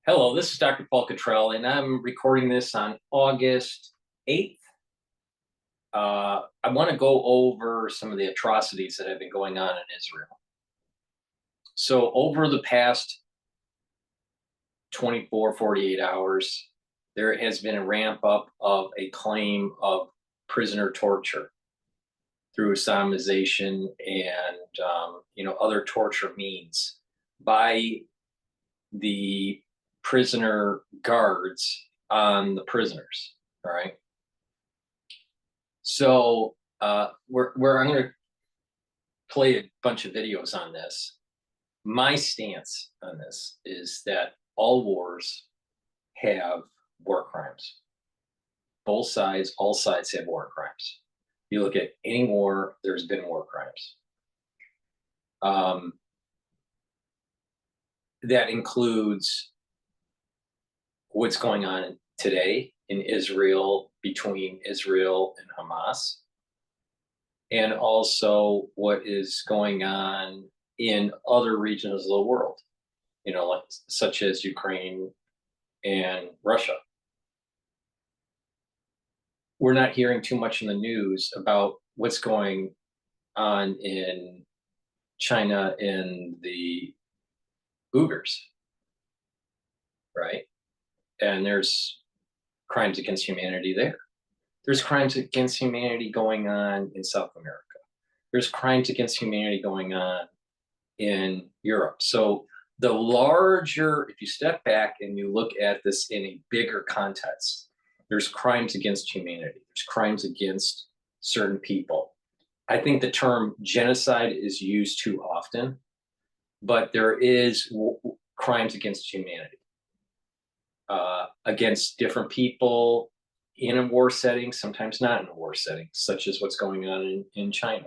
Hello, this is Dr. Paul Cottrell, and I'm recording this on August 8th. I want to go over some of the atrocities that have been going on in Israel. So over the past 48 hours, there has been a ramp up of a claim of prisoner torture through Islamization and other torture means by the prisoner guards on the prisoners. All right. So I'm going to play a bunch of videos on this. My stance on this is that all wars have war crimes. Both sides, all sides have war crimes. You look at any war, there's been war crimes. That includes what's going on today in Israel between Israel and Hamas, and also what is going on in other regions of the world, like such as Ukraine and Russia. We're not hearing too much in the news about what's going on in China and the Uyghurs, right? And there's crimes against humanity there. There's crimes against humanity going on in South America. There's crimes against humanity going on in Europe. So the larger, if you step back and you look at this in a bigger context, there's crimes against humanity. There's crimes against certain people. I think the term genocide is used too often, but there is crimes against humanity. Against different people in a war setting, sometimes not in a war setting, such as what's going on in China.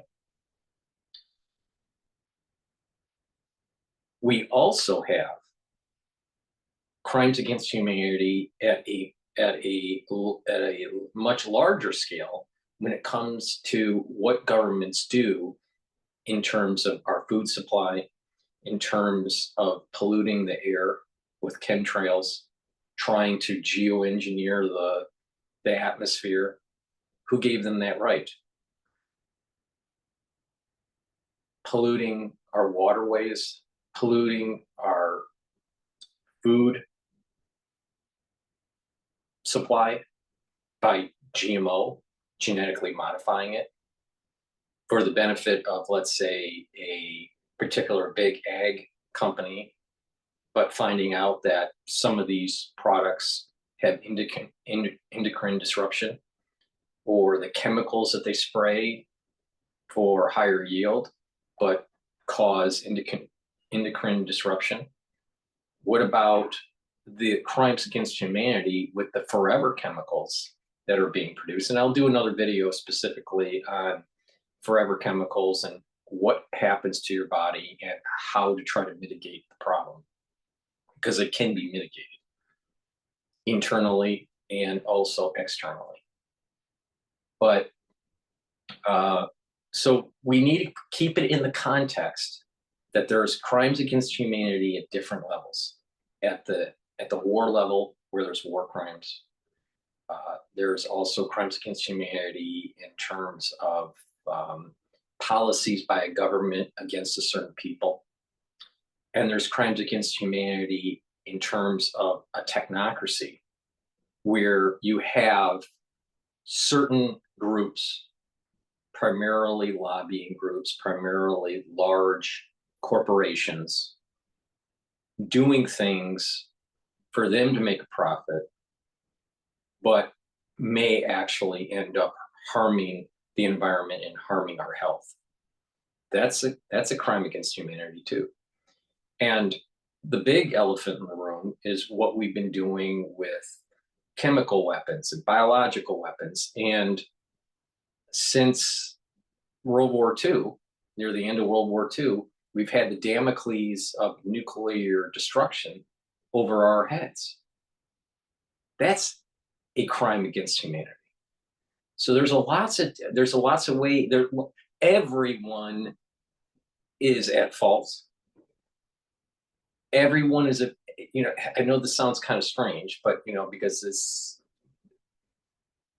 We also have crimes against humanity at a much larger scale when it comes to what governments do in terms of our food supply, in terms of polluting the air with chemtrails, trying to geoengineer the atmosphere. Who gave them that right? Polluting our waterways, polluting our food supply by GMO, genetically modifying it for the benefit of, let's say, a particular big ag company, but finding out that some of these products have endocrine disruption, or the chemicals that they spray for higher yield, but cause endocrine disruption. What about the crimes against humanity with the forever chemicals that are being produced? And I'll do another video specifically on forever chemicals and what happens to your body and how to try to mitigate the problem, because it can be mitigated internally and also externally. But so we need to keep it in the context that there's crimes against humanity at different levels. At the war level, where there's war crimes, there's also crimes against humanity in terms of policies by a government against a certain people. And there's crimes against humanity in terms of a technocracy, where you have certain groups, primarily lobbying groups, primarily large corporations, doing things for them to make a profit, but may actually end up harming the environment and harming our health. That's a crime against humanity too. And the big elephant in the room is what we've been doing with chemical weapons and biological weapons. And since World War II, near the end of World War II, we've had the Damocles of nuclear destruction over our heads. That's a crime against humanity. So there's lots of ways. Everyone is at fault. Everyone is you know, I know this sounds kind of strange, but you know, because this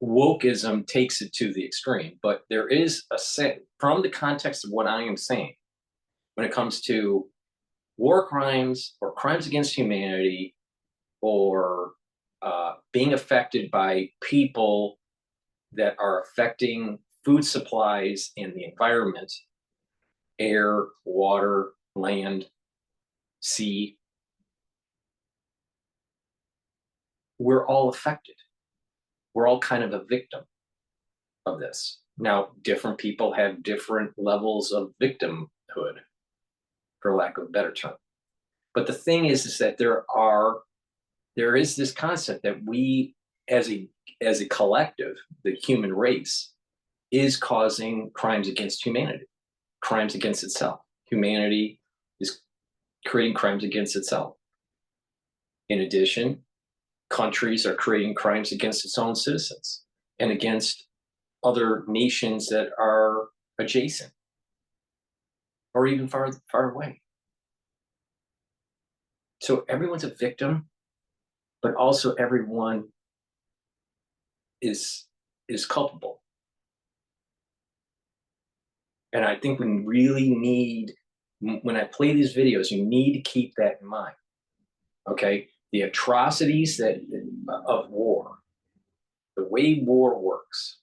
wokeism takes it to the extreme, but there is a set from the context of what I am saying when it comes to war crimes or crimes against humanity or being affected by people that are affecting food supplies and the environment, air, water, land, sea. We're all affected. We're all kind of a victim of this. Now, different people have different levels of victimhood, for lack of a better term. But the thing is that there is this concept that we as a collective, the human race, is causing crimes against humanity, crimes against itself. Humanity is creating crimes against itself. In addition, countries are creating crimes against its own citizens and against other nations that are adjacent or even far away. So everyone's a victim, but also everyone is culpable. And I think we really need, when I play these videos, you need to keep that in mind. Okay, the atrocities of war, the way war works,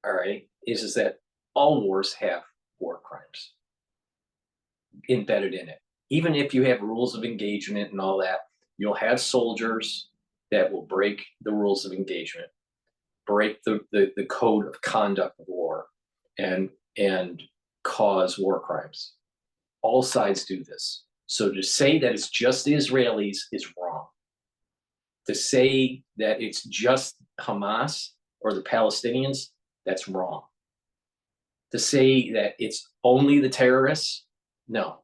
all right, is that all wars have war crimes embedded in it. Even if you have rules of engagement and all that, you'll have soldiers that will break the rules of engagement, break the code of conduct of war, and cause war crimes. All sides do this. So to say that it's just the Israelis is wrong. To say that it's just Hamas or the Palestinians, that's wrong. To say that it's only the terrorists, no.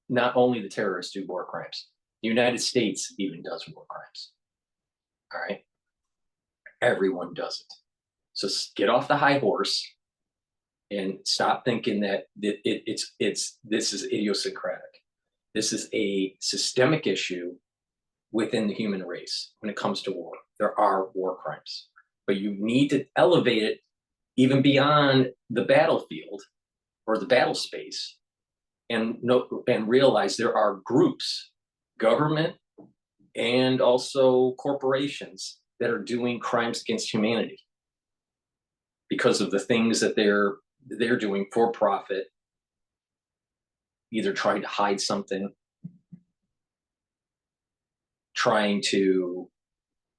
Not only the terrorists do war crimes. The United States even does war crimes. All right? Everyone does it. So get off the high horse and stop thinking that this is idiosyncratic. This is a systemic issue within the human race when it comes to war. There are war crimes, but you need to elevate it even beyond the battlefield or the battle space and realize there are groups, government, and also corporations that are doing crimes against humanity because of the things that they're doing for profit, either trying to hide something, trying to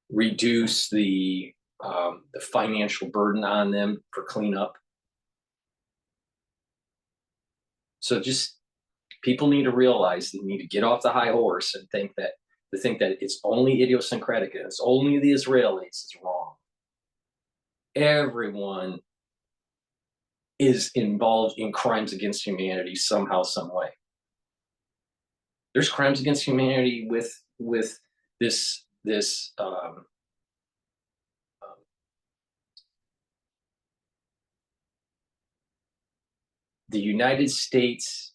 reduce the financial burden on them for cleanup. So just people need to realize they need to get off the high horse and think that it's only idiosyncratic and it's only the Israelis is wrong. Everyone is involved in crimes against humanity somehow, some way. There's crimes against humanity with this the United States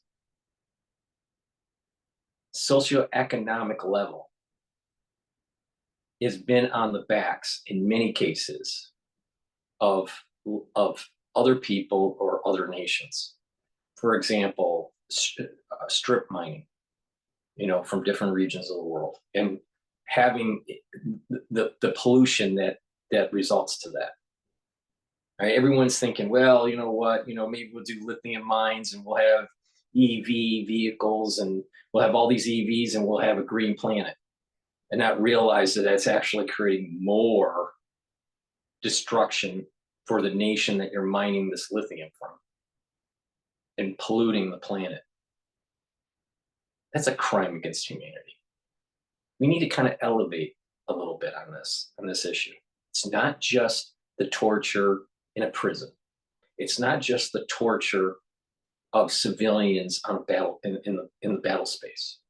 socioeconomic level has been on the backs in many cases of other people or other nations. For example, strip mining, you know, from different regions of the world, and having the pollution that results to that. Right? Everyone's thinking, well, you know what, you know, maybe we'll do lithium mines and we'll have EV vehicles and we'll have all these EVs and we'll have a green planet, and not realize that that's actually creating more destruction for the nation that you're mining this lithium from and polluting the planet. That's a crime against humanity. We need to kind of elevate a little bit on this issue. It's not just the torture in a prison. It's not just the torture of civilians on a battle in the battle space,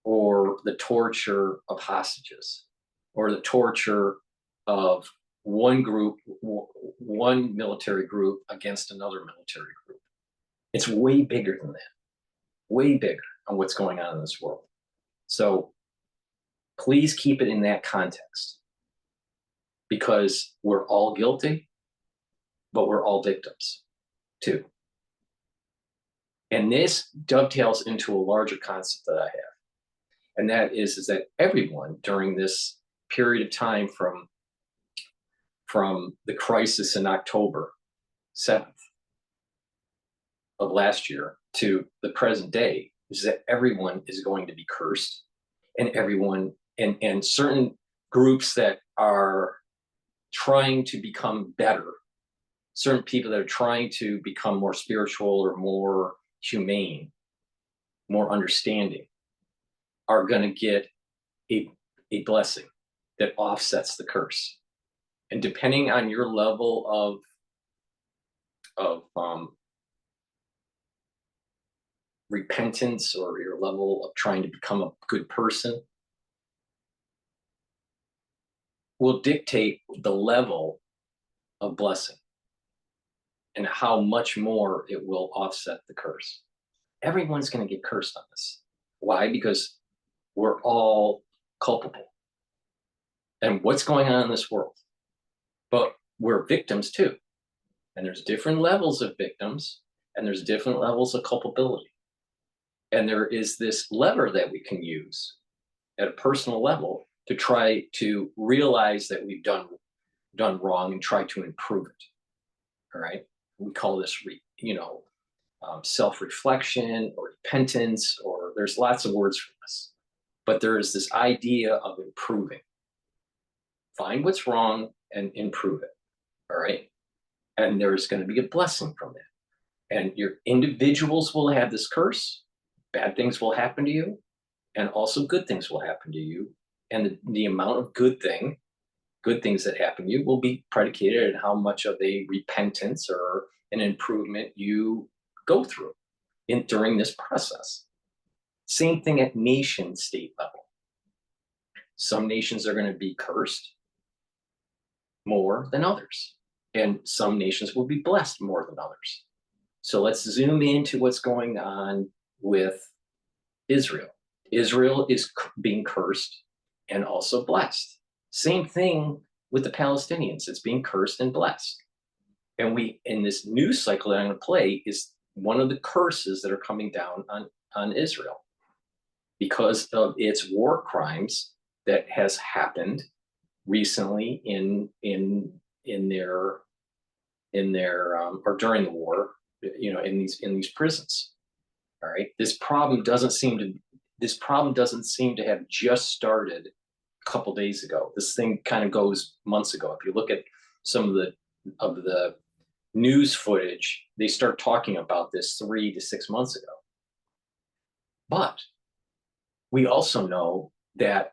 or the torture of hostages, or the torture of one military group against another military group. It's way bigger than that, way bigger on what's going on in this world. So please keep it in that context, because we're all guilty, but we're all victims too. And this dovetails into a larger concept that I have. And that is that everyone during this period of time from the crisis in October 7th of last year to the present day is that everyone is going to be cursed, and everyone and certain groups that are trying to become better, certain people that are trying to become more spiritual or more humane, more understanding, are going to get a blessing that offsets the curse. And depending on your level of repentance, or your level of trying to become a good person, will dictate the level of blessing and how much more it will offset the curse. Everyone's going to get cursed on this. Why? Because we're all culpable. And what's going on in this world? But we're victims too. And there's different levels of victims, and there's different levels of culpability. And there is this lever that we can use at a personal level to try to realize that we've done wrong and try to improve it. All right. We call this, self-reflection or repentance, or there's lots of words for this. But there is this idea of improving. Find what's wrong and improve it. All right. And there's going to be a blessing from it. And your individuals will have this curse. Bad things will happen to you, and also good things will happen to you. And the amount of good things that happen to you will be predicated on how much of a repentance or an improvement you go through during this process. Same thing at nation state level. Some nations are going to be cursed more than others, and some nations will be blessed more than others. So let's zoom into what's going on with Israel. Israel is being cursed and also blessed. Same thing with the Palestinians. It's being cursed and blessed. And in this news cycle that I'm going to play, is one of the curses that are coming down on Israel because of its war crimes that has happened recently in their or during the war, in these prisons. All right. This problem doesn't seem to have just started a couple days ago. This thing kind of goes months ago. If you look at some of the news footage, they start talking about this 3 to 6 months ago. But we also know that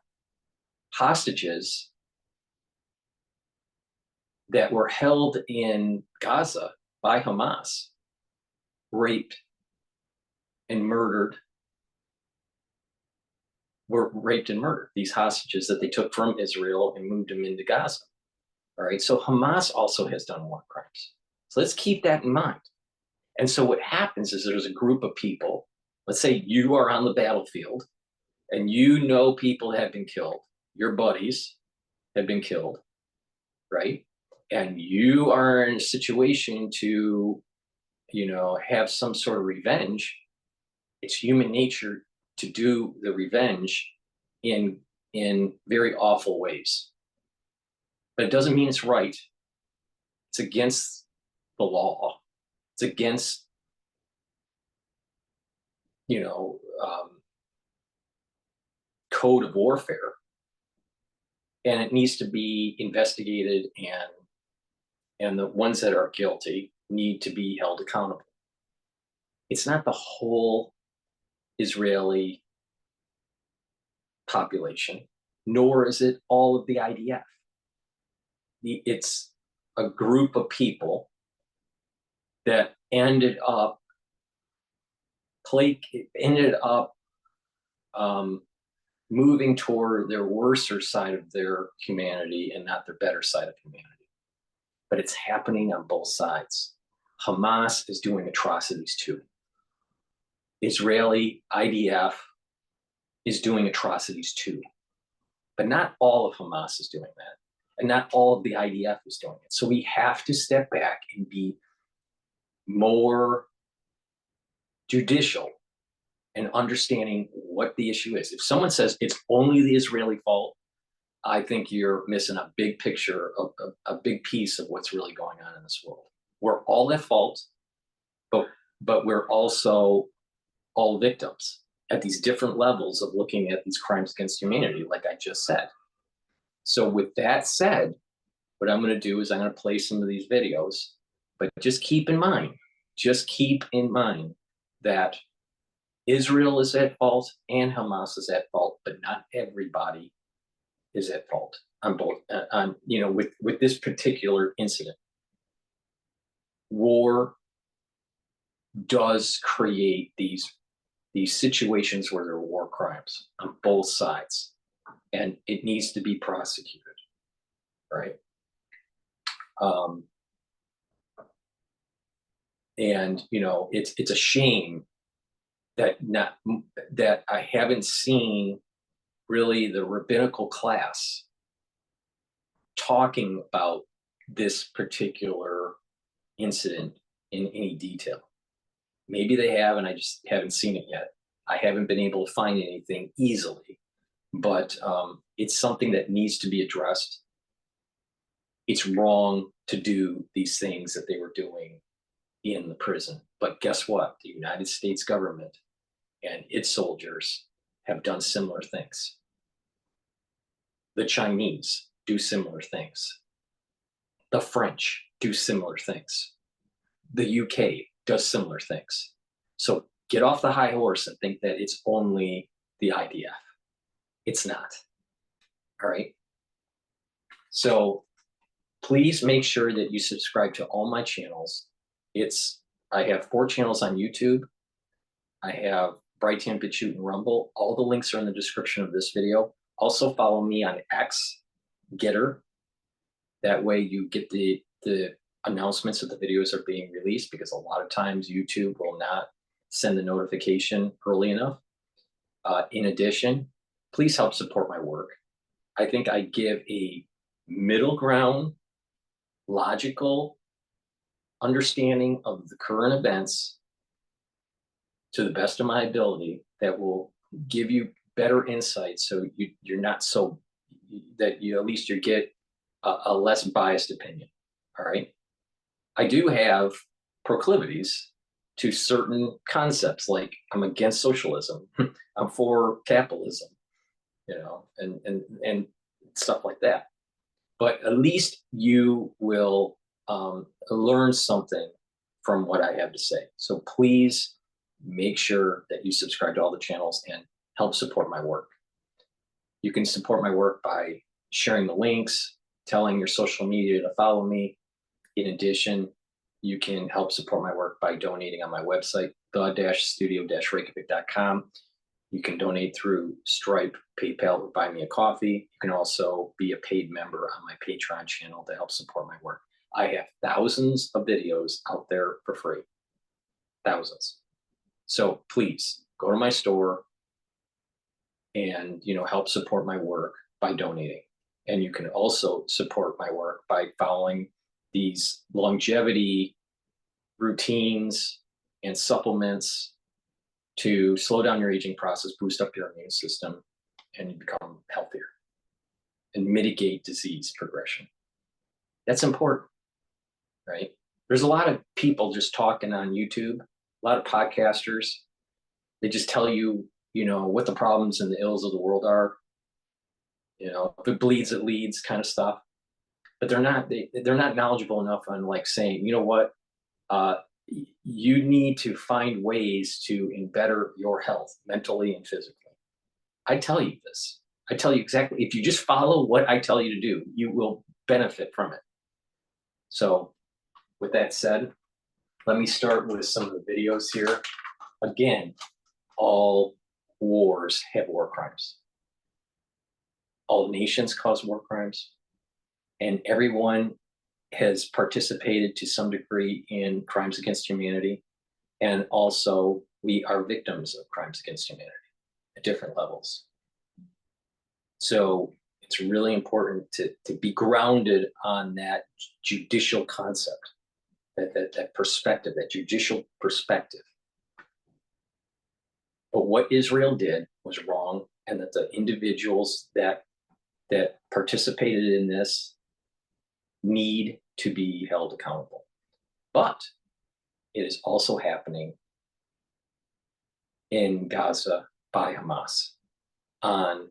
hostages that were held in Gaza by Hamas, raped and murdered, were raped and murdered. These hostages that they took from Israel and moved them into Gaza. All right. So Hamas also has done war crimes. So let's keep that in mind. And so what happens is there's a group of people. Let's say you are on the battlefield and people have been killed. Your buddies have been killed, right? And you are in a situation to, have some sort of revenge. It's human nature to do the revenge in very awful ways. But it doesn't mean it's right. It's against the law. It's against, code of warfare. And it needs to be investigated, and the ones that are guilty need to be held accountable. It's not the whole Israeli population, nor is it all of the IDF. It's a group of people that ended up moving toward their worser side of their humanity and not their better side of humanity. But it's happening on both sides. Hamas is doing atrocities too. Israeli IDF is doing atrocities too. But not all of Hamas is doing that. And not all of the IDF is doing it. So we have to step back and be more judicial and understanding what the issue is. If someone says it's only the Israeli fault, I think you're missing a big picture of a big piece of what's really going on in this world. We're all at fault, but we're also all victims at these different levels of looking at these crimes against humanity, like I just said. So with that said, what I'm going to do is I'm going to play some of these videos, but just keep in mind that Israel is at fault and Hamas is at fault, but not everybody is at fault on both. With this particular incident, war does create these situations where there are war crimes on both sides, and it needs to be prosecuted, right? And it's a shame that I haven't seen really the rabbinical class talking about this particular incident in any detail. Maybe they have, and I just haven't seen it yet. I haven't been able to find anything easily, but it's something that needs to be addressed. It's wrong to do these things that they were doing in the prison. But guess what? The United States government and its soldiers have done similar things. The Chinese do similar things. The French do similar things. The UK does similar things. So get off the high horse and think that it's only the IDF. It's not. All right. So please make sure that you subscribe to all my channels. I have 4 channels on YouTube. I have Brighteon, Bitchute, and Rumble. All the links are in the description of this video. Also follow me on X, GETTR. That way you get the announcements that the videos are being released, because a lot of times YouTube will not send the notification early enough. In addition, please help support my work. I think I give a middle ground, logical understanding of the current events to the best of my ability that will give you better insight, so you're not so that you at least you get a less biased opinion. All right. I do have proclivities to certain concepts, like I'm against socialism, I'm for capitalism, and stuff like that. But at least you will learn something from what I have to say. So please make sure that you subscribe to all the channels and help support my work. You can support my work by sharing the links, telling your social media to follow me. In addition, you can help support my work by donating on my website, the-studio-reykjavik.com. You can donate through Stripe, PayPal, or buy me a coffee. You can also be a paid member on my Patreon channel to help support my work. I have thousands of videos out there for free. Thousands. So please go to my store and help support my work by donating. And you can also support my work by following these longevity routines and supplements to slow down your aging process, boost up your immune system, and you become healthier and mitigate disease progression. That's important, right? There's a lot of people just talking on YouTube, a lot of podcasters. They just tell you, what the problems and the ills of the world are. If it bleeds, it leads kind of stuff. But they're not knowledgeable enough on saying, what, you need to find ways to better your health mentally and physically. I tell you this. I tell you exactly, if you just follow what I tell you to do, you will benefit from it. So with that said, let me start with some of the videos here. Again, all wars have war crimes. All nations cause war crimes, and everyone has participated to some degree in crimes against humanity. And also we are victims of crimes against humanity. at different levels. So it's really important to be grounded on that judicial concept, that perspective, that judicial perspective. But what Israel did was wrong, and that the individuals that participated in this need to be held accountable. But it is also happening in Gaza by Hamas on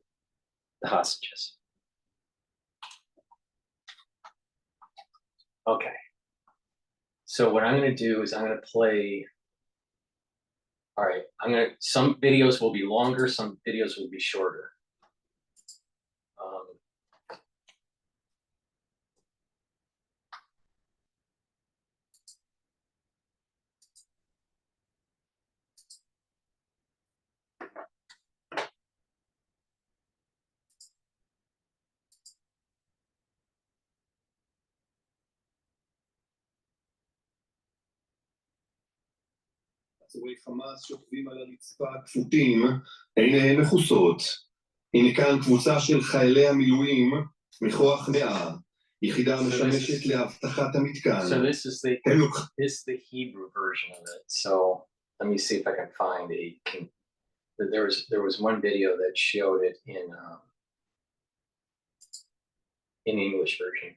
the hostages. Okay. So what I'm going to do is I'm going to play. All right, some videos will be longer, some videos will be shorter. עצורי חמאס שוכבים על הרצפה כפותים, עיניהם מכוסות. הנה כאן קבוצה של חיילי המילואים מכוח 100, יחידה משמשת לאבטחת המתקן. So this is the Hebrew version of it. So let me see if I can find there was one video that showed it in English version.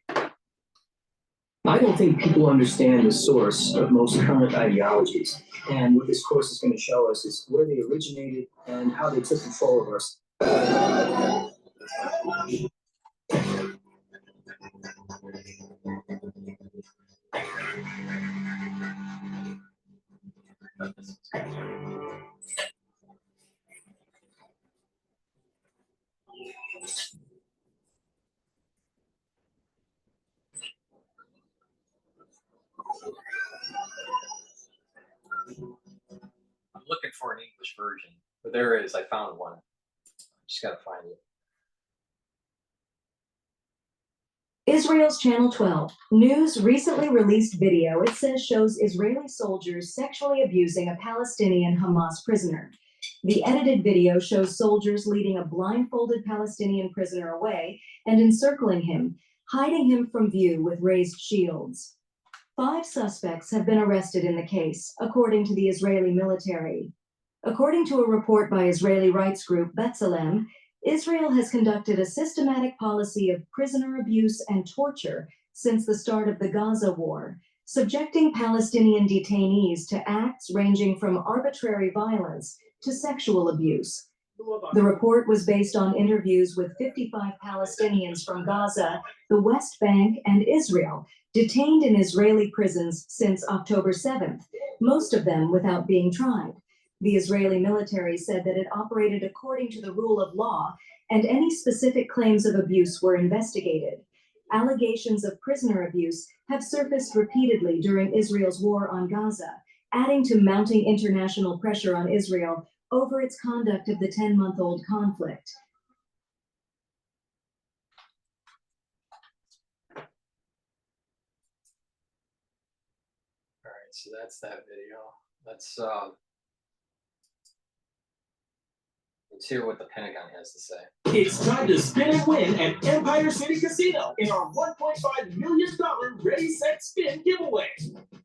I don't think people understand the source of most current ideologies. And what this course is going to show us is where they originated and how they took control of us. I'm looking for an English version, but there it is. I found one. Just gotta find it. Israel's Channel 12 News recently released video it says shows Israeli soldiers sexually abusing a Palestinian Hamas prisoner. The edited video shows soldiers leading a blindfolded Palestinian prisoner away and encircling him, hiding him from view with raised shields. 5 suspects have been arrested in the case, according to the Israeli military. According to a report by Israeli rights group B'Tselem, Israel has conducted a systematic policy of prisoner abuse and torture since the start of the Gaza war, subjecting Palestinian detainees to acts ranging from arbitrary violence to sexual abuse. The report was based on interviews with 55 Palestinians from Gaza, the West Bank, and Israel, detained in Israeli prisons since October 7th, most of them without being tried. The Israeli military said that it operated according to the rule of law, and any specific claims of abuse were investigated. Allegations of prisoner abuse have surfaced repeatedly during Israel's war on Gaza, adding to mounting international pressure on Israel over its conduct of the 10-month-old conflict. All right, so that's that video. Let's hear what the Pentagon has to say. It's time to spin and win at Empire City Casino in our $1.5 million Ready, Set, Spin giveaway.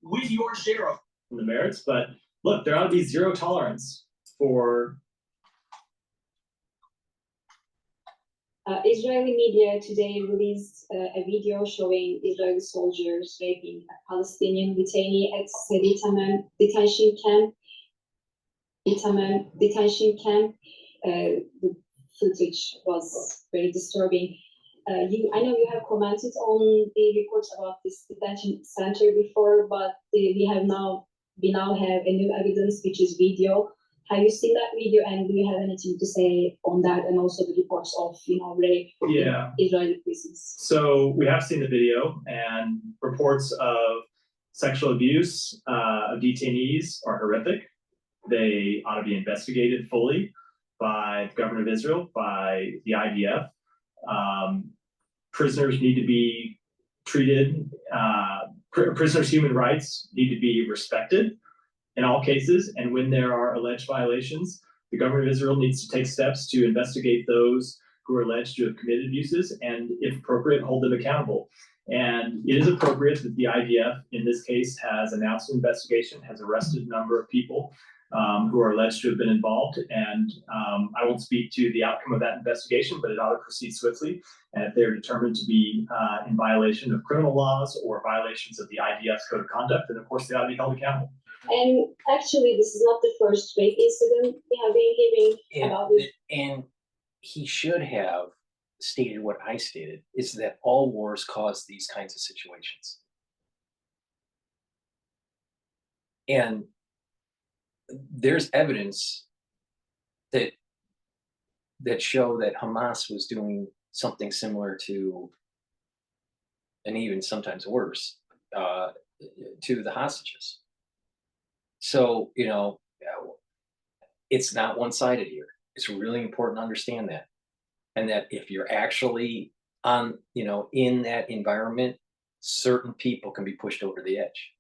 Win your share of the merits, but look, there ought to be zero tolerance for... Israeli media today released a video showing Israeli soldiers raping a Palestinian detainee at Seditamem detention camp. The footage was very disturbing. I know you have commented on the reports about this detention center before, but we now have a new evidence, which is video. Have you seen that video, and do you have anything to say on that, and also the reports of rape in Israeli prisons? So we have seen the video, and reports of sexual abuse of detainees are horrific. They ought to be investigated fully by the government of Israel, by the IDF. Prisoners need to be treated, prisoners' human rights need to be respected in all cases, and when there are alleged violations, The government of Israel needs to take steps to investigate those who are alleged to have committed abuses and, if appropriate, hold them accountable. And it is appropriate that the IDF, in this case, has announced an investigation, has arrested a number of people who are alleged to have been involved. And I won't speak to the outcome of that investigation, but it ought to proceed swiftly. And if they're determined to be in violation of criminal laws or violations of the IDF's code of conduct, then of course they ought to be held accountable. And actually, this is not the first rape incident we have been hearing about it. And he should have stated what I stated, is that all wars cause these kinds of situations. And there's evidence that show that Hamas was doing something similar to, and even sometimes worse, to the hostages. So, you know, it's not one-sided here. It's really important to understand that. And that if you're actually on, you know, in that environment, certain people can be pushed over the edge.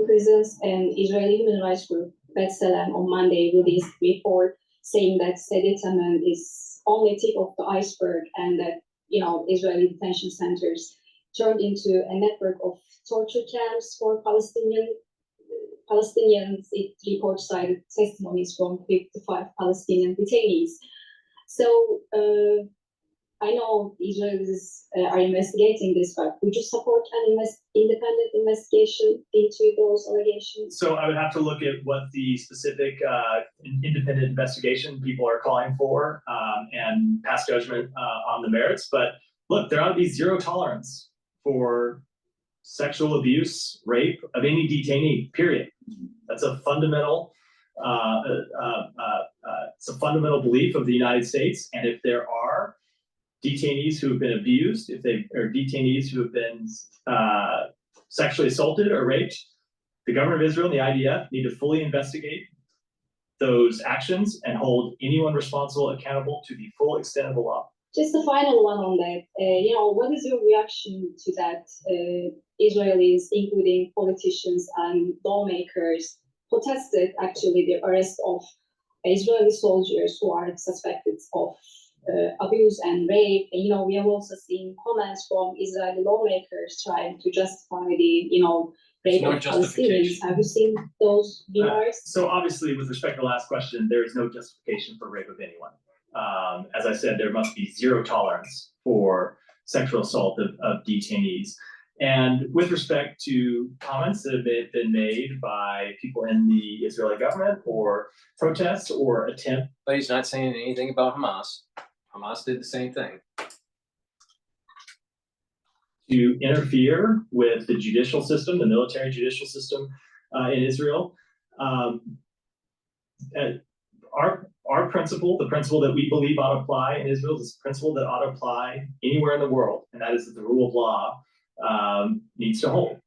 Prisons and Israeli human rights group B'Tselem on Monday released a report saying that sediment is only tip of the iceberg, and that, you know, Israeli detention centers turned into a network of torture camps for Palestinians. It reports cited testimonies from 55 Palestinian detainees. So I know Israelis are investigating this, but would you support an independent investigation into those allegations? So I would have to look at what the specific independent investigation people are calling for and pass judgment on the merits. But look, there ought to be zero tolerance for sexual abuse, rape of any detainee, period. That's a fundamental, it's a fundamental belief of the United States. And if there are detainees who have been abused, if they are detainees who have been sexually assaulted or raped, the government of Israel and the IDF need to fully investigate those actions and hold anyone responsible accountable to the full extent of the law. Just the final one on that. You know, what is your reaction to that? Israelis, including politicians and lawmakers, protested actually the arrest of Israeli soldiers who are suspected of abuse and rape. And, you know, we have also seen comments from Israeli lawmakers trying to justify the, you know, rape of Palestinians. Have you seen those remarks? So obviously, with respect to the last question, there is no justification for rape of anyone. As I said, there must be zero tolerance for sexual assault of detainees. And with respect to comments that have been made by people in the Israeli government or protests or attempt. But he's not saying anything about Hamas. Hamas did the same thing. To interfere with the judicial system, the military judicial system in Israel. Our principle, the principle that we believe ought to apply in Israel, is a principle that ought to apply anywhere in the world, and that is that the rule of law needs to hold.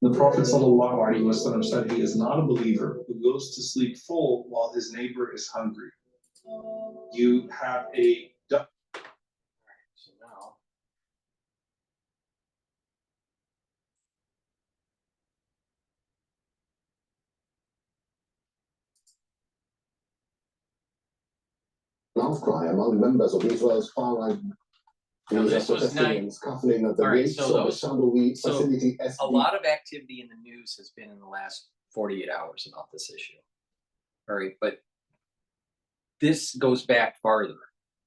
The Prophet ﷺ said he is not a believer who goes to sleep full while his neighbor is hungry. You have a So now, outcry among members of Israel's far-right this was Palestinians coupling at the All right, gates so of the Shadowy so facility a lot of activity in the news has been in the last 48 hours about this issue. All right, but this goes back farther,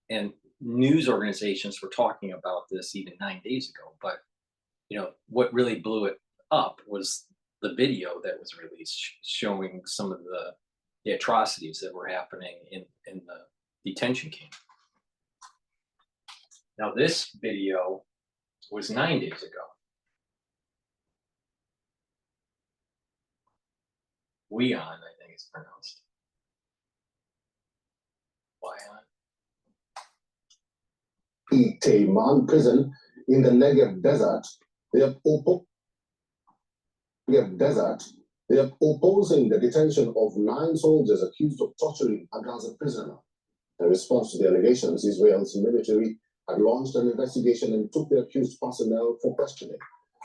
and news organizations were talking about this even 9 days ago. But you know what really blew it up was the video that was released showing some of the atrocities that were happening in the detention camp. Now this video was 9 days ago. Weon, I think it's pronounced. Teiman prison in the Negev desert. They are opposing the detention of 9 soldiers accused of torturing a Gaza prisoner. In response to the allegations, Israel's military had launched an investigation and took the accused personnel for questioning.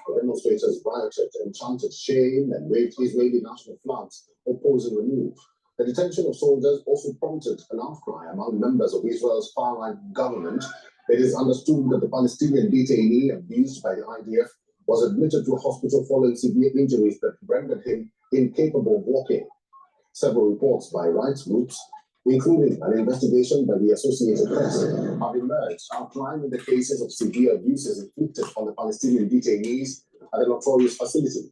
The demonstrators rioted, chanted shame, and waved Israeli national flags opposing the move. The detention of soldiers also prompted an outcry among members of Israel's far-right government. It is understood that the Palestinian detainee abused by the IDF was admitted to a hospital following severe injuries that rendered him incapable of walking. Several reports by rights groups, including an investigation by the Associated Press, have emerged outlining the cases of severe abuses inflicted on the Palestinian detainees at the notorious facility.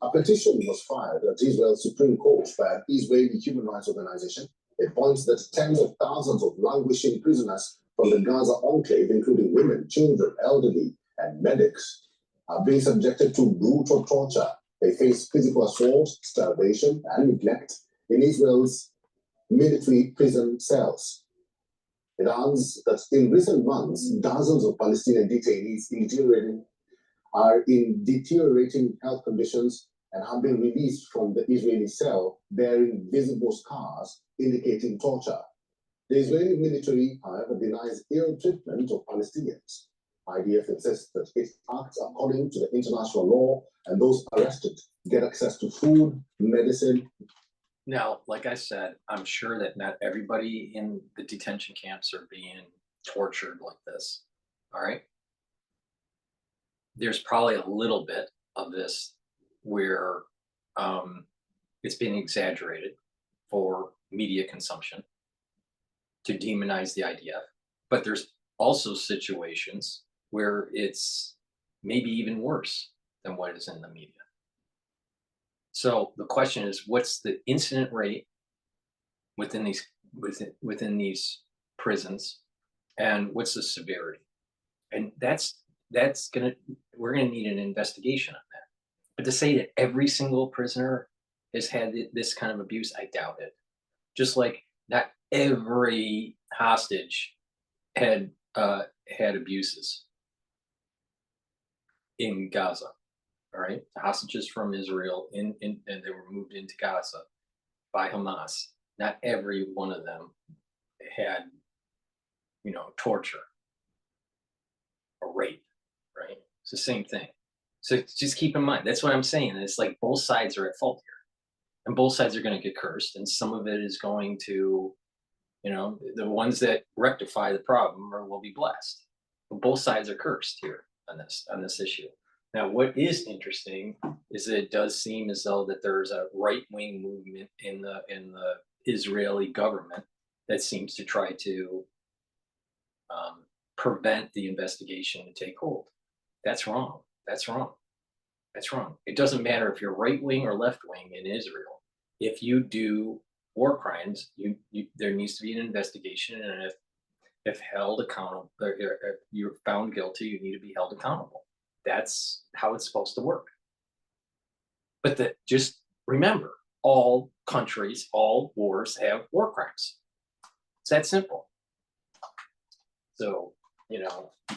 A petition was filed at Israel's Supreme Court by an Israeli human rights organization. It points that tens of thousands of languishing prisoners from the Gaza enclave, including women, children, elderly, and medics, are being subjected to brutal torture. They face physical assault, starvation, and neglect in Israel's military prison cells. It adds that in recent months, dozens of Palestinian detainees are in deteriorating health conditions and have been released from the Israeli cell bearing visible scars indicating torture. The Israeli military, however, denies ill treatment of Palestinians. IDF insists that it acts according to the international law and those arrested get access to food, medicine. Now, like I said, I'm sure that not everybody in the detention camps are being tortured like this. All right. There's probably a little bit of this where it's being exaggerated for media consumption to demonize the IDF. But there's also situations where it's maybe even worse than what is in the media. So the question is, what's the incident rate within these prisons, and what's the severity? And we're gonna need an investigation on that. But to say that every single prisoner has had this kind of abuse, I doubt it. Just like not every hostage had abuses in Gaza. All right, the hostages from Israel and they were moved into Gaza by Hamas. Not every one of them had, torture or rape, right? It's the same thing. So just keep in mind, that's what I'm saying. It's like both sides are at fault here, and both sides are going to get cursed, and some of it is going to, the ones that rectify the problem will be blessed. But both sides are cursed here on this issue. Now, what is interesting is that it does seem as though that there's a right-wing movement in the Israeli government that seems to try to prevent the investigation to take hold. That's wrong. That's wrong. That's wrong. It doesn't matter if you're right-wing or left-wing in Israel. If you do war crimes, there needs to be an investigation, and if held accountable, if you're found guilty, you need to be held accountable. That's how it's supposed to work. But just remember, all countries, all wars have war crimes. It's that simple. So, you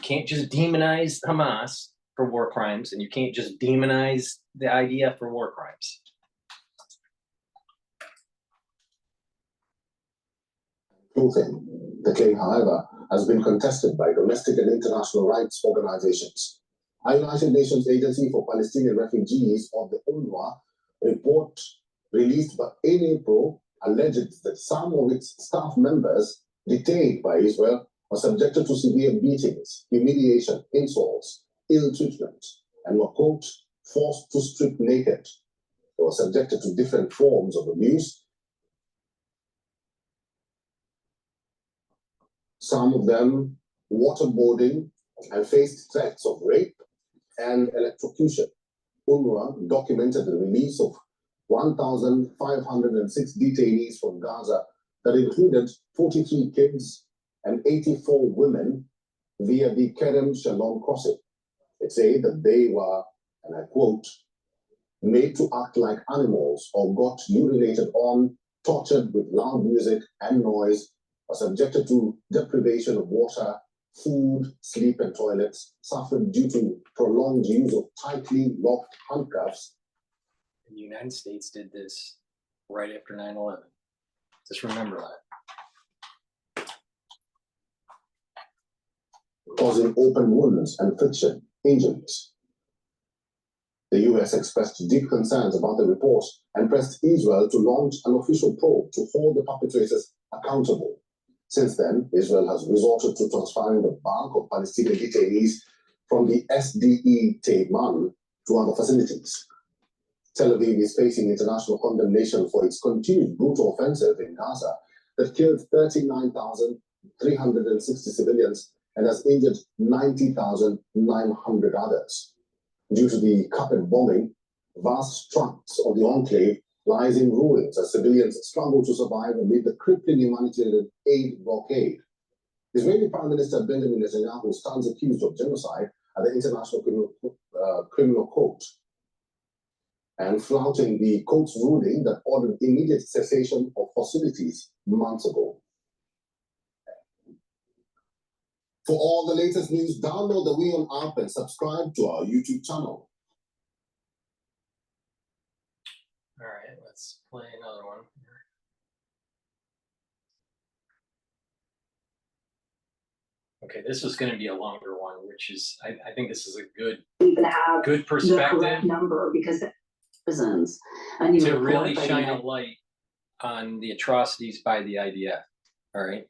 can't just demonize Hamas for war crimes, and you can't just demonize the IDF for war crimes. The claim, however, has been contested by domestic and international rights organizations. A United Nations Agency for Palestinian Refugees, or the UNRWA, report released in April alleged that some of its staff members detained by Israel were subjected to severe beatings, humiliation, insults, ill treatment, and were, quote, forced to strip naked. They were subjected to different forms of abuse. Some of them waterboarding, and faced threats of rape and electrocution. UNRWA documented the release of 1,506 detainees from Gaza that included 43 kids and 84 women via the Kerem Shalom crossing. It said that they were, and I quote, made to act like animals or got urinated on, tortured with loud music and noise, or subjected to deprivation of water, food, sleep, and toilets, suffered due to prolonged use of tightly locked handcuffs. The United States did this right after 9/11. Just remember that. Causing open wounds and friction injuries. The US expressed deep concerns about the report and pressed Israel to launch an official probe to hold the perpetrators accountable. Since then, Israel has resorted to transferring the bulk of Palestinian detainees from the SDE Teiman to other facilities. Tel Aviv is facing international condemnation for its continued brutal offensive in Gaza that killed 39,360 civilians and has injured 90,900 others. Due to the carpet bombing, vast tracts of the enclave lies in ruins as civilians struggle to survive amid the crippling humanitarian aid blockade. Israeli Prime Minister Benjamin Netanyahu stands accused of genocide at the International Criminal Court and flouting the court's ruling that ordered immediate cessation of hostilities months ago. For all the latest news, download the WION app and subscribe to our YouTube channel. All right, let's play another one here. Okay, this was going to be a longer one, which is, I think this is a good perspective. The correct number because prisons and to really shine a light on the atrocities by the IDF. All right.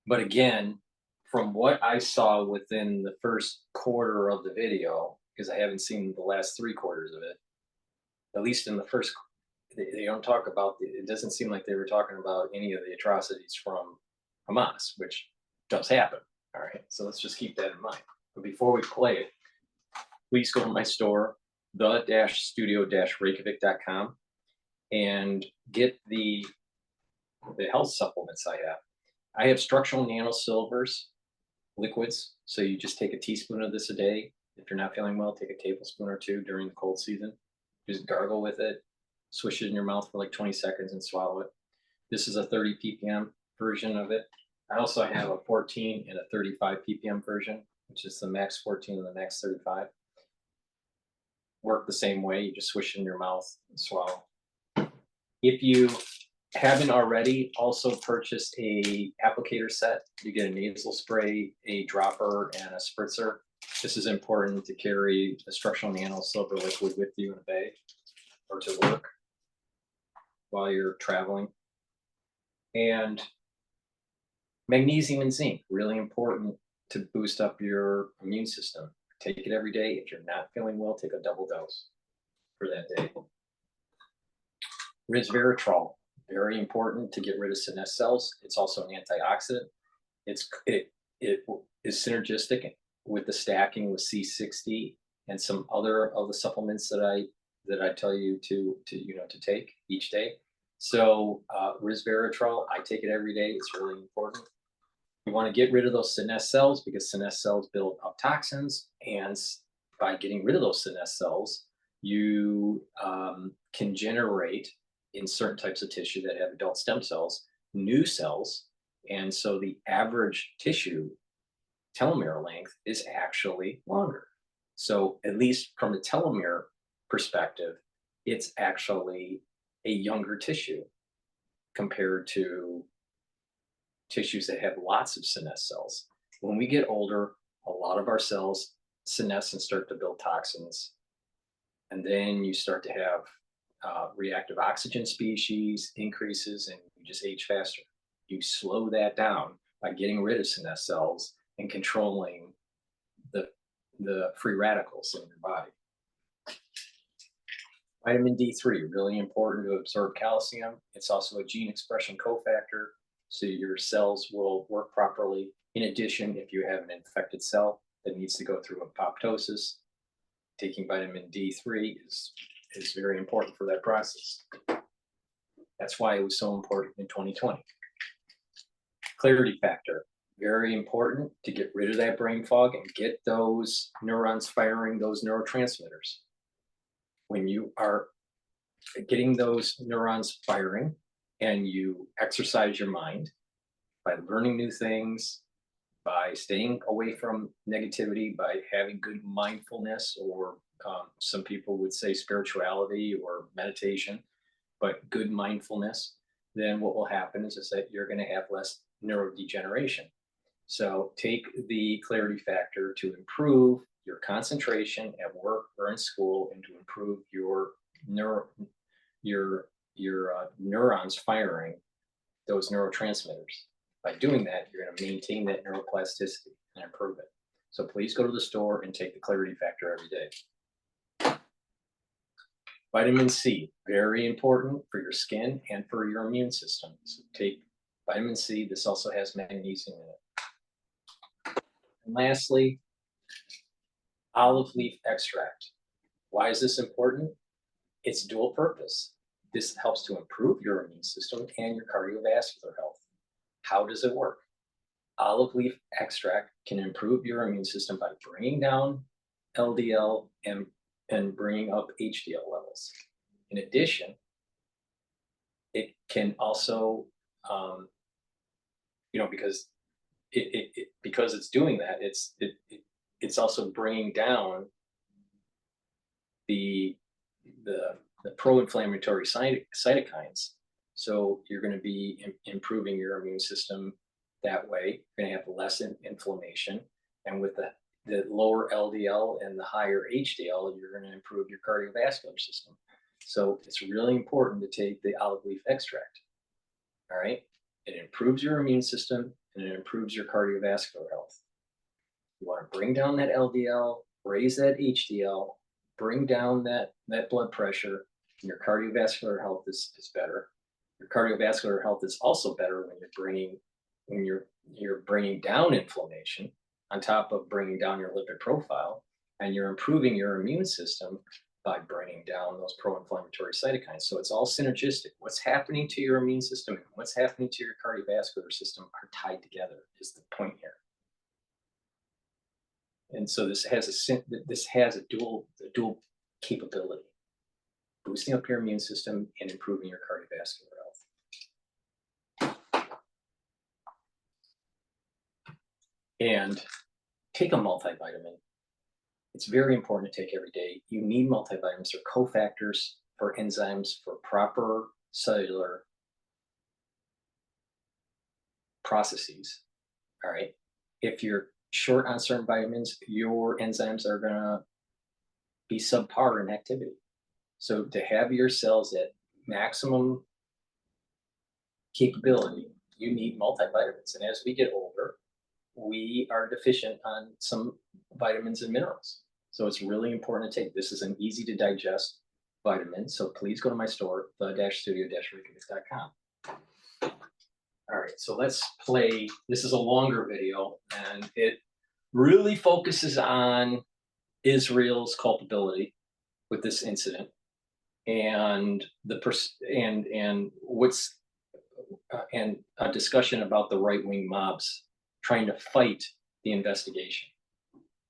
But again, from what I saw within the first quarter of the video, because I haven't seen the last 3 quarters of it, at least in the first, they don't talk about, it doesn't seem like they were talking about any of the atrocities from Hamas, which does happen. All right. So let's just keep that in mind. But before we play it, please go to my store, the-studio-reykjavik.com, and get the health supplements I have. I have structural nanosilvers, liquids. So you just take a teaspoon of this a day. If you're not feeling well, take a tablespoon or 2 during the cold season. Just gargle with it, swish it in your mouth for like 20 seconds and swallow it. This is a 30 ppm version of it. I also have a 14 and a 35 ppm version, which is the max 14 and the max 35. Work the same way. You just swish it in your mouth and swallow. If you haven't already, also purchased a applicator set. You get a nasal spray, a dropper, and a spritzer. This is important to carry a structural nanosilver liquid with you in a bag or to work while you're traveling. And magnesium and zinc, really important to boost up your immune system. Take it every day. If you're not feeling well, take a double dose for that day. Resveratrol, very important to get rid of senescent cells. It's also an antioxidant. It is synergistic with the stacking with C60 and some other of the supplements that I tell you to take each day. So resveratrol, I take it every day. It's really important. You want to get rid of those senescent cells because senescent cells build up toxins, and by getting rid of those senescent cells, you can generate in certain types of tissue that have adult stem cells, new cells, and so the average tissue telomere length is actually longer. So at least from the telomere perspective, it's actually a younger tissue compared to tissues that have lots of senescent cells. When we get older, a lot of our cells senesce and start to build toxins. And then you start to have reactive oxygen species increases and you just age faster. You slow that down by getting rid of senescent cells and controlling the free radicals in your body. Vitamin D3, really important to absorb calcium. It's also a gene expression cofactor, so your cells will work properly. In addition, if you have an infected cell that needs to go through apoptosis, taking vitamin D3 is very important for that process. That's why it was so important in 2020. Clarity factor, very important to get rid of that brain fog and get those neurons firing, those neurotransmitters. When you are getting those neurons firing and you exercise your mind by learning new things, by staying away from negativity, by having good mindfulness, or some people would say spirituality or meditation, but good mindfulness, then what will happen is that you're going to have less neurodegeneration. So take the clarity factor to improve your concentration at work or in school and to improve improve your neurons firing those neurotransmitters. By doing that, you're going to maintain that neuroplasticity and improve it. So please go to the store and take the clarity factor every day. Vitamin C, very important for your skin and for your immune system. So take vitamin C. This also has magnesium in it. And lastly, olive leaf extract. Why is this important? It's dual purpose. This helps to improve your immune system and your cardiovascular health. How does it work? Olive leaf extract can improve your immune system by bringing down LDL and bringing up HDL levels. In addition, it can also, because because it's doing that, it's also bringing down the pro-inflammatory cytokines. So you're going to be improving your immune system that way. You're going to have less inflammation, and with the lower LDL and the higher HDL, you're going to improve your cardiovascular system. So it's really important to take the olive leaf extract. All right, it improves your immune system and it improves your cardiovascular health. You want to bring down that LDL, raise that HDL, bring down that blood pressure, and your cardiovascular health is better. Your cardiovascular health is also better when you're bringing down inflammation on top of bringing down your lipid profile, and you're improving your immune system by bringing down those pro-inflammatory cytokines. So it's all synergistic. What's happening to your immune system and what's happening to your cardiovascular system are tied together is the point here. And so this has a dual capability, boosting up your immune system and improving your cardiovascular health. And take a multivitamin. It's very important to take every day. You need multivitamins. They're cofactors for enzymes for proper cellular processes. All right. If you're short on certain vitamins, your enzymes are going to be subpar in activity. So to have your cells at maximum capability, you need multivitamins. And as we get older, we are deficient on some vitamins and minerals. So it's really important to take. This is an easy to digest vitamin. So please go to my store, the-studio-reykjavik.com. All right, so let's play. This is a longer video, and it really focuses on Israel's culpability with this incident and and a discussion about the right-wing mobs trying to fight the investigation.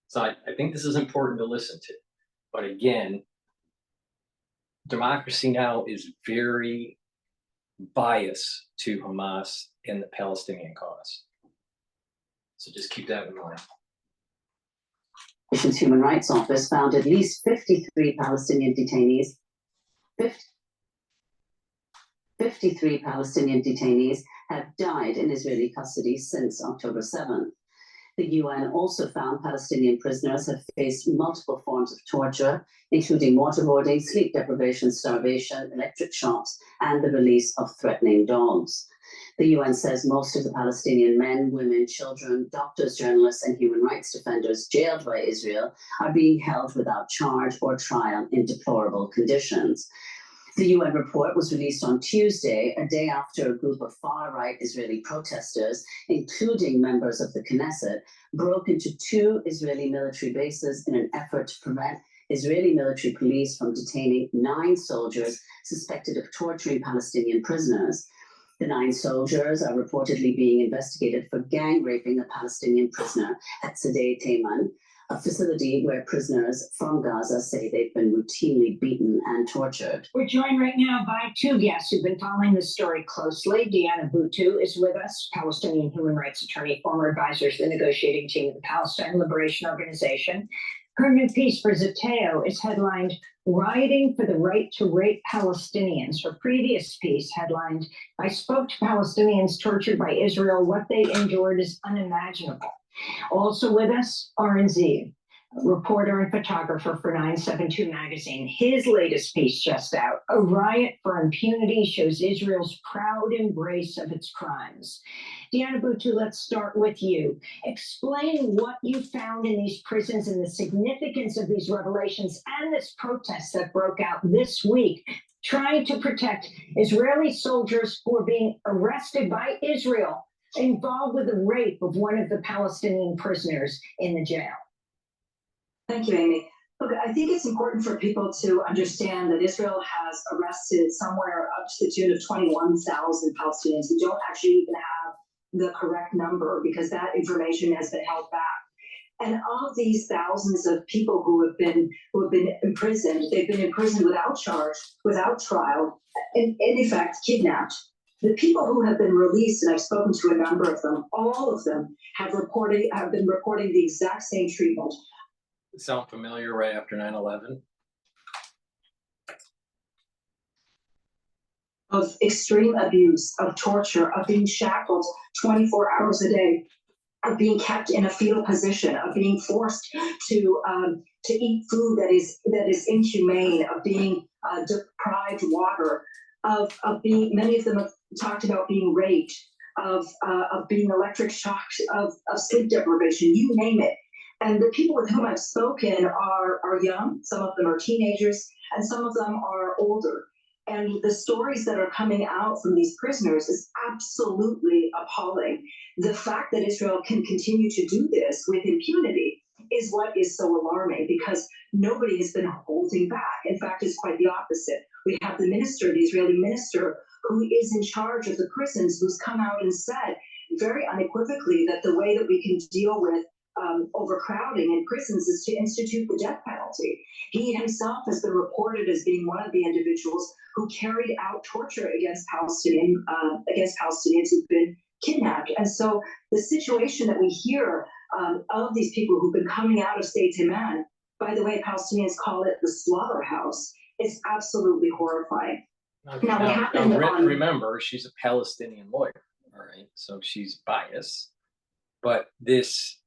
So I think this is important to listen to. But again, democracy now is very biased to Hamas and the Palestinian cause. So just keep that in mind. Nations Human Rights Office found at least 53 Palestinian detainees. 53 Palestinian detainees have died in Israeli custody since October 7th. The UN also found Palestinian prisoners have faced multiple forms of torture, including waterboarding, sleep deprivation, starvation, electric shocks, and the release of threatening dogs. The UN says most of the Palestinian men, women, children, doctors, journalists, and human rights defenders jailed by Israel are being held without charge or trial in deplorable conditions. The UN report was released on Tuesday, a day after a group of far-right Israeli protesters, including members of the Knesset, broke into 2 Israeli military bases in an effort to prevent Israeli military police from detaining 9 soldiers suspected of torturing Palestinian prisoners. The 9 soldiers are reportedly being investigated for gang raping a Palestinian prisoner at Sderei Teman, a facility where prisoners from Gaza say they've been routinely beaten and tortured. We're joined right now by 2 guests who've been following this story closely. Deanna Boutou is with us, Palestinian human rights attorney, former advisor to the negotiating team of the Palestine Liberation Organization. Her new piece for Zeteo is headlined, Rioting for the Right to Rape Palestinians. Her previous piece headlined, I spoke to Palestinians tortured by Israel. What they endured is unimaginable. Also with us, Oren Ziv, reporter and photographer for 972 magazine. His latest piece just out, A Riot for Impunity Shows Israel's Proud Embrace of Its Crimes. Deanna Butu, let's start with you. Explain what you found in these prisons and the significance of these revelations and this protest that broke out this week, trying to protect Israeli soldiers who are being arrested by Israel, involved with the rape of one of the Palestinian prisoners in the jail. Thank you, Amy. Look, I think it's important for people to understand that Israel has arrested somewhere up to the tune of 21,000 Palestinians. We don't actually even have the correct number because that information has been held back. And of these thousands of people who have been imprisoned, they've been imprisoned without charge, without trial, and in effect kidnapped. The people who have been released, and I've spoken to a number of them, all of them have been reporting the exact same treatment. Sound familiar right after 9/11? Of extreme abuse, of torture, of being shackled 24 hours a day, of being kept in a fetal position, of being forced to eat food that is inhumane, of being deprived water, of being, many of them have talked about being raped, of being electric shocked, of sleep deprivation, you name it. And the people with whom I've spoken are young, some of them are teenagers, and some of them are older. And the stories that are coming out from these prisoners is absolutely appalling. The fact that Israel can continue to do this with impunity is what is so alarming, because nobody has been holding back. In fact, it's quite the opposite. We have the Israeli minister, who is in charge of the prisons, who's come out and said very unequivocally that the way that we can deal with overcrowding in prisons is to institute the death penalty. He himself has been reported as being one of the individuals who carried out torture against Palestinians who've been kidnapped. And so the situation that we hear of these people who've been coming out of State Teman, by the way, Palestinians call it the slaughterhouse, is absolutely horrifying. Remember, she's a Palestinian lawyer, all right? So she's biased, but this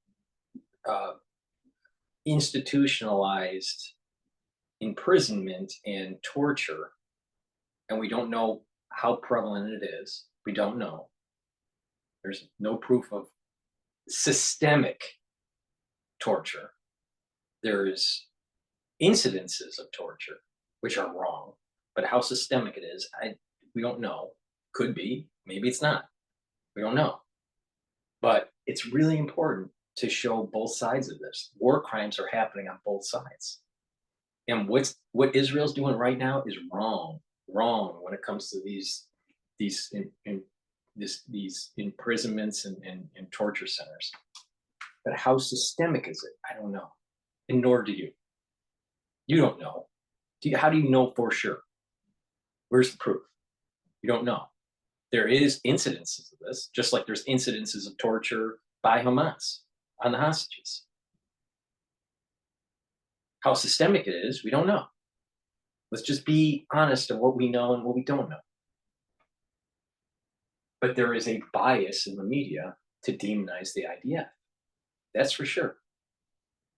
institutionalized imprisonment and torture, and we don't know how prevalent it is. We don't know. There's no proof of systemic torture. There's incidences of torture, which are wrong, but how systemic it is, we don't know. Could be, maybe it's not. We don't know. But it's really important to show both sides of this. War crimes are happening on both sides. And what Israel's doing right now is wrong when it comes to these imprisonments and torture centers. But how systemic is it? I don't know. And nor do you. You don't know. How do you know for sure? Where's the proof? You don't know. There is incidences of this, just like there's incidences of torture by Hamas on the hostages. How systemic it is, we don't know. Let's just be honest of what we know and what we don't know. But there is a bias in the media to demonize the IDF. That's for sure.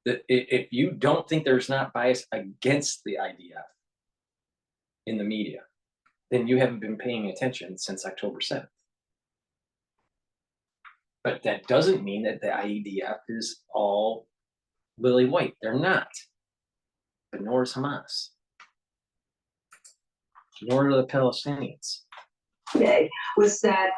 If you don't think there's not bias against the IDF in the media, then you haven't been paying attention since October 7th. But that doesn't mean that the IDF is all lily white. They're not. But nor is Hamas. Nor are the Palestinians. Today was that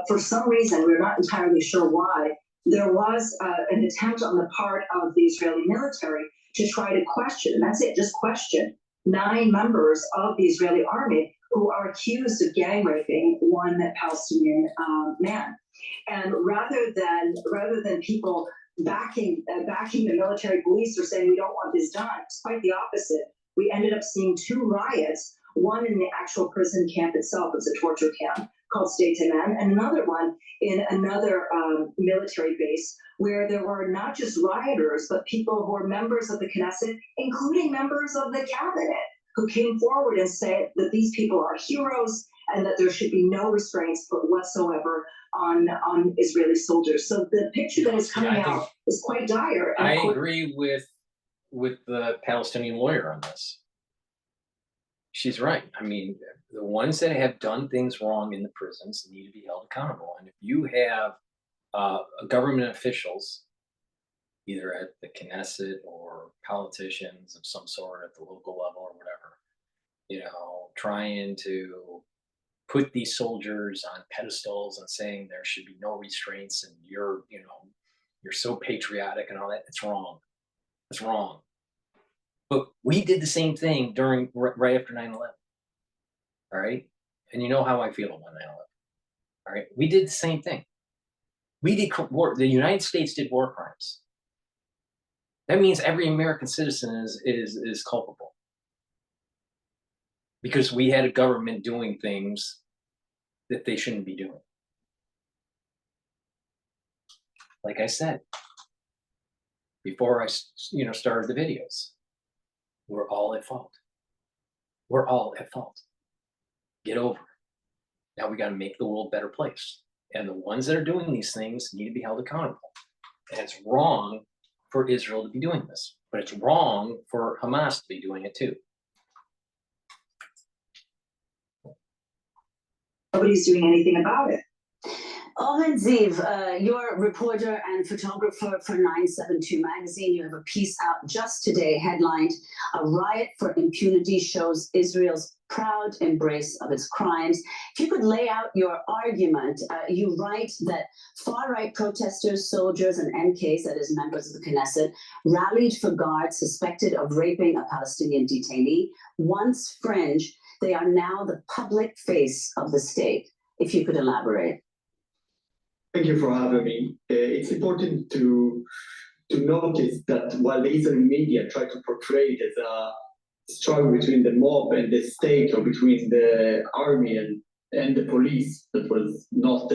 for some reason, we're not entirely sure why, there was an attempt on the part of the Israeli military to try to question, and that's it, just question 9 members of the Israeli army who are accused of gang raping one Palestinian man. And rather than people backing the military police or saying we don't want this done, it's quite the opposite. We ended up seeing 2 riots, one in the actual prison camp itself, it's a torture camp called State Teman, and another one in another military base where there were not just rioters, but people who were members of the Knesset, including members of the cabinet, who came forward and said that these people are heroes and that there should be no restraints whatsoever on Israeli soldiers. So the picture that is coming out is quite dire. I agree with with the Palestinian lawyer on this. She's right. I mean, the ones that have done things wrong in the prisons need to be held accountable. And if you have government officials, either at the Knesset or politicians of some sort at the local level or whatever, you know, trying to put these soldiers on pedestals and saying there should be no restraints and you're so patriotic and all that, it's wrong. It's wrong. But we did the same thing right after 9/11. All right. And you know how I feel about 9/11. All right. We did the same thing. We did the United States did war crimes. That means every American citizen is culpable. Because we had a government doing things that they shouldn't be doing. Like I said, before I started the videos, we're all at fault. We're all at fault. Get over it. Now we got to make the world a better place. And the ones that are doing these things need to be held accountable. And it's wrong for Israel to be doing this, but it's wrong for Hamas to be doing it too. Nobody's doing anything about it. Oren Ziv, you're a reporter and photographer for 972 magazine. You have a piece out just today headlined, "A Riot for Impunity Shows Israel's Proud Embrace of Its Crimes." If you could lay out your argument, you write that far-right protesters, soldiers, and MKs, that is members of the Knesset, rallied for guards suspected of raping a Palestinian detainee. Once fringe, they are now the public face of the state. If you could elaborate. Thank you for having me. It's important to notice that while the Israeli media try to portray it as a struggle between the mob and the state, or between the army and the police that was not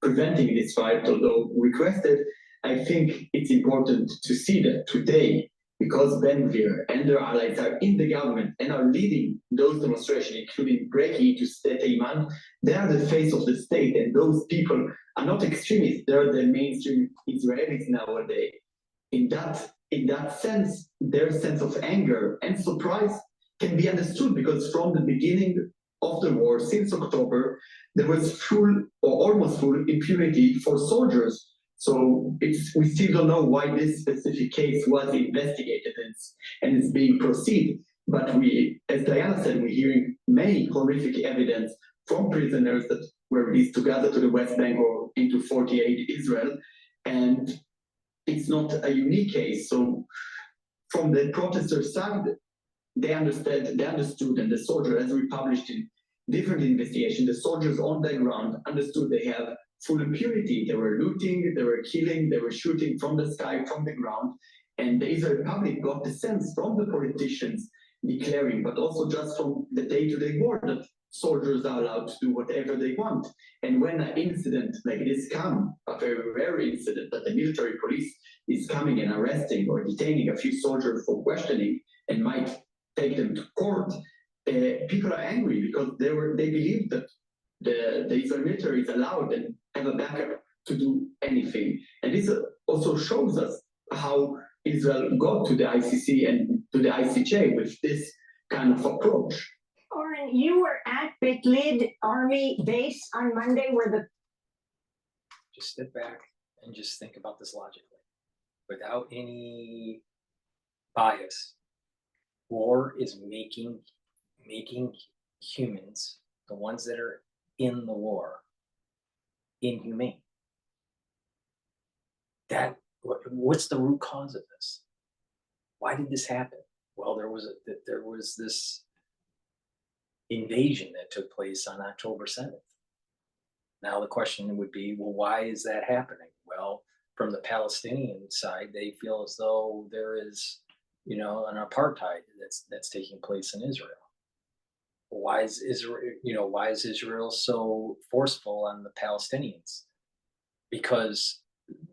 preventing this fight, although requested, I think it's important to see that today, because Ben Gvir and their allies are in the government and are leading those demonstrations, including breaking into State Iman, they are the face of the state, and those people are not extremists, they're the mainstream Israelis nowadays. In that sense, their sense of anger and surprise can be understood, because from the beginning of the war, since October, there was full or almost full impunity for soldiers. So we still don't know why this specific case was investigated and is being proceeded. But as Diana said, we're hearing many horrific evidence from prisoners that were released to Gaza, to the West Bank, or into 48 Israel. And it's not a unique case. So from the protester side, they understood, and the soldiers, as we published in different investigations, the soldiers on the ground understood they have full impunity. They were looting, they were killing, they were shooting from the sky, from the ground. And the Israeli public got the sense from the politicians declaring, but also just from the day-to-day war, that soldiers are allowed to do whatever they want. And when an incident like this comes, a very rare incident that the military police is coming and arresting or detaining a few soldiers for questioning and might take them to court, people are angry because they believe that the Israeli military is allowed and have a backup to do anything. And this also shows us how Israel got to the ICC and to the ICJ with this kind of approach. Oren, you were at Bitchute Army Base on Monday, where the... Just step back and just think about this logically. Without any bias, war is making humans, the ones that are in the war, inhumane. What's the root cause of this? Why did this happen? Well, there was this invasion that took place on October 7th. Now the question would be, well, why is that happening? Well, from the Palestinian side, they feel as though there is, an apartheid that's taking place in Israel. Why is Israel so forceful on the Palestinians? Because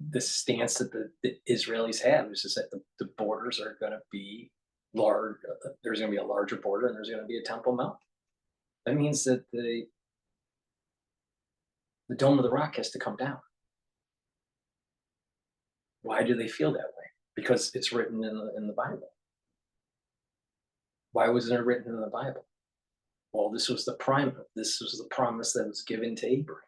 the stance that the Israelis have is just that the borders are going to be large. There's going to be a larger border, and there's going to be a Temple Mount. That means that the Dome of the Rock has to come down. Why do they feel that way? Because it's written in the Bible. Why wasn't it written in the Bible? Well, this was the promise that was given to Abraham.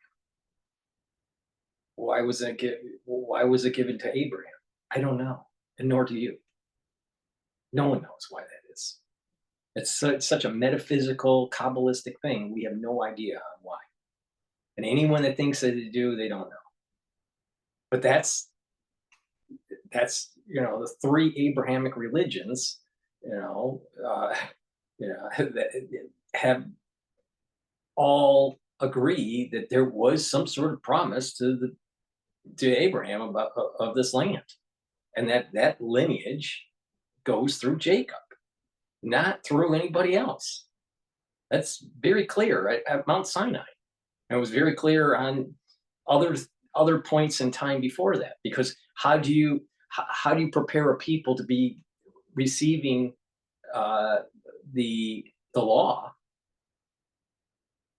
Why was it given to Abraham? I don't know, and nor do you. No one knows why that is. It's such a metaphysical, Kabbalistic thing. We have no idea on why. And anyone that thinks that they do, they don't know. But that's the three Abrahamic religions, that have all agree that there was some sort of promise to Abraham of this land, and that lineage goes through Jacob, not through anybody else. That's very clear at Mount Sinai. And it was very clear on other points in time before that, because how do you prepare a people to be receiving the law,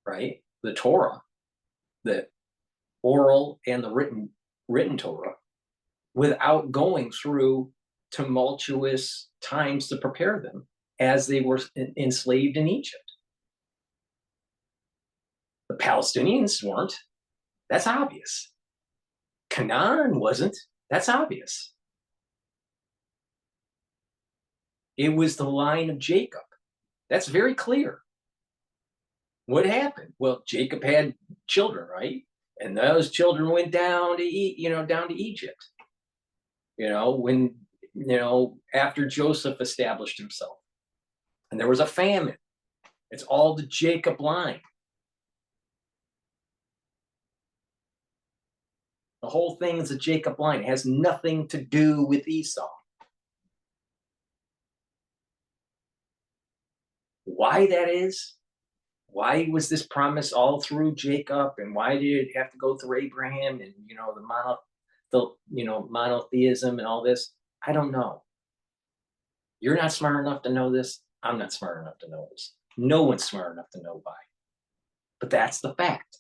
right? The Torah, the oral and the written Torah, without going through tumultuous times to prepare them as they were enslaved in Egypt. The Palestinians weren't. That's obvious. Canaan wasn't. That's obvious. It was the line of Jacob. That's very clear. What happened? Well, Jacob had children, right? And those children went down to Egypt. When after Joseph established himself, and there was a famine. It's all the Jacob line. The whole thing is a Jacob line. It has nothing to do with Esau. Why that is? Why was this promise all through Jacob, and why did it have to go through Abraham, and the monotheism and all this? I don't know. You're not smart enough to know this. I'm not smart enough to know this. No one's smart enough to know why. But that's the fact.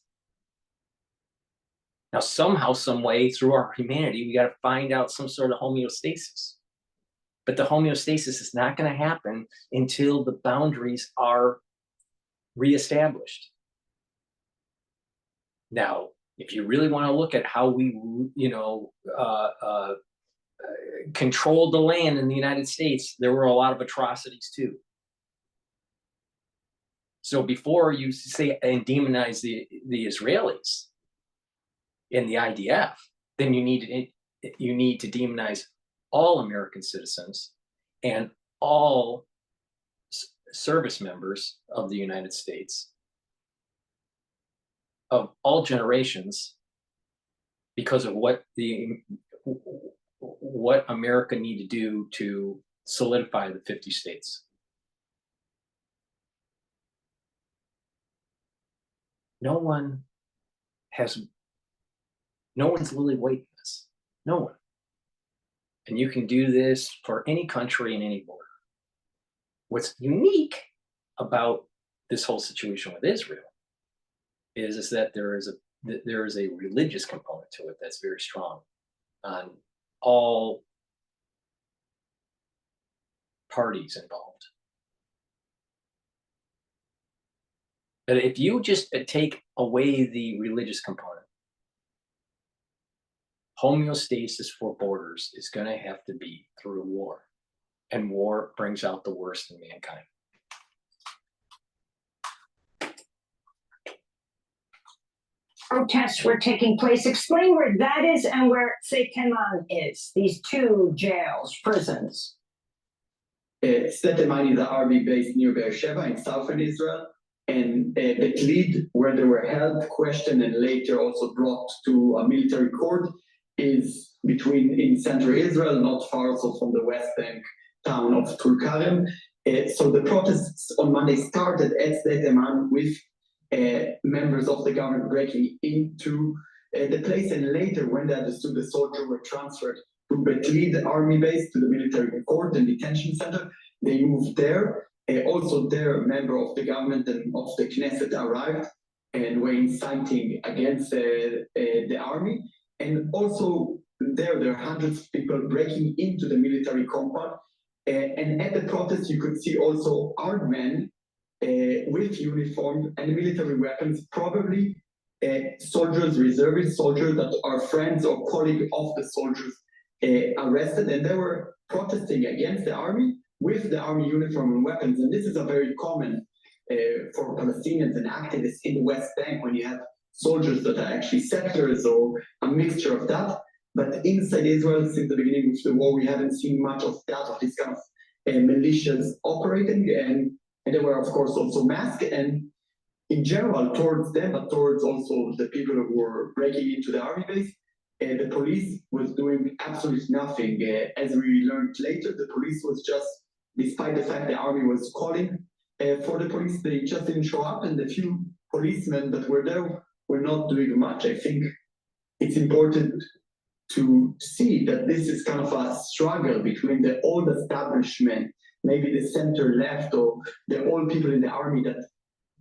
Now, somehow, some way, through our humanity, we got to find out some sort of homeostasis. But the homeostasis is not going to happen until the boundaries are reestablished. Now, if you really want to look at how we, controlled the land in the United States, there were a lot of atrocities too. So before you say and demonize the Israelis in the IDF, then you need to demonize all American citizens and all service members of the United States of all generations, because of what America need to do to solidify the 50 states. No one's lily white in this. No one. And you can do this for any country in any border. What's unique about this whole situation with Israel is that there is a religious component to it that's very strong on all parties involved. But if you just take away the religious component, homeostasis for borders is going to have to be through war, and war brings out the worst in mankind. Protests were taking place. Explain where that is and where Seteman is. These two jails, prisons. Seteman is an army base near Beersheba in southern Israel, and Bitchute, where they were held, questioned, and later also brought to a military court, is in central Israel, not far also from the West Bank town of Tulkarem. So the protests on Monday started at Seteman with members of the government breaking into the place, and later, when they understood the soldiers were transferred to Bitchute army base, to the military court and detention center, they moved there. Also there, a member of the government and of the Knesset arrived and were inciting against the army. And also there are hundreds of people breaking into the military compound And at the protest, you could see also armed men with uniform and military weapons, probably soldiers, reservist soldiers that are friends or colleagues of the soldiers arrested, and they were protesting against the army with the army uniform and weapons. And this is a very common for Palestinians and activists in the West Bank when you have soldiers that are actually settlers or a mixture of that. But inside Israel, since the beginning of the war, we haven't seen much of that, of these kind of militias operating. And they were, of course, also masked. And in general, towards them, but towards also the people who were breaking into the army base, the police was doing absolutely nothing. As we learned later, the police was just, despite the fact the army was calling for the police, they just didn't show up. And the few policemen that were there were not doing much. I think it's important to see that this is kind of a struggle between the old establishment, maybe the center left, or the old people in the army that,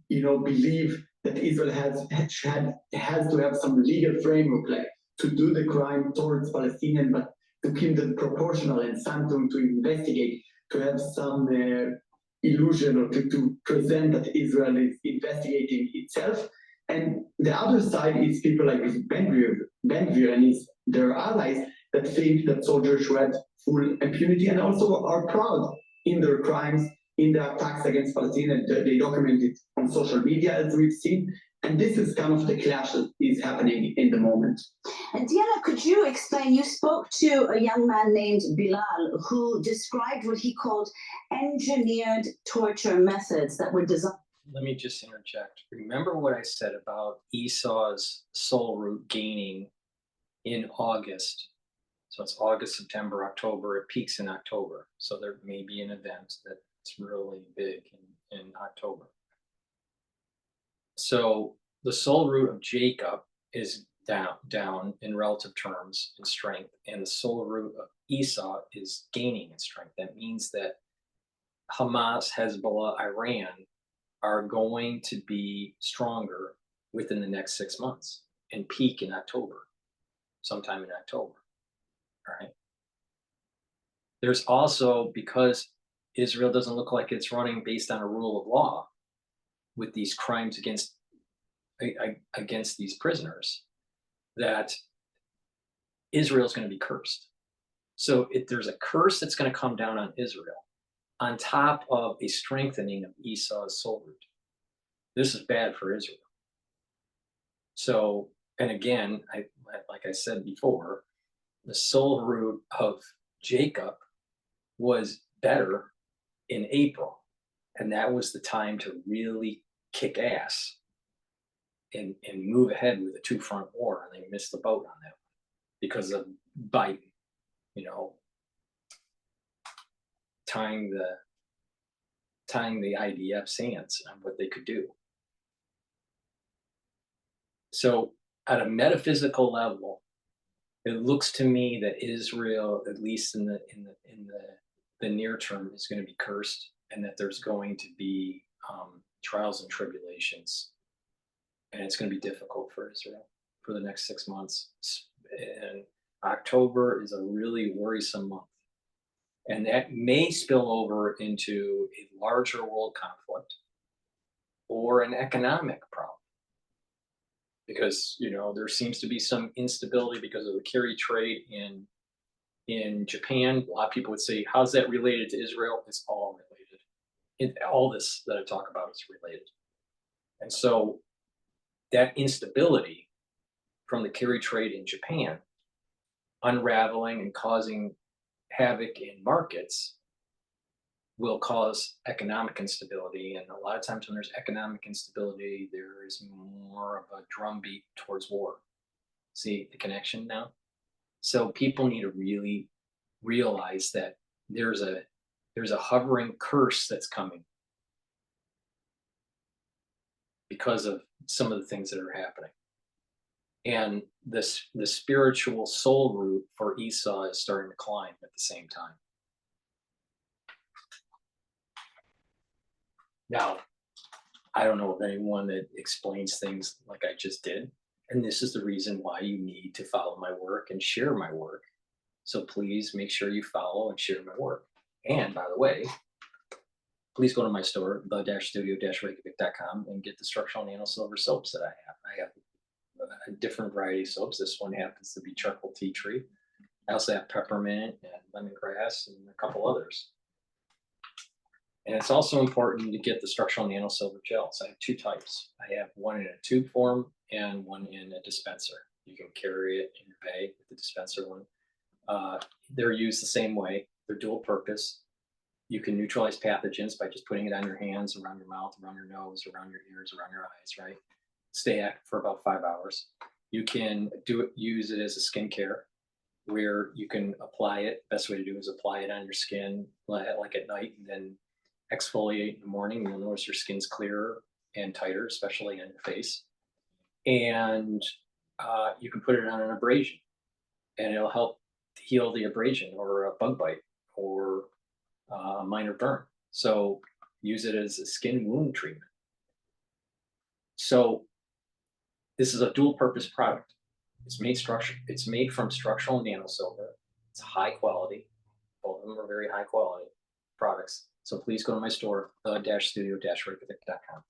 you know, believe that Israel has to have some legal framework, like to do the crime towards Palestinians, but to keep them proportional and some to investigate, to have some illusion or to present that Israel is investigating itself. And the other side is people like Ben-Gvir and their allies that think that soldiers should have full impunity and also are proud in their crimes, in the attacks against Palestinians. They document it on social media, as we've seen. And this is kind of the clash that is happening in the moment. And Diana, could you explain, you spoke to a young man named Bilal who described what he called engineered torture methods that were designed. Let me just interject. Remember what I said about Esau's soul root gaining in August. So it's August, September, October. It peaks in October. So there may be an event that's really big in October. So the soul root of Jacob is down in relative terms in strength, and the soul root of Esau is gaining in strength. That means that Hamas, Hezbollah, Iran are going to be stronger within the next 6 months and peak in October, sometime in October. All right. There's also, because Israel doesn't look like it's running based on a rule of law with these crimes against these prisoners, that Israel's going to be cursed. So there's a curse that's going to come down on Israel on top of a strengthening of Esau's soul root. This is bad for Israel. So, and again, like I said before, the soul root of Jacob was better in April. And that was the time to really kick ass and move ahead with the two-front war. And they missed the boat on that one because of Biden, you know, tying the IDF's hands on what they could do. So at a metaphysical level, it looks to me that Israel, at least in the near term, is going to be cursed, and that there's going to be trials and tribulations, and it's going to be difficult for Israel for the next 6 months. And October is a really worrisome month. And that may spill over into a larger world conflict or an economic problem. Because, you know, there seems to be some instability because of the carry trade in Japan. A lot of people would say, how's that related to Israel? It's all related. All this that I talk about is related. And so that instability from the carry trade in Japan unraveling and causing havoc in markets will cause economic instability. And a lot of times when there's economic instability, there is more of a drumbeat towards war. See the connection now? So people need to really realize that there's a hovering curse that's coming because of some of the things that are happening. And the spiritual soul root for Esau is starting to climb at the same time. Now, I don't know of anyone that explains things like I just did. And this is the reason why you need to follow my work and share my work. So please make sure you follow and share my work. And by the way, please go to my store, the-studio-reykjavik.com, and get the structural nanosilver soaps that I have. I have a different variety of soaps. This one happens to be charcoal tea tree. I also have peppermint and lemongrass and a couple others. And it's also important to get the structural nanosilver gels. I have two types. I have one in a tube form and one in a dispenser. You can carry it in your bag with the dispenser one. They're used the same way. They're dual purpose. You can neutralize pathogens by just putting it on your hands, around your mouth, around your nose, around your ears, around your eyes, right? Stay active for about 5 hours. You can use it as a skincare, where you can apply it. Best way to do is apply it on your skin like at night, and then exfoliate in the morning. You'll notice your skin's clearer and tighter, especially on your face. And you can put it on an abrasion, and it'll help heal the abrasion or a bug bite or a minor burn. So use it as a skin wound treatment. So this is a dual purpose product. It's made from structural nanosilver. It's high quality. Both of them are very high quality products. So please go to my store, the-studio-reykjavik.com.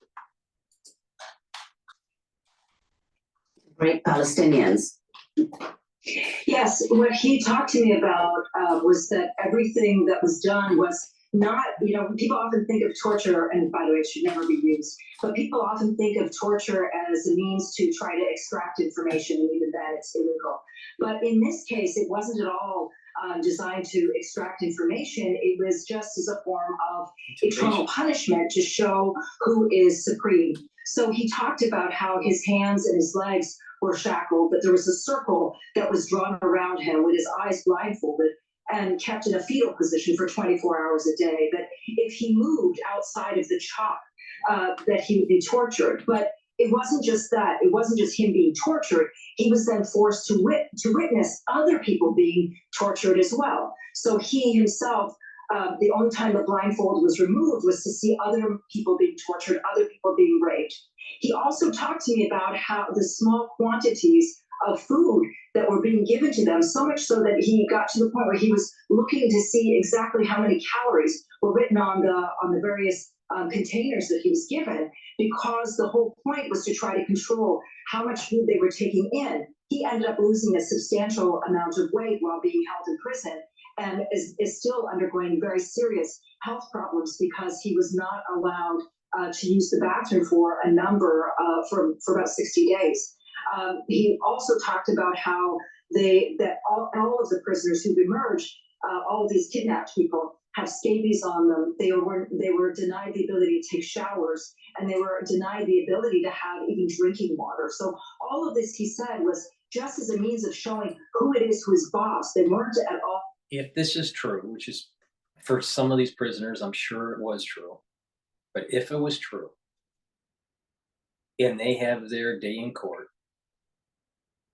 Great Palestinians. Yes, what he talked to me about was that everything that was done was not, people often think of torture, and by the way, it should never be used, but people often think of torture as a means to try to extract information, and even then it's illegal. But in this case, it wasn't at all designed to extract information. It was just as a form of eternal punishment to show who is supreme. So he talked about how his hands and his legs were shackled, that there was a circle that was drawn around him with his eyes blindfolded and kept in a fetal position for 24 hours a day, that if he moved outside of the chalk, that he would be tortured. But it wasn't just that. It wasn't just him being tortured. He was then forced to witness other people being tortured as well. So he himself, the only time the blindfold was removed was to see other people being tortured, other people being raped. He also talked to me about how the small quantities of food that were being given to them, so much so that he got to the point where he was looking to see exactly how many calories were written on the various containers that he was given, because the whole point was to try to control how much food they were taking in. He ended up losing a substantial amount of weight while being held in prison, and is still undergoing very serious health problems because he was not allowed to use the bathroom for a number for about 60 days. He also talked about how all of the prisoners who've emerged, all of these kidnapped people, have scabies on them. They were denied the ability to take showers, and they were denied the ability to have even drinking water. So all of this, he said, was just as a means of showing who it is who is boss. They weren't at all. If this is true, which is for some of these prisoners, I'm sure it was true, but if it was true, and they have their day in court,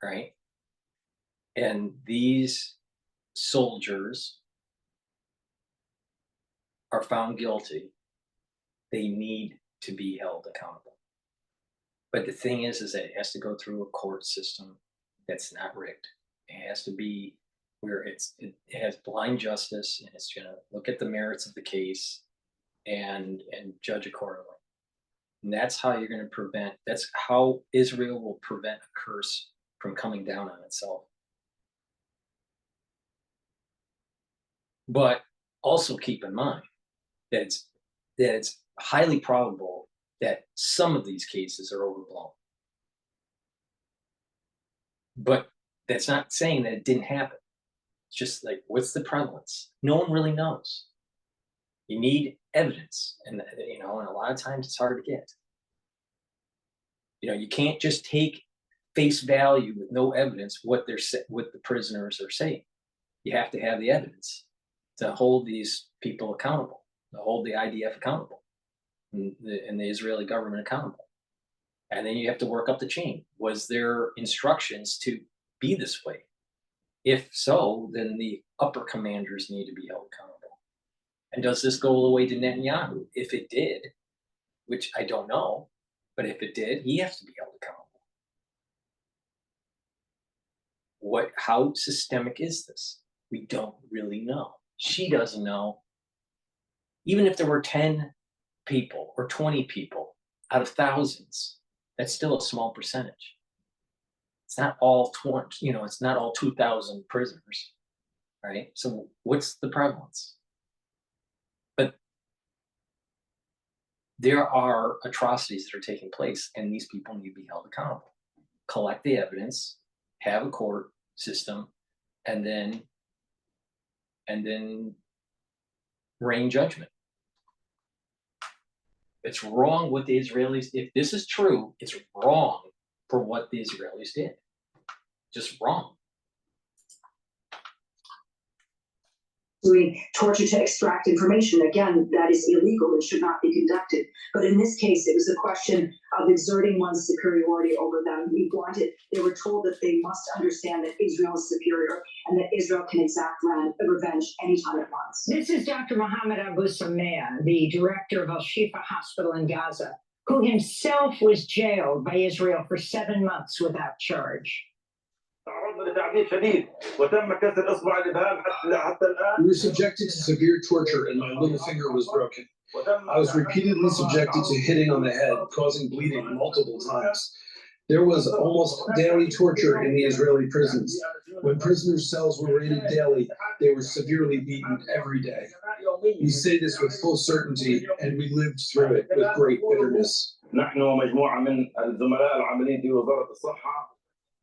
right? And these soldiers are found guilty, they need to be held accountable. But the thing is that it has to go through a court system that's not rigged. It has to be where it has blind justice, and it's going to look at the merits of the case and judge accordingly. And that's how you're going to prevent, that's how Israel will prevent a curse from coming down on itself. But also keep in mind that it's highly probable that some of these cases are overblown. But that's not saying that it didn't happen. It's just like, what's the prevalence? No one really knows. You need evidence, and and a lot of times it's hard to get. You can't just take face value with no evidence what the prisoners are saying. You have to have the evidence to hold these people accountable, to hold the IDF accountable, and the Israeli government accountable. And then you have to work up the chain. Was there instructions to be this way? If so, then the upper commanders need to be held accountable. And does this go all the way to Netanyahu? If it did, which I don't know, but if it did, he has to be held accountable. How systemic is this? We don't really know. She doesn't know. Even if there were 10 people or 20 people out of thousands, that's still a small percentage. It's not all 20, it's not all 2,000 prisoners, right? So what's the prevalence? But there are atrocities that are taking place, and these people need to be held accountable. Collect the evidence, have a court system, and then rain judgment. It's wrong what the Israelis, if this is true, it's wrong for what the Israelis did. Just wrong. Doing torture to extract information, again, that is illegal and should not be conducted. But in this case, it was a question of exerting one's superiority over them. They were told that they must understand that Israel is superior and that Israel can exact revenge anytime it wants. This is Dr. Mohammed Abu Samea, the director of Al-Shifa Hospital in Gaza, who himself was jailed by Israel for 7 months without charge. We were subjected to severe torture and my little finger was broken. I was repeatedly subjected to hitting on the head, causing bleeding multiple times. There was almost daily torture in the Israeli prisons. When prisoners' cells were raided daily, they were severely beaten every day. We say this with full certainty, and we lived through it with great bitterness.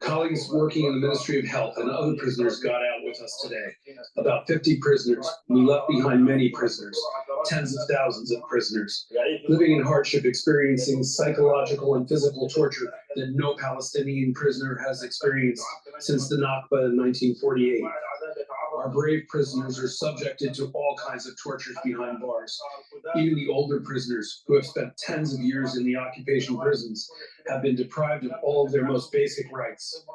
Colleagues working in the Ministry of Health and other prisoners got out with us today. About 50 prisoners. We left behind many prisoners, tens of thousands of prisoners, living in hardship, experiencing psychological and physical torture that no Palestinian prisoner has experienced since the Nakba in 1948. Our brave prisoners are subjected to all kinds of tortures behind bars. Even the older prisoners, who have spent tens of years in the occupation prisons, have been deprived of all of their most basic rights.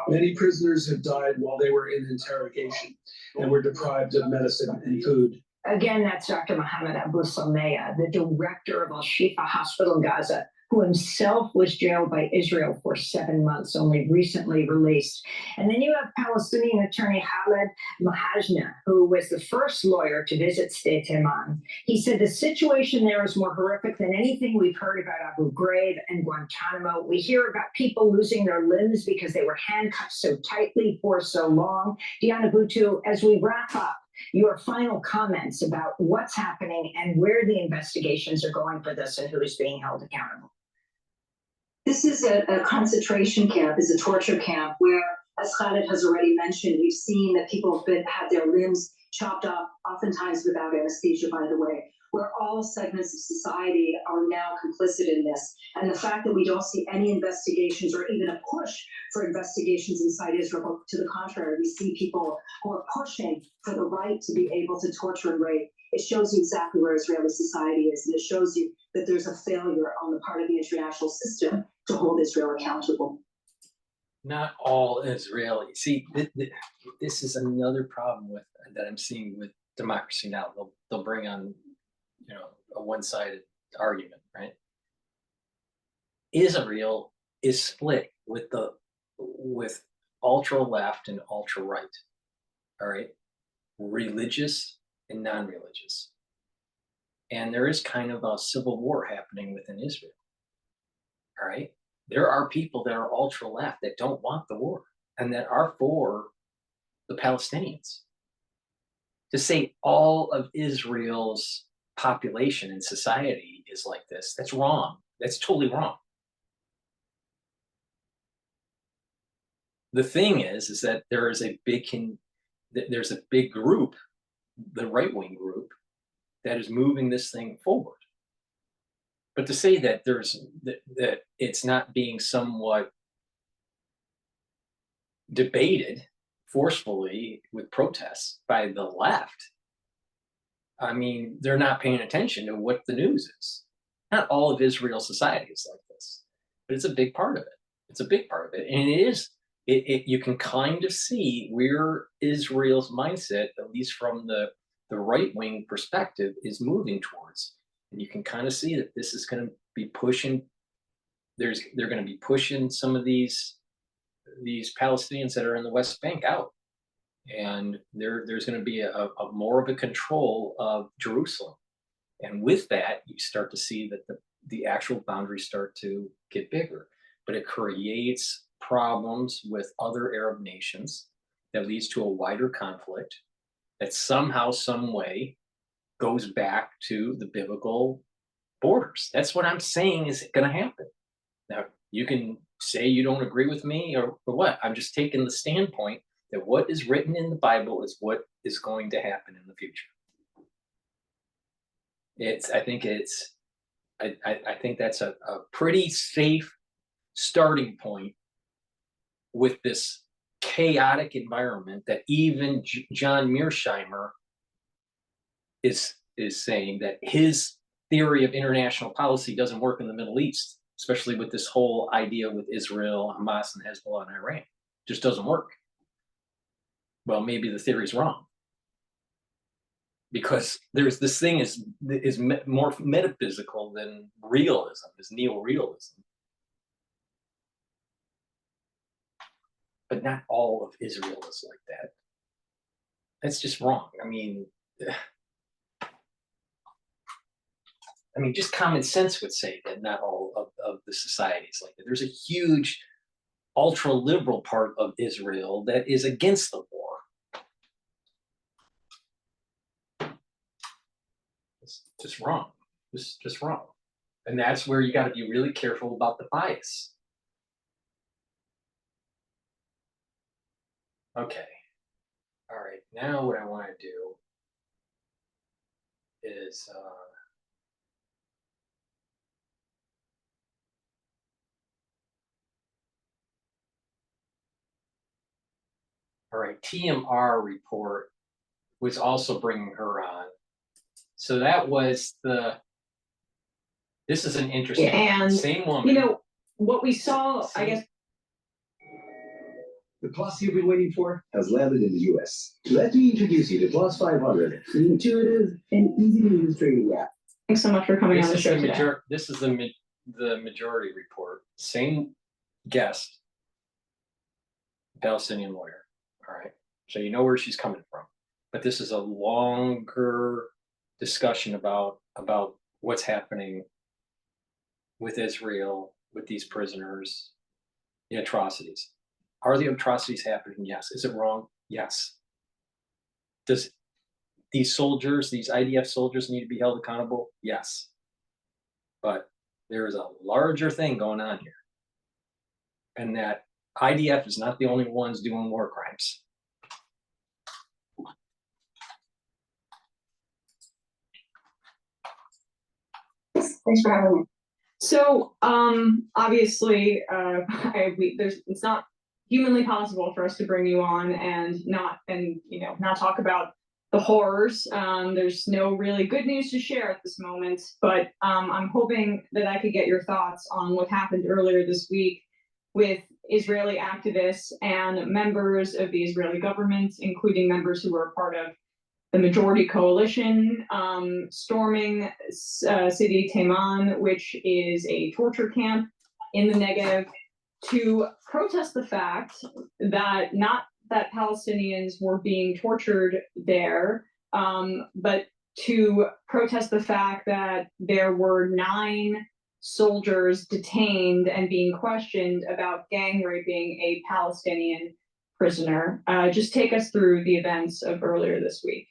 Many prisoners have died while they were in interrogation and were deprived of medicine and food. Again, that's Dr. Mohammed Abu Samea, the director of Al-Shifa Hospital in Gaza, who himself was jailed by Israel for 7 months, only recently released. And then you have Palestinian attorney Khaled Mahajna, who was the first lawyer to visit Sde Teman. He said the situation there is more horrific than anything we've heard about Abu Ghraib and Guantanamo. We hear about people losing their limbs because they were handcuffed so tightly for so long. Diana Butu, as we wrap up, your final comments about what's happening and where the investigations are going for this and who's being held accountable. This is a concentration camp, is a torture camp where, as Khaled has already mentioned, we've seen that people have had their limbs chopped off, oftentimes without anesthesia, by the way, where all segments of society are now complicit in this. And the fact that we don't see any investigations or even a push for investigations inside Israel, to the contrary, we see people who are pushing for the right to be able to torture and rape. It shows you exactly where Israeli society is, and it shows you that there's a failure on the part of the international system to hold Israel accountable. Not all Israeli. See, this is another problem that I'm seeing with democracy now. They'll bring on, a one-sided argument, right? Israel is split with ultra left and ultra right. All right, religious and non-religious, and there is kind of a civil war happening within Israel. All right, there are people that are ultra left that don't want the war and that are for the Palestinians. To say all of Israel's population and society is like this, that's wrong. That's totally wrong. The thing is that there's a big group, the right-wing group, that is moving this thing forward. But to say that that it's not being somewhat debated forcefully with protests by the left, I mean, they're not paying attention to what the news is. Not all of Israel's society is like this, but it's a big part of it. It's a big part of it, and it is. You can kind of see where Israel's mindset, at least from the right-wing perspective, is moving towards. And you can kind of see that this is going to be pushing. They're going to be pushing some of these Palestinians that are in the West Bank out, and there's going to be a more of a control of Jerusalem. And with that, you start to see that the actual boundaries start to get bigger, but it creates problems with other Arab nations that leads to a wider conflict that somehow, some way goes back to the biblical borders. That's what I'm saying is going to happen. Now, you can say you don't agree with me or what. I'm just taking the standpoint that what is written in the Bible is what is going to happen in the future. I think that's a pretty safe starting point with this chaotic environment that even John Mearsheimer is saying that his theory of international policy doesn't work in the Middle East, especially with this whole idea with Israel, Hamas, and Hezbollah and Iran. It just doesn't work. Well, maybe the theory's wrong. Because there's this thing is more metaphysical than realism, is neo-realism. But not all of Israel is like that. That's just wrong. I mean, just common sense would say that not all of the societies like that. There's a huge ultra-liberal part of Israel that is against the war. It's just wrong. Just wrong. And that's where you got to be really careful about the bias. Okay. All right. Now what I want to do is all right, TMR report was also bringing her on. So that was this is an interesting one. Same woman. You know, what we saw, I guess. The Plus you've been waiting for has landed in the US. Let me introduce you to Plus 500, the intuitive and easy to use trading app. Thanks so much for coming on the show today. This is the majority report. Same guest, Palestinian lawyer. All right. So you know where she's coming from. But this is a longer discussion about what's happening with Israel, with these prisoners, the atrocities. Are the atrocities happening? Yes. Is it wrong? Yes. Does these soldiers, these IDF soldiers, need to be held accountable? Yes. But there is a larger thing going on here. And that IDF is not the only ones doing war crimes. Thanks for having me. So, obviously, it's not humanly possible for us to bring you on and not talk about the horrors. There's no really good news to share at this moment, but I'm hoping that I could get your thoughts on what happened earlier this week with Israeli activists and members of the Israeli government, including members who were a part of the majority coalition, storming Sidi Taiman, which is a torture camp in the Negev, to protest the fact that not that Palestinians were being tortured there, but to protest the fact that there were 9 soldiers detained and being questioned about gang raping a Palestinian prisoner. Just take us through the events of earlier this week.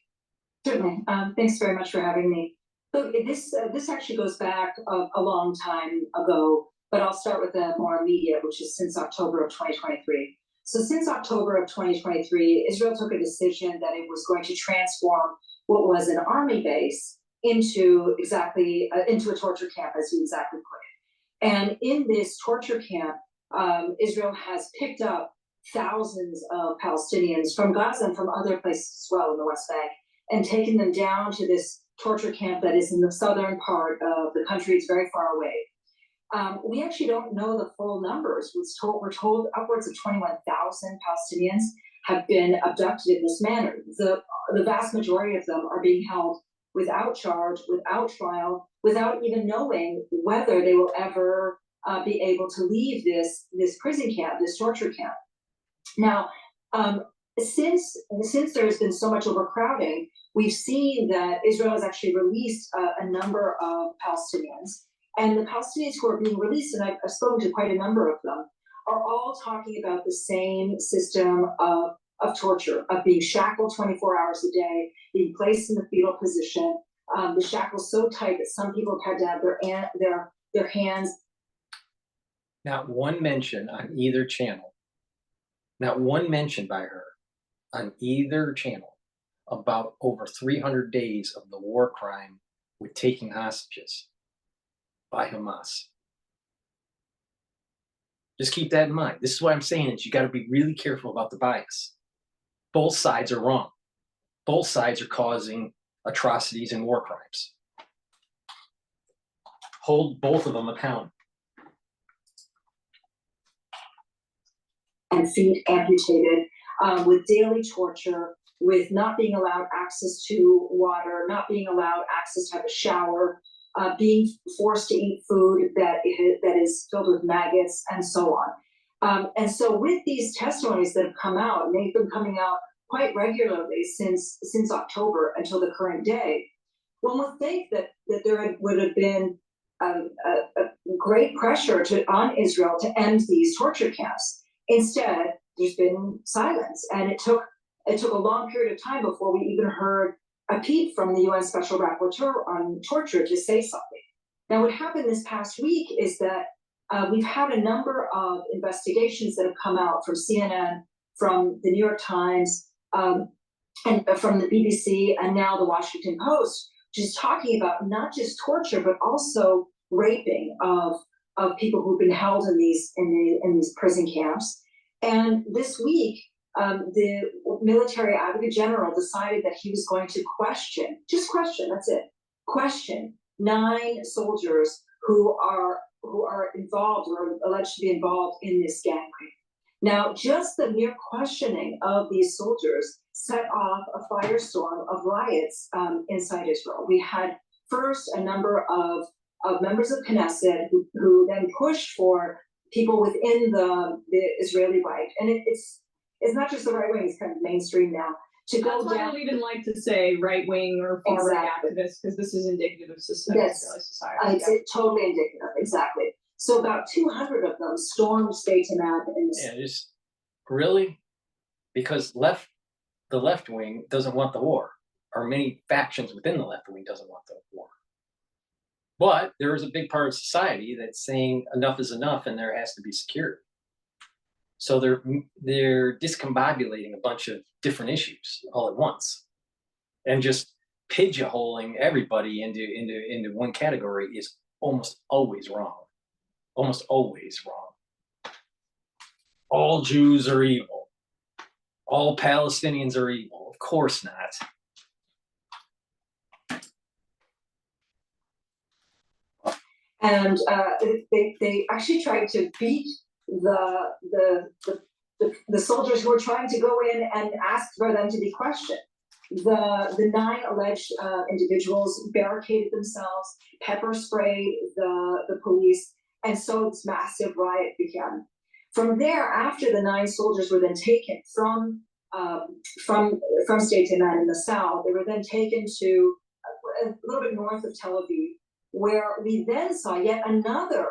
Certainly. Thanks very much for having me. So this actually goes back a long time ago, but I'll start with the more immediate, which is since October of 2023. So since October of 2023, Israel took a decision that it was going to transform what was an army base into into a torture camp, as you exactly put it. And in this torture camp, Israel has picked up thousands of Palestinians from Gaza and from other places as well in the West Bank, and taken them down to this torture camp that is in the southern part of the country. It's very far away. We actually don't know the full numbers. We're told upwards of 21,000 Palestinians have been abducted in this manner. The vast majority of them are being held without charge, without trial, without even knowing whether they will ever be able to leave this prison camp, this torture camp. Now, since there's been so much overcrowding, we've seen that Israel has actually released a number of Palestinians, and the Palestinians who are being released, and I've spoken to quite a number of them, are all talking about the same system of torture, of being shackled 24 hours a day, being placed in the fetal position, the shackles so tight that some people have had to have their hands. Not one mention on either channel, not one mention by her on either channel about over 300 days of the war crime with taking hostages by Hamas. Just keep that in mind. This is what I'm saying is you got to be really careful about the bias. Both sides are wrong. Both sides are causing atrocities and war crimes. Hold both of them accountable. And feet amputated, with daily torture, with not being allowed access to water, not being allowed access to have a shower, being forced to eat food that is filled with maggots, and so on. And so with these testimonies that have come out, and they've been coming out quite regularly since October until the current day, one would think that there would have been a great pressure on Israel to end these torture camps. Instead, there's been silence, and it took a long period of time before we even heard a peep from the UN Special Rapporteur on torture to say something. Now, what happened this past week is that we've had a number of investigations that have come out from CNN, from the New York Times, and from the BBC, and now the Washington Post, which is talking about not just torture, but also raping of people who've been held in these prison camps. And this week, the military advocate general decided that he was going to question, that's it, question 9 soldiers who are involved or alleged to be involved in this gang rape. Now, just the mere questioning of these soldiers set off a firestorm of riots inside Israel. We had first a number of members of Knesset who then pushed for people within the Israeli right, and it's not just the right wing; it's kind of mainstream now. To go That's why I don't even like to say right wing or far right activists, because this is indicative of systemic Israeli society. It's totally indicative, exactly. So about 200 of them stormed Bitchute in the Yeah, just really, because the left wing doesn't want the war, or many factions within the left wing doesn't want the war. But there is a big part of society that's saying enough is enough, and there has to be security. So they're discombobulating a bunch of different issues all at once, and just pigeonholing everybody into one category is almost always wrong. Almost always wrong. All Jews are evil. All Palestinians are evil. Of course not. And they actually tried to beat the soldiers who were trying to go in and ask for them to be questioned. The 9 alleged individuals barricaded themselves, pepper sprayed the police, and so this massive riot began. From there, after the 9 soldiers were then taken from State Iman in the south, they were then taken to a little bit north of Tel Aviv, where we then saw yet another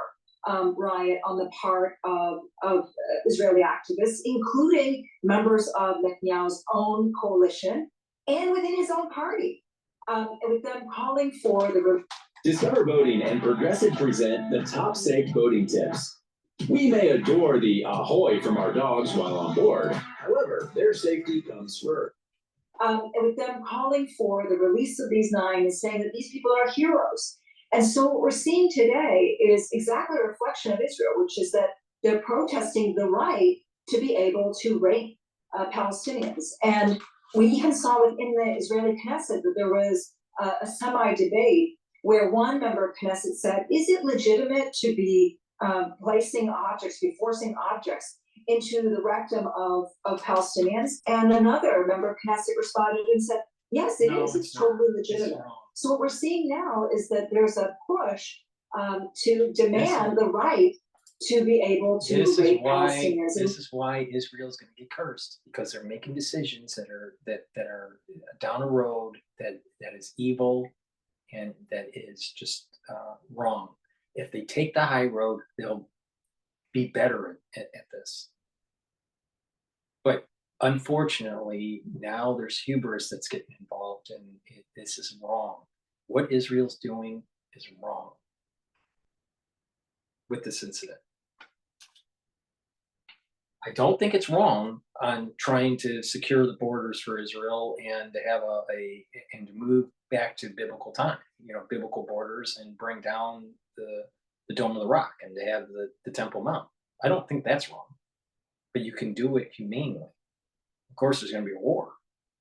riot on the part of Israeli activists, including members of Netanyahu's own coalition and within his own party, with them calling for the... Discover Boating and Progressive present the top safe boating tips. We may adore the ahoy from our dogs while on board. However, their safety comes first. And with them calling for the release of these 9 and saying that these people are heroes. And so what we're seeing today is exactly a reflection of Israel, which is that they're protesting the right to be able to rape Palestinians. And we even saw within the Israeli Knesset that there was a semi-debate where one member of Knesset said, is it legitimate to be placing objects, be forcing objects into the rectum of Palestinians? And another member of Knesset responded and said, yes, it is. It's totally legitimate. So what we're seeing now is that there's a push to demand the right to be able to This is rate why Palestinians. this is why Israel is going to get cursed, because they're making decisions that are down a road that is evil and that is just wrong. If they take the high road, they'll be better at this. But unfortunately, now there's hubris that's getting involved, and this is wrong. What Israel's doing is wrong with this incident. I don't think it's wrong on trying to secure the borders for Israel and to have and to move back to biblical time, biblical borders, and bring down the Dome of the Rock and to have the Temple Mount. I don't think that's wrong, but you can do it humanely. Of course, there's going to be a war,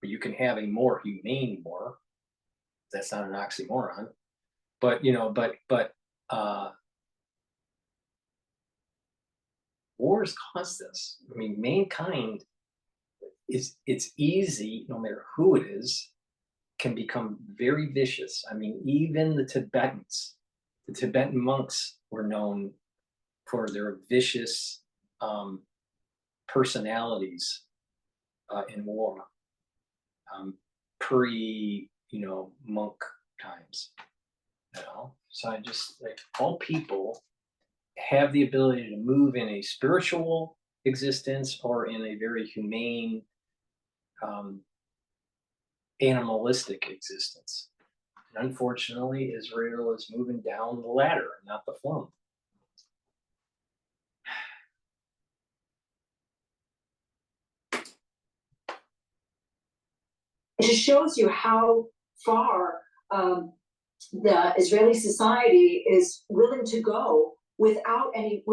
but you can have a more humane war. That's not an oxymoron, but wars cause this. I mean, mankind it's easy, no matter who it is, can become very vicious. I mean, even the Tibetan monks were known for their vicious personalities in war, monk times. So I just all people have the ability to move in a spiritual existence or in a very humane, animalistic existence. And unfortunately, Israel is moving down the ladder, not the former. It just shows you how far the Israeli society is willing to go without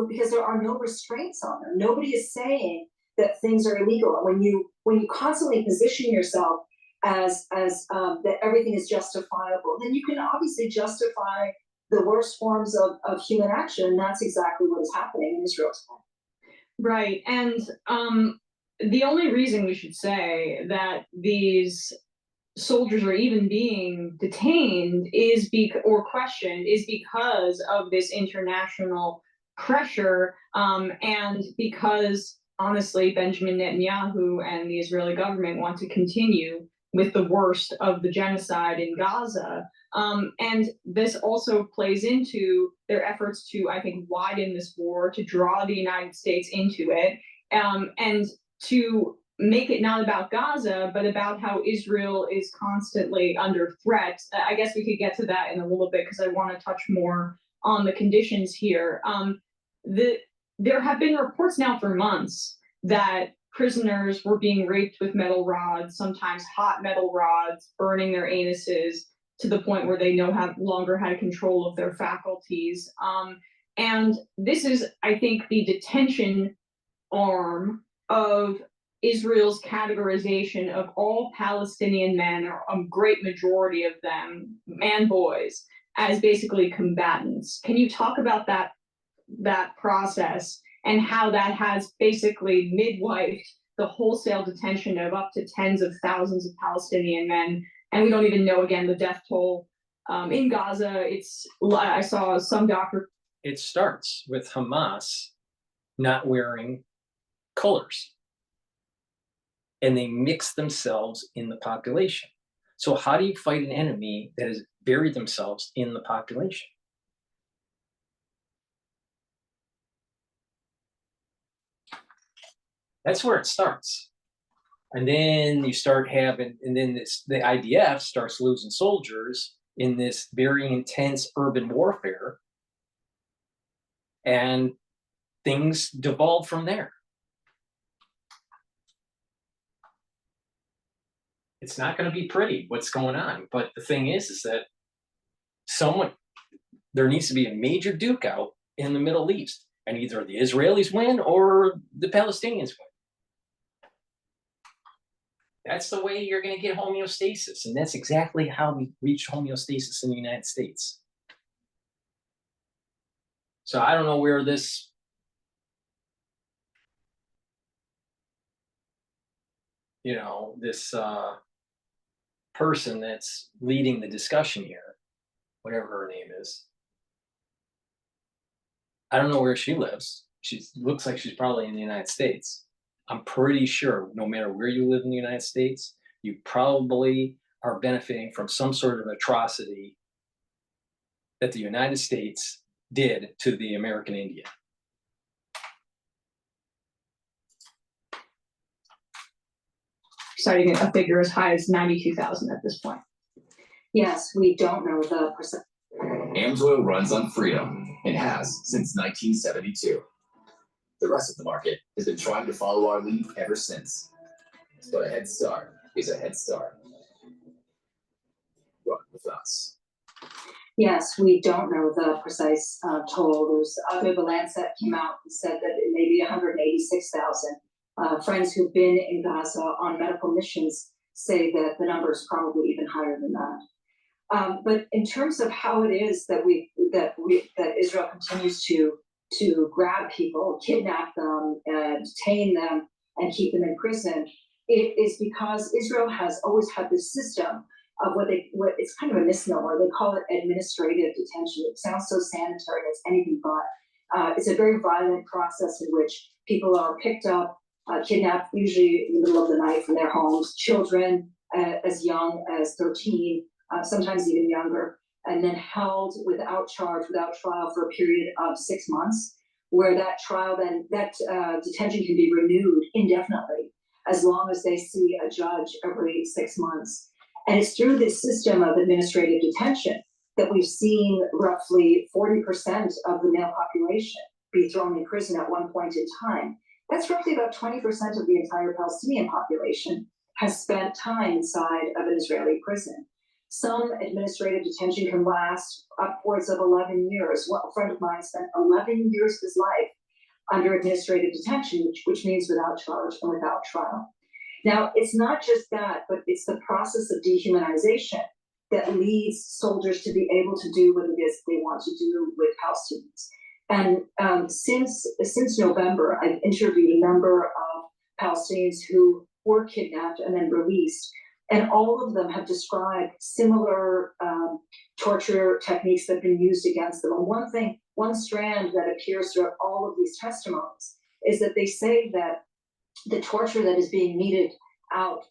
because there are no restraints on them. Nobody is saying that things are illegal. When you constantly position yourself as that everything is justifiable, then you can obviously justify the worst forms of human action, and that's exactly what is happening in Israel today. Right, and the only reason we should say that these soldiers are even being detained or questioned is because of this international pressure, and because honestly Benjamin Netanyahu and the Israeli government want to continue with the worst of the genocide in Gaza. And this also plays into their efforts to, I think, widen this war, to draw the United States into it, and to make it not about Gaza, but about how Israel is constantly under threat. I guess we could get to that in a little bit because I want to touch more on the conditions here. There have been reports now for months that prisoners were being raped with metal rods, sometimes hot metal rods, burning their anuses to the point where they no longer had control of their faculties. And this is, I think, the detention arm of Israel's categorization of all Palestinian men, or a great majority of them, and boys, as basically combatants. Can you talk about that process and how that has basically midwifed the wholesale detention of up to tens of thousands of Palestinian men? And we don't even know, again, the death toll in Gaza. I saw some doctor. It starts with Hamas not wearing colors, and they mix themselves in the population. So how do you fight an enemy that has buried themselves in the population? That's where it starts. And then you start having, and then the IDF starts losing soldiers in this very intense urban warfare, and things devolve from there. It's not going to be pretty what's going on, but the thing is that there needs to be a major duke out in the Middle East, and either the Israelis win or the Palestinians win. That's the way you're going to get homeostasis, and that's exactly how we reach homeostasis in the United States. So I don't know where this person that's leading the discussion here, whatever her name is, I don't know where she lives. She looks like she's probably in the United States. I'm pretty sure no matter where you live in the United States, you probably are benefiting from some sort of atrocity that the United States did to the American Indian. Citing a figure as high as 92,000 at this point. Yes, we don't know the percent. Amsoil runs on freedom and has since 1972. The rest of the market has been trying to follow our lead ever since. But a head start is a head start. Run with us. Yes, we don't know the precise toll. There's the Lancet came out and said that it may be 186,000. Friends who've been in Gaza on medical missions say that the number is probably even higher than that. But in terms of how it is that Israel continues to grab people, kidnap them, detain them, and keep them in prison, it is because Israel has always had this system of what it's kind of a misnomer. They call it administrative detention. It sounds so sanitary as anything but. It's a very violent process in which people are picked up, kidnapped, usually in the middle of the night from their homes, children as young as 13, sometimes even younger, and then held without charge, without trial for a period of 6 months, where that detention can be renewed indefinitely, as long as they see a judge every 6 months. And it's through this system of administrative detention that we've seen roughly 40% of the male population be thrown in prison at one point in time. That's roughly about 20% of the entire Palestinian population has spent time inside of an Israeli prison. Some administrative detention can last upwards of 11 years. A friend of mine spent 11 years of his life under administrative detention, which means without charge and without trial. Now, it's not just that, but it's the process of dehumanization that leads soldiers to be able to do what it is they want to do with Palestinians. And since November, I've interviewed a number of Palestinians who were kidnapped and then released, and all of them have described similar torture techniques that have been used against them. And one strand that appears throughout all of these testimonies is that they say that the torture that is being meted out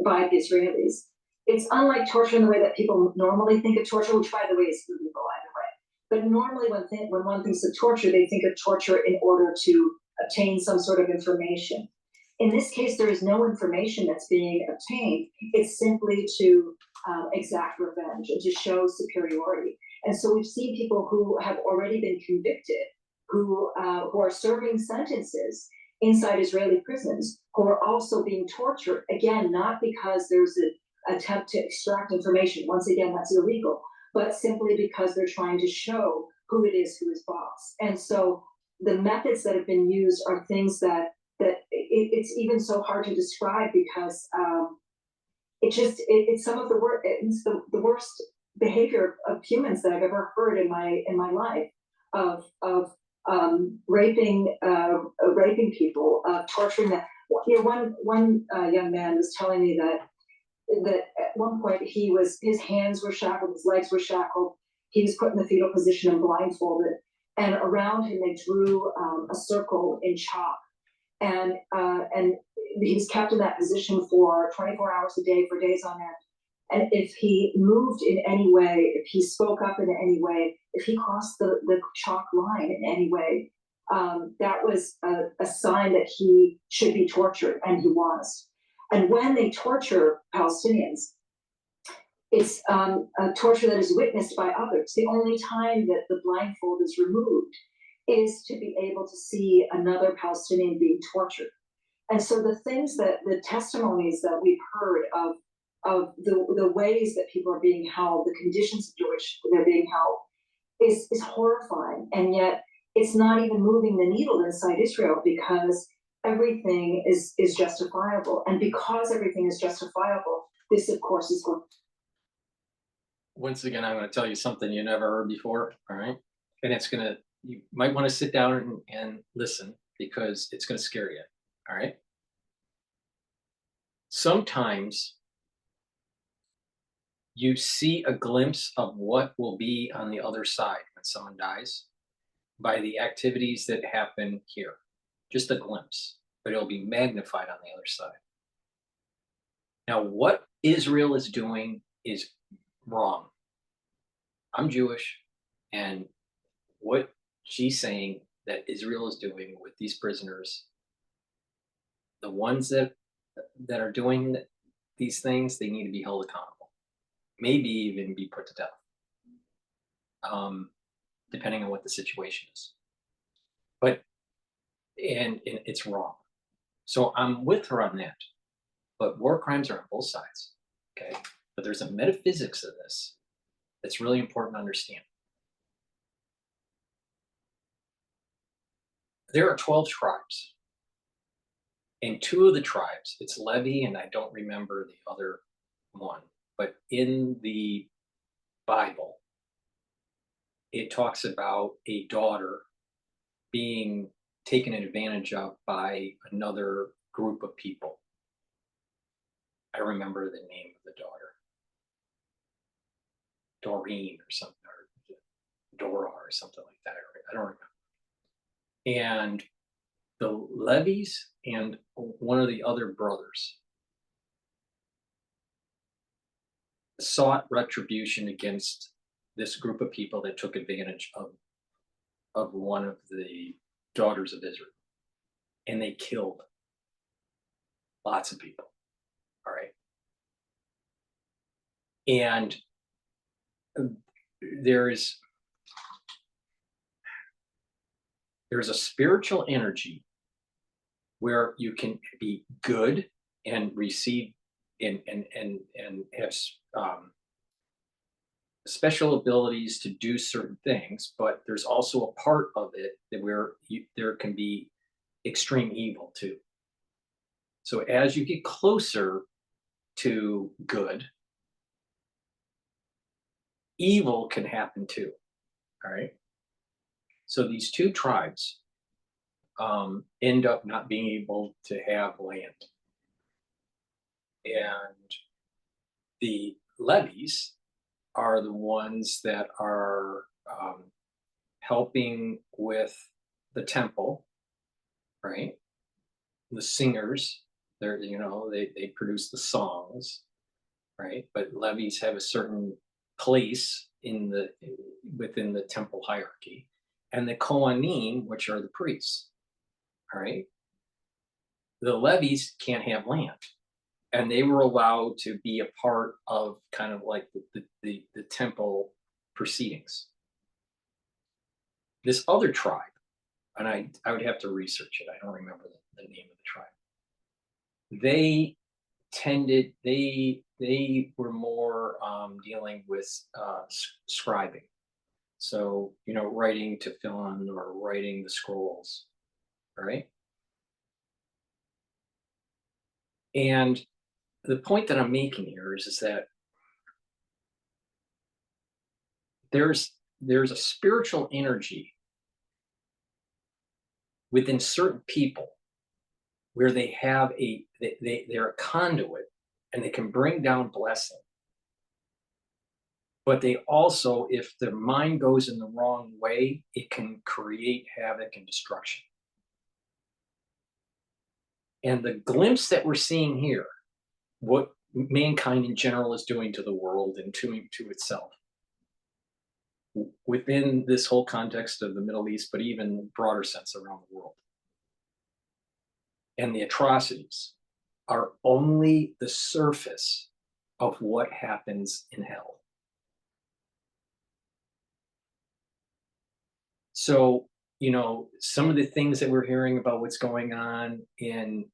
by the Israelis, it's unlike torture in the way that people normally think of torture, which, by the way, is illegal either way. But normally when one thinks of torture, they think of torture in order to obtain some sort of information. In this case, there is no information that's being obtained. It's simply to exact revenge and to show superiority. And so we've seen people who have already been convicted, who are serving sentences inside Israeli prisons, who are also being tortured, again, not because there's an attempt to extract information. Once again, that's illegal, but simply because they're trying to show who it is who is boss. And so the methods that have been used are things that it's even so hard to describe, because it's some of the worst behavior of humans that I've ever heard in my life, of raping people, torturing them. You know, one young man was telling me that at one point his hands were shackled, his legs were shackled, he was put in the fetal position and blindfolded, and around him they drew a circle in chalk, and he was kept in that position for 24 hours a day for days on end. And if he moved in any way, if he spoke up in any way, if he crossed the chalk line in any way, that was a sign that he should be tortured, and he was. And when they torture Palestinians, it's a torture that is witnessed by others. The only time that the blindfold is removed is to be able to see another Palestinian being tortured. And so the testimonies that we've heard of the ways that people are being held, the conditions under which they're being held, is horrifying. And yet it's not even moving the needle inside Israel, because everything is justifiable. And because everything is justifiable, this, of course, is going. Once again, I'm going to tell you something you never heard before, all right? And you might want to sit down and listen, because it's going to scare you, all right? Sometimes you see a glimpse of what will be on the other side when someone dies, by the activities that happen here. Just a glimpse, but it'll be magnified on the other side. Now, what Israel is doing is wrong. I'm Jewish, and what she's saying that Israel is doing with these prisoners, the ones that are doing these things, they need to be held accountable, maybe even be put to death, depending on what the situation is. But and it's wrong. So I'm with her on that. But war crimes are on both sides, okay? But there's a metaphysics of this that's really important to understand. There are 12 tribes. In 2 of the tribes, it's Levi, and I don't remember the other one, but in the Bible, it talks about a daughter being taken advantage of by another group of people. I remember the name of the daughter. Doreen or something, or Dora or something like that. I don't remember. And the Levies and one of the other brothers sought retribution against this group of people that took advantage of one of the daughters of Israel. And they killed lots of people. All right. And there's a spiritual energy where you can be good and receive and have special abilities to do certain things, but there's also a part of it that where there can be extreme evil too. So as you get closer to good, evil can happen too. All right. So these 2 tribes end up not being able to have land. And the Levies are the ones that are helping with the temple, right? The singers, they produce the songs, right? But Levies have a certain place within the temple hierarchy, and the Kohanim, which are the priests. All right. The Levies can't have land, and they were allowed to be a part of kind of like the temple proceedings. This other tribe, and I would have to research it. I don't remember the name of the tribe. They were more dealing with scribing. So, writing to fill in or writing the scrolls, right? And the point that I'm making here is that there's a spiritual energy within certain people where they have they're a conduit and they can bring down blessing. But they also, if their mind goes in the wrong way, it can create havoc and destruction. And the glimpse that we're seeing here, what mankind in general is doing to the world and to itself, within this whole context of the Middle East, but even broader sense around the world. And the atrocities are only the surface of what happens in hell. So, some of the things that we're hearing about what's going on in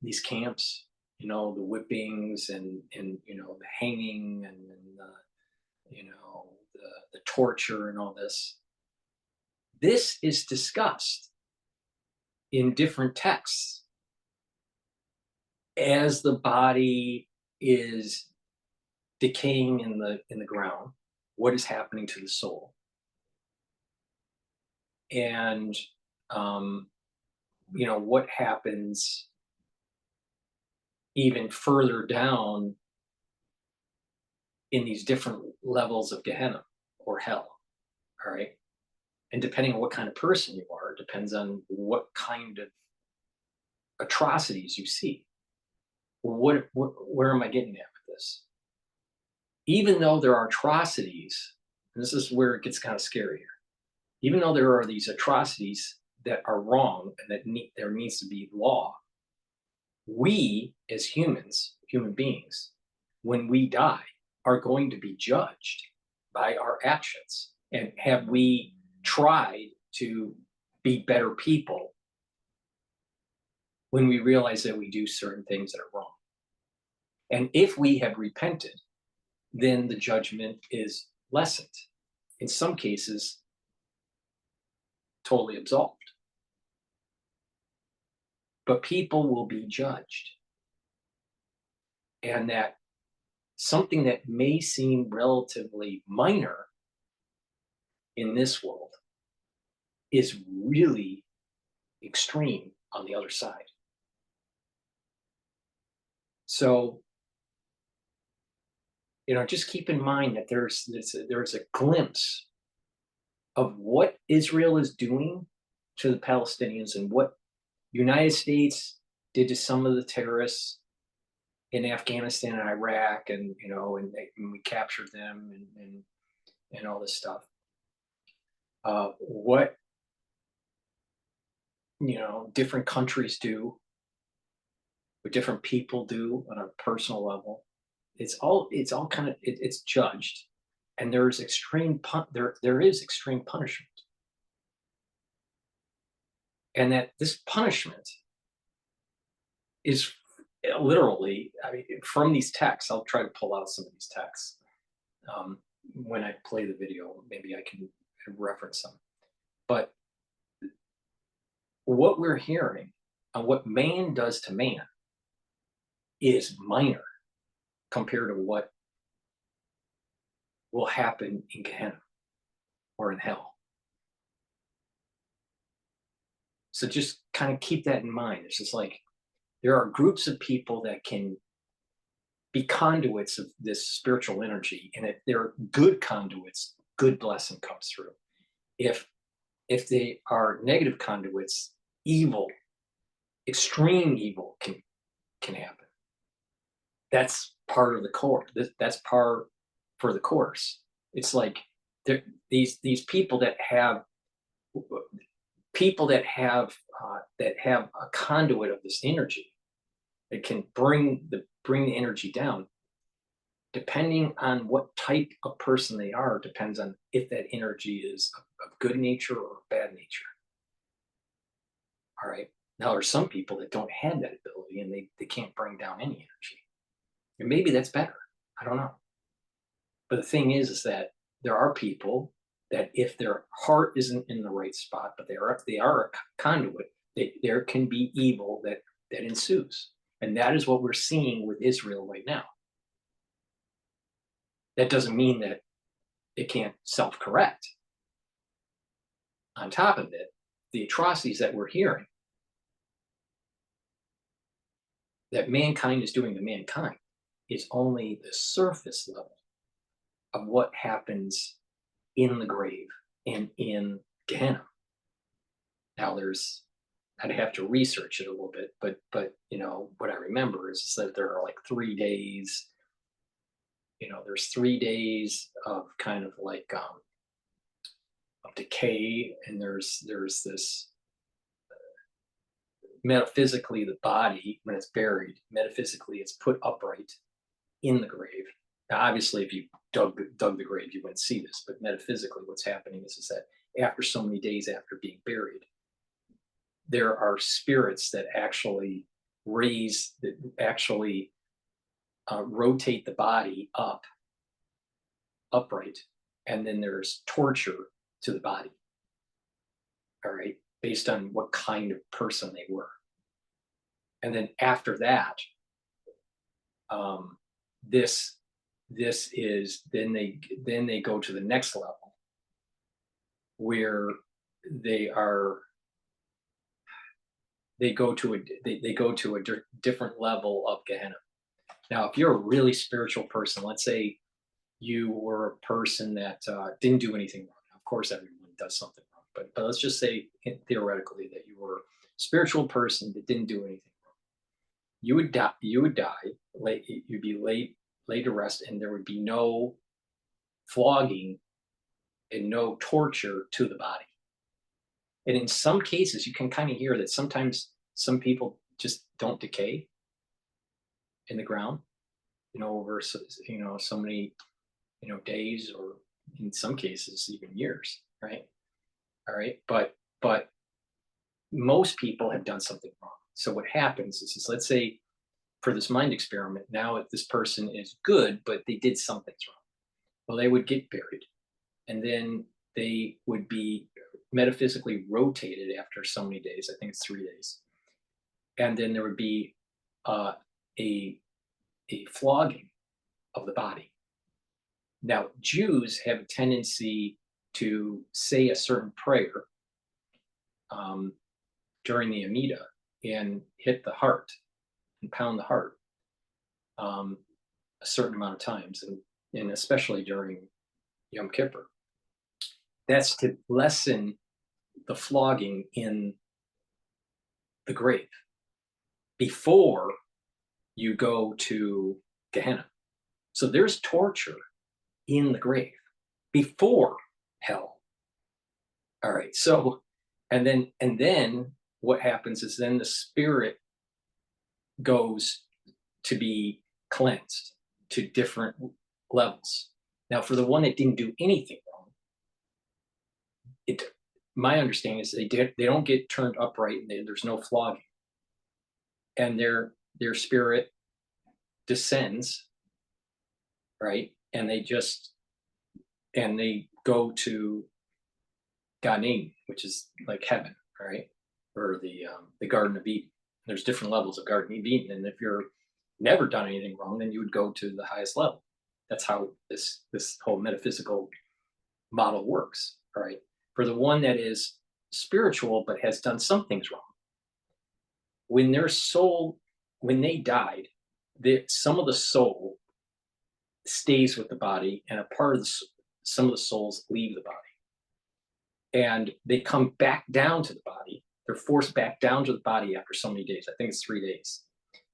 these camps, the whippings and the hanging and the torture and all this. This is discussed in different texts as the body is decaying in the ground. What is happening to the soul? And what happens even further down in these different levels of Gehenna or hell. All right. And depending on what kind of person you are, it depends on what kind of atrocities you see. Where am I getting at with this? Even though there are atrocities, and this is where it gets kind of scary here, even though there are these atrocities that are wrong and that there needs to be law, we as humans, human beings, when we die, are going to be judged by our actions. And have we tried to be better people when we realize that we do certain things that are wrong? And if we have repented, then the judgment is lessened. In some cases, totally absolved. But people will be judged. And that something that may seem relatively minor in this world is really extreme on the other side. So, just keep in mind that there's a glimpse of what Israel is doing to the Palestinians and what United States did to some of the terrorists in Afghanistan and Iraq, and and we captured them and all this stuff. What different countries do, what different people do on a personal level. It's all kind of it's judged, and there's there is extreme punishment, and that this punishment is literally, from these texts. I'll try to pull out some of these texts when I play the video. Maybe I can reference them. But what we're hearing and what man does to man is minor compared to what will happen in Gehenna or in hell. So just kind of keep that in mind. It's just like there are groups of people that can be conduits of this spiritual energy, and if they're good conduits, good blessing comes through. If they are negative conduits, evil, extreme evil can happen. That's part of the course. That's par for the course. It's like these people that have a conduit of this energy that can bring the energy down. Depending on what type of person they are, depends on if that energy is of good nature or bad nature. All right. Now, there's some people that don't have that ability, and they can't bring down any energy. And maybe that's better. I don't know. But the thing is that there are people that if their heart isn't in the right spot, but they are a conduit, there can be evil that ensues. And that is what we're seeing with Israel right now. That doesn't mean that it can't self-correct. On top of it, the atrocities that we're hearing, that mankind is doing to mankind, is only the surface level of what happens in the grave and in Gehenna. Now I'd have to research it a little bit, but what I remember is that there are like 3 days. There's 3 days of kind of like of decay, and there's this metaphysically, the body, when it's buried, metaphysically it's put upright in the grave. Now, obviously, if you dug the grave, you wouldn't see this, but metaphysically what's happening is that after so many days after being buried, there are spirits that actually rotate the body upright, and then there's torture to the body. All right, based on what kind of person they were. And then after that, then they go to the next level, where they go to a different level of Gehenna. Now, if you're a really spiritual person, let's say you were a person that didn't do anything wrong. Of course, everyone does something wrong. but let's just say theoretically that you were a spiritual person that didn't do anything wrong. You would die. You'd be laid to rest, and there would be no flogging and no torture to the body. And in some cases, you can kind of hear that sometimes some people just don't decay in the ground, over so many days, or in some cases even years, right? All right, but most people have done something wrong. So what happens is let's say for this mind experiment, now if this person is good, but they did something wrong, well, they would get buried, and then they would be metaphysically rotated after so many days. I think it's 3 days, and then there would be a flogging of the body. Now, Jews have a tendency to say a certain prayer during the Amida and hit the heart and pound the heart a certain amount of times, and especially during Yom Kippur. That's to lessen the flogging in the grave before you go to Gehenna. So there's torture in the grave before hell. All right. So, and then what happens is then the spirit goes to be cleansed to different levels. Now, for the one that didn't do anything wrong, my understanding is they don't get turned upright, and there's no flogging, and their spirit descends, right? And they go to Gan Eden, which is like heaven, right? Or the Garden of Eden. There's different levels of Garden of Eden, and if you're never done anything wrong, then you would go to the highest level. That's how this whole metaphysical model works, right? For the one that is spiritual but has done some things wrong, when their soul, when they died, some of the soul stays with the body, and a part of some of the souls leave the body, and they come back down to the body. They're forced back down to the body after so many days. I think it's 3 days,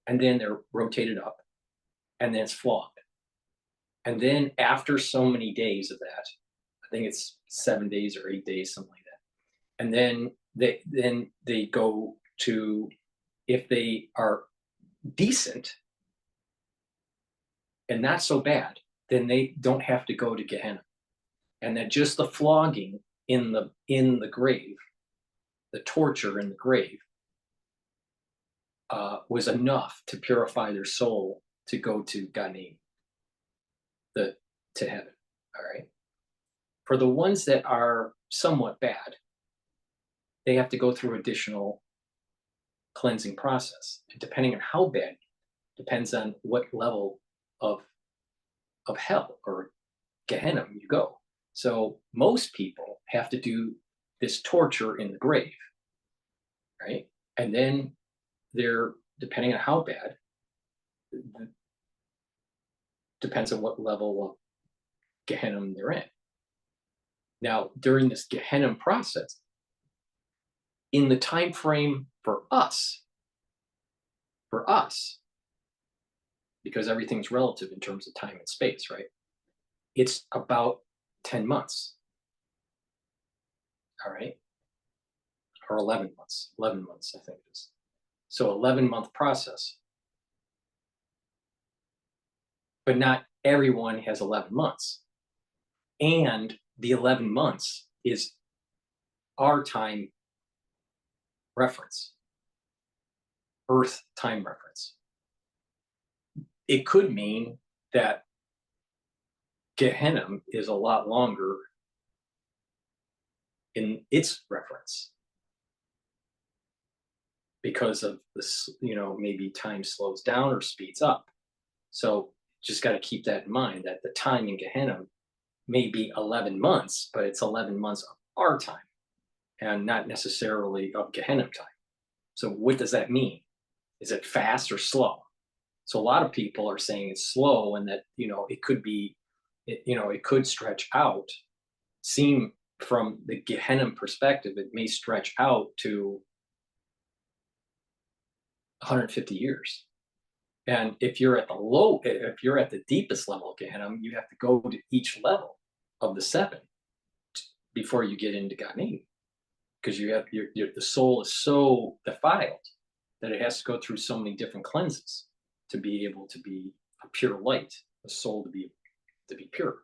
and then they're rotated up, and then it's flogged, and then after so many days of that, I think it's 7 days or 8 days, something like that, and then they go to, if they are decent and not so bad, then they don't have to go to Gehenna, and that just the flogging in the grave, the torture in the grave, was enough to purify their soul to go to Gan Eden, to heaven. All right. For the ones that are somewhat bad, they have to go through additional cleansing process, and depending on how bad, depends on what level of hell or Gehenna you go. So most people have to do this torture in the grave, right? And then they're, depending on how bad, depends on what level of Gehenna they're in. Now, during this Gehenna process, in the time frame for us, because everything's relative in terms of time and space, right? It's about 10 months. All right. Or 11 months. 11 months, I think it is. So 11-month process. But not everyone has 11 months. And the 11 months is our time reference, Earth time reference. It could mean that Gehenna is a lot longer in its reference because of this, maybe time slows down or speeds up. So just got to keep that in mind, that the time in Gehenna may be 11 months, but it's 11 months of our time and not necessarily of Gehenna time. So what does that mean? Is it fast or slow? So a lot of people are saying it's slow, and that, it could be, it could stretch out, seem from the Gehenna perspective, it may stretch out to 150 years. And if you're at the deepest level of Gehenna, you have to go to each level of the 7 before you get into Gan Eden, because the soul is so defiled that it has to go through so many different cleanses to be able to be a pure light, the soul to be pure.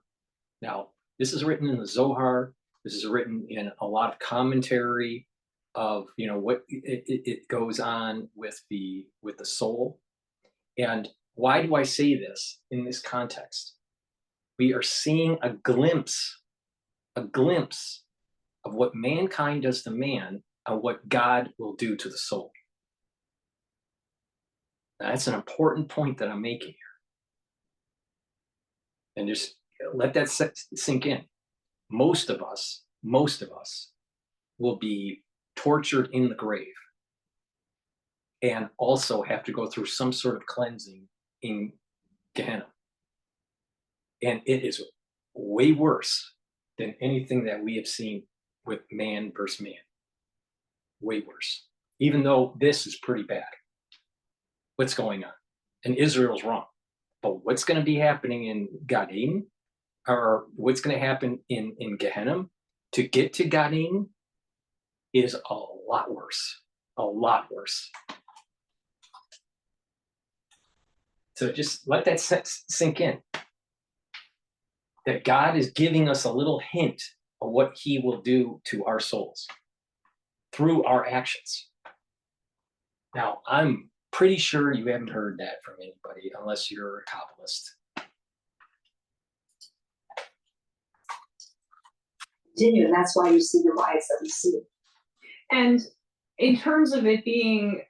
Now, this is written in the Zohar. This is written in a lot of commentary of what it goes on with the soul. And why do I say this in this context? We are seeing a glimpse of what mankind does to man and what God will do to the soul. Now, that's an important point that I'm making here. And just let that sink in. Most of us will be tortured in the grave and also have to go through some sort of cleansing in Gehenna. And it is way worse than anything that we have seen with man versus man. Way worse. Even though this is pretty bad. What's going on? And Israel's wrong. But what's going to be happening in Gan Eden, or what's going to happen in Gehenna to get to Gan Eden is a lot worse. A lot worse. So just let that sink in. That God is giving us a little hint of what he will do to our souls through our actions. Now, I'm pretty sure you haven't heard that from anybody unless you're a Kabbalist. Continue, and that's why you see the riots that we see. And in terms of it being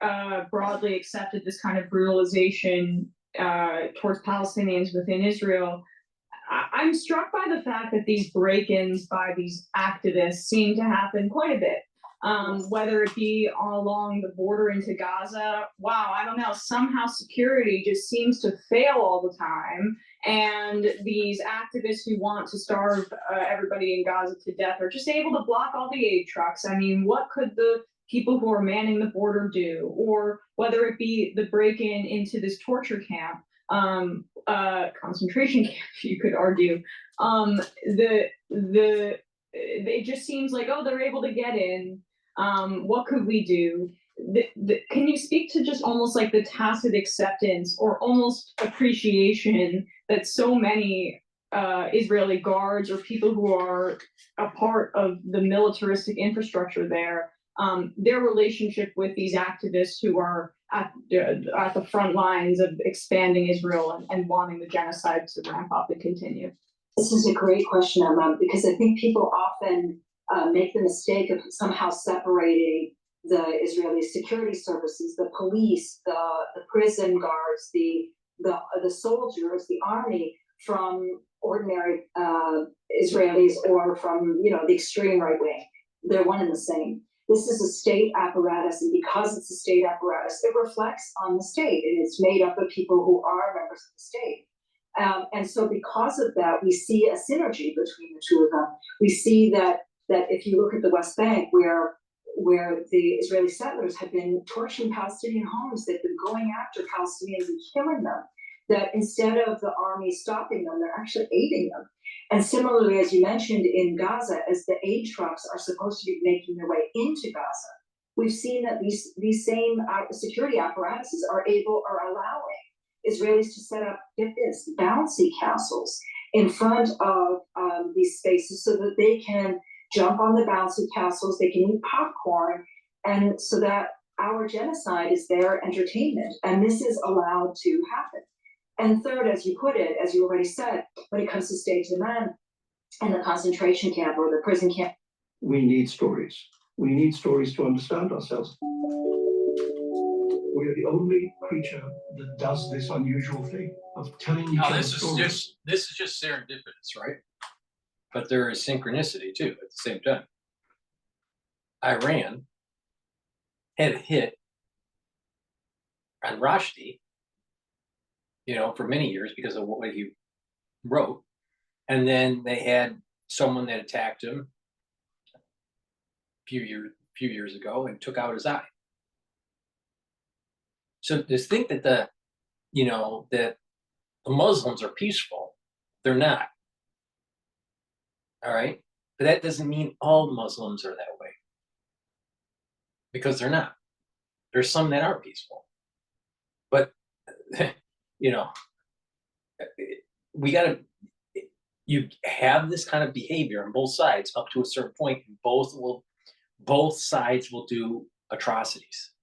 broadly accepted, this kind of brutalization towards Palestinians within Israel, I'm struck by the fact that these break-ins by these activists seem to happen quite a bit. Whether it be all along the border into Gaza, wow, I don't know, somehow security just seems to fail all the time. And these activists who want to starve everybody in Gaza to death are just able to block all the aid trucks. I mean, what could the people who are manning the border do? Or whether it be the break-in into this torture camp, concentration camp, you could argue. It just seems like, oh, they're able to get in. What could we do? Can you speak to just almost like the tacit acceptance or almost appreciation that so many Israeli guards or people who are a part of the militaristic infrastructure there, their relationship with these activists who are at the front lines of expanding Israel and wanting the genocide to ramp up and continue? This is a great question, Emma, because I think people often make the mistake of somehow separating the Israeli security services, the police, the prison guards, the soldiers, the army, from ordinary Israelis or from the extreme right wing. They're one and the same. This is a state apparatus, and because it's a state apparatus, it reflects on the state. And it's made up of people who are members of the state. And so because of that, we see a synergy between the two of them. We see that if you look at the West Bank, where the Israeli settlers have been torching Palestinian homes, they've been going after Palestinians and killing them, that instead of the army stopping them, they're actually aiding them. And similarly, as you mentioned, in Gaza, as the aid trucks are supposed to be making their way into Gaza, we've seen that these same security apparatuses are allowing Israelis to set up, get this, bouncy castles in front of these spaces so that they can jump on the bouncy castles, they can eat popcorn, and so that our genocide is their entertainment. And this is allowed to happen. And third, as you put it, as you already said, when it comes to stage demand and the concentration camp or the prison camp. We need stories. We need stories to understand ourselves. We are the only creature that does this unusual thing of telling each other stories. This is just serendipitous, right? But there is synchronicity too at the same time. Iran had a hit on Rushdie, for many years because of what he wrote. And then they had someone that attacked him few years ago and took out his eye. So to think that that the Muslims are peaceful, they're not. All right, but that doesn't mean all Muslims are that way, because they're not. There's some that are peaceful, but we got to. You have this kind of behavior on both sides up to a certain point, and both sides will do atrocities.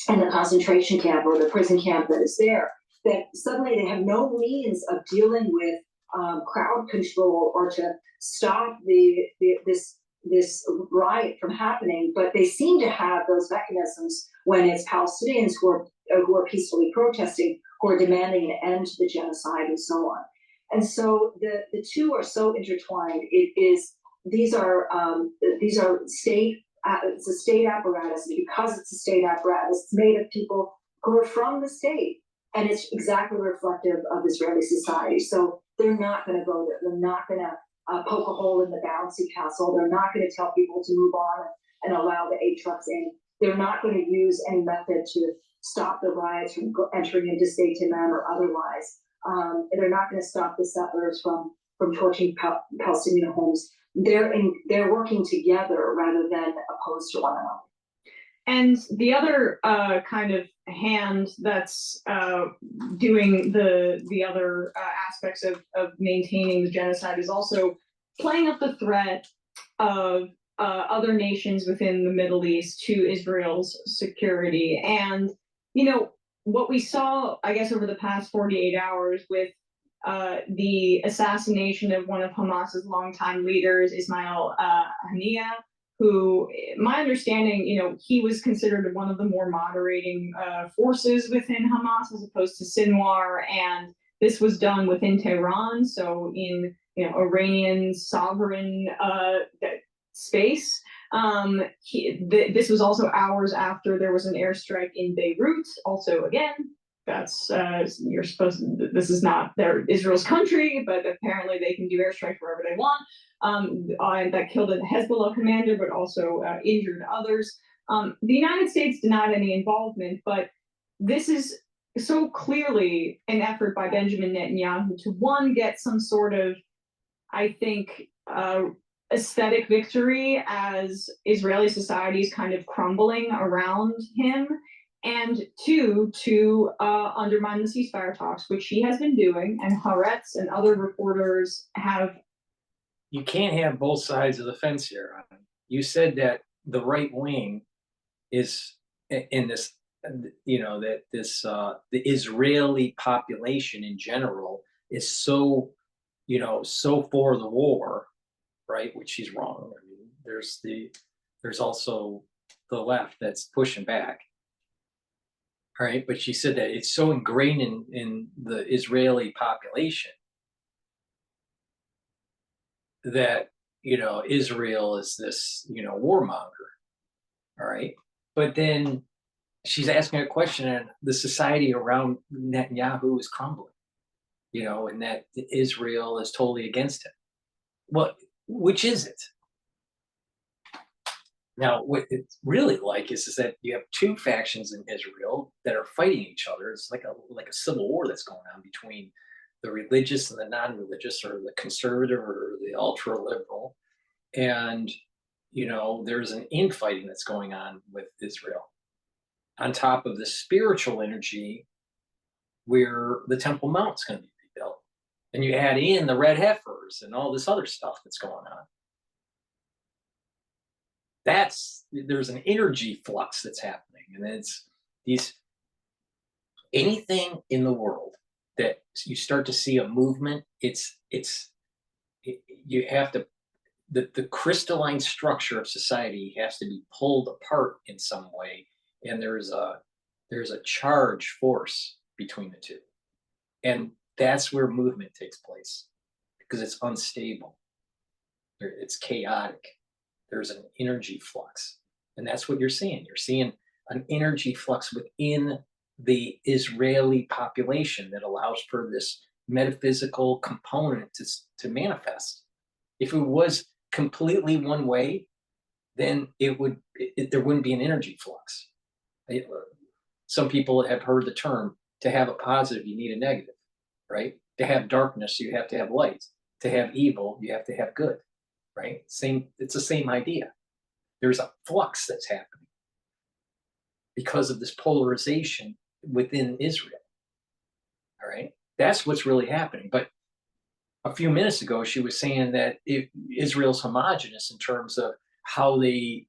And the concentration camp or the prison camp that is there, that suddenly they have no means of dealing with crowd control or to stop this riot from happening, but they seem to have those mechanisms when it's Palestinians who are peacefully protesting, who are demanding an end to the genocide and so on. And so the two are so intertwined. These are state. It's a state apparatus, and because it's a state apparatus, it's made of people who are from the state, and it's exactly reflective of Israeli society. So they're not going to go there. They're not going to poke a hole in the bouncy castle. They're not going to tell people to move on and allow the aid trucks in. They're not going to use any method to stop the riots from entering into state demand or otherwise. They're not going to stop the settlers from torching Palestinian homes. They're working together rather than opposed to one another. And the other kind of hand that's doing the other aspects of maintaining the genocide is also playing up the threat of other nations within the Middle East to Israel's security. And, what we saw, I guess, over the past 48 hours with the assassination of one of Hamas's longtime leaders, Ismail Haniyeh, who, my understanding, he was considered one of the more moderating forces within Hamas as opposed to Sinwar, and this was done within Tehran, so in Iranian sovereign space. This was also hours after there was an airstrike in Beirut. Also, again, that's you're supposed to, this is not Israel's country, but apparently they can do airstrikes wherever they want. That killed a Hezbollah commander, but also injured others. The United States denied any involvement, but this is so clearly an effort by Benjamin Netanyahu to, one, get some sort of, I think, aesthetic victory as Israeli society is kind of crumbling around him, and two, to undermine the ceasefire talks, which he has been doing, and Haaretz and other reporters have. You can't have both sides of the fence here. You said that the right wing is in this, that the Israeli population in general is so, so for the war, right? Which he's wrong. I mean, there's also the left that's pushing back. All right, but she said that it's so ingrained in the Israeli population that Israel is this warmonger. All right, but then she's asking a question, and the society around Netanyahu is crumbling. And that Israel is totally against him. Well, which is it? Now, what it's really like is that you have two factions in Israel that are fighting each other. It's like a civil war that's going on between the religious and the non-religious, or the conservative or the ultra-liberal. And, there's an infighting that's going on with Israel on top of the spiritual energy where the Temple Mount's going to be rebuilt. And you add in the red heifers and all this other stuff that's going on. There's an energy flux that's happening, and it's anything in the world that you start to see a movement. You have to, the crystalline structure of society has to be pulled apart in some way, and there's a charge force between the two, and that's where movement takes place, because it's unstable, it's chaotic. There's an energy flux, and that's what you're seeing. You're seeing an energy flux within the Israeli population that allows for this metaphysical component to manifest. If it was completely one way, then there wouldn't be an energy flux. Some people have heard the term, to have a positive, you need a negative, right? To have darkness, you have to have light. To have evil, you have to have good, right? It's the same idea. There's a flux that's happening because of this polarization within Israel, all right? That's what's really happening. But a few minutes ago, she was saying that Israel's homogenous in terms of how they,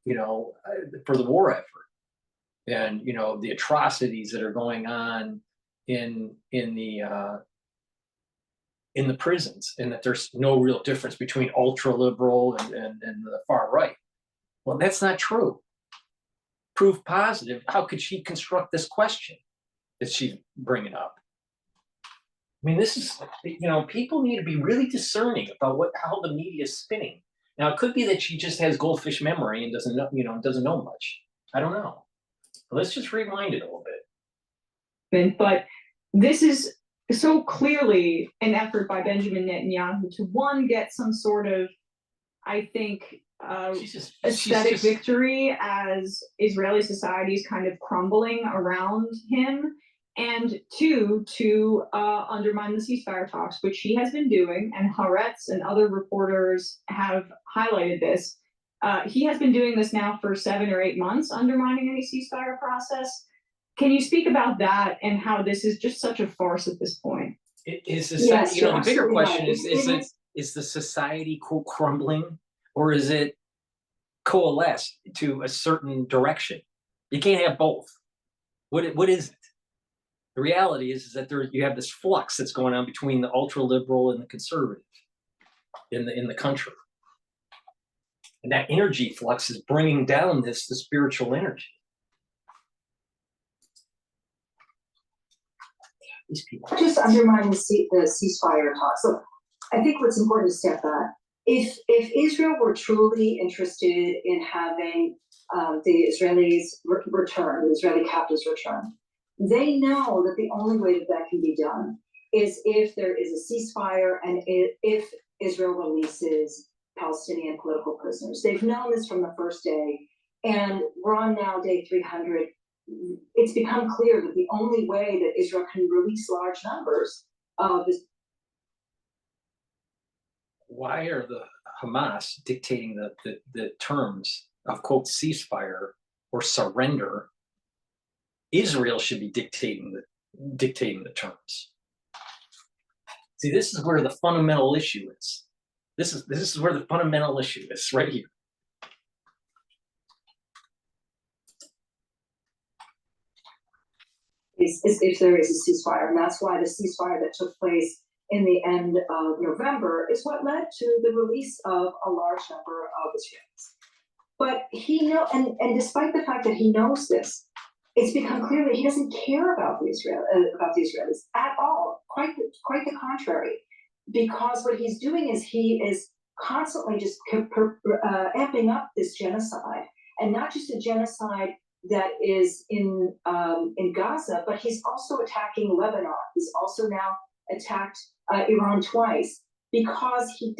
for the war effort, and the atrocities that are going on in the prisons, and that there's no real difference between ultra liberal and the far right. Well, that's not true. Proof positive. How could she construct this question that she's bringing up? I mean, this is, people need to be really discerning about how the media is spinning. Now, it could be that she just has goldfish memory and doesn't know much. I don't know. But let's just rewind it a little bit. But this is so clearly an effort by Benjamin Netanyahu to, one, get some sort of, I think, aesthetic victory as Israeli society is kind of crumbling around him, and two, to undermine the ceasefire talks, which he has been doing, and Haaretz and other reporters have highlighted this. He has been doing this now for 7 or 8 months, undermining any ceasefire process. Can you speak about that and how this is just such a farce at this point? The bigger question is the society crumbling, or is it coalesced to a certain direction? You can't have both. What is it? The reality is that you have this flux that's going on between the ultra liberal and the conservative in the country, and that energy flux is bringing down the spiritual energy. These people just undermine the ceasefire talks. So I think what's important to step back. If Israel were truly interested in having the Israelis return, the Israeli captives return, they know that the only way that can be done is if there is a ceasefire and if Israel releases Palestinian political prisoners. They've known this from the first day, and we're on now day 300. It's become clear that the only way that Israel can release large numbers of this. Why are the Hamas dictating the terms of, quote, ceasefire or surrender? Israel should be dictating the terms. See, this is where the fundamental issue is. This is where the fundamental issue is, right here. If there is a ceasefire, and that's why the ceasefire that took place in the end of November is what led to the release of a large number of Israelis. But and despite the fact that he knows this, it's become clear that he doesn't care about the Israelis at all. Quite the contrary, because what he's doing is he is constantly just amping up this genocide, and not just a genocide that is in Gaza, but he's also attacking Lebanon. He's also now attacked Iran twice, because he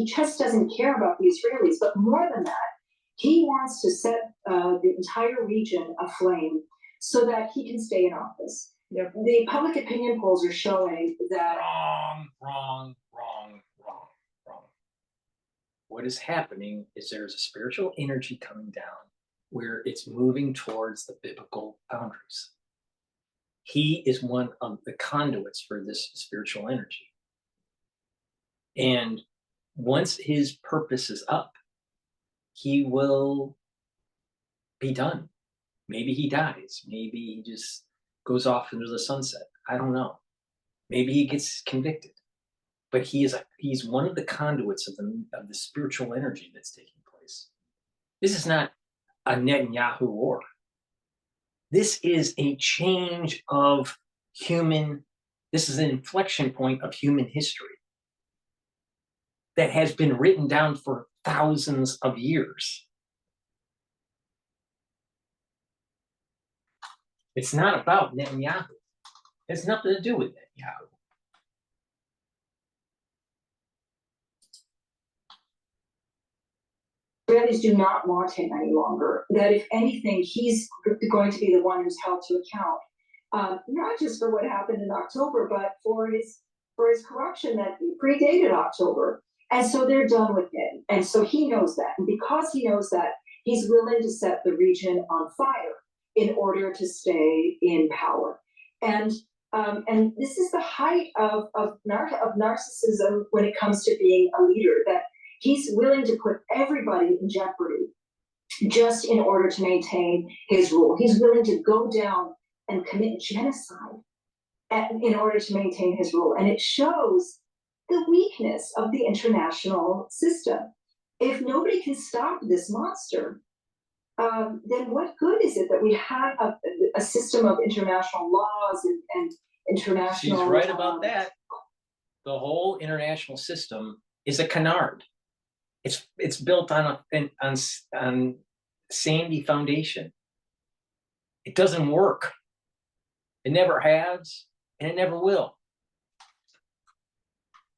just doesn't care about the Israelis. But more than that, he wants to set the entire region aflame so that he can stay in office. Yep. The public opinion polls are showing that wrong. What is happening is there's a spiritual energy coming down where it's moving towards the biblical boundaries. He is one of the conduits for this spiritual energy. And once his purpose is up, he will be done. Maybe he dies. Maybe he just goes off into the sunset. I don't know. Maybe he gets convicted. But he's one of the conduits of the spiritual energy that's taking place. This is not a Netanyahu war. This is a change of this is an inflection point of human history that has been written down for thousands of years. It's not about Netanyahu. It has nothing to do with Netanyahu. Israelis do not want him any longer. That if anything, he's going to be the one who's held to account, not just for what happened in October, but for his corruption that predated October. And so they're done with him. And so he knows that. And because he knows that, he's willing to set the region on fire in order to stay in power. And this is the height of narcissism when it comes to being a leader, that he's willing to put everybody in jeopardy just in order to maintain his rule. He's willing to go down and commit genocide in order to maintain his rule. And it shows the weakness of the international system. If nobody can stop this monster, then what good is it that we have a system of international laws and international... She's right about that. The whole international system is a canard. It's built on sandy foundation. It doesn't work. It never has, and it never will.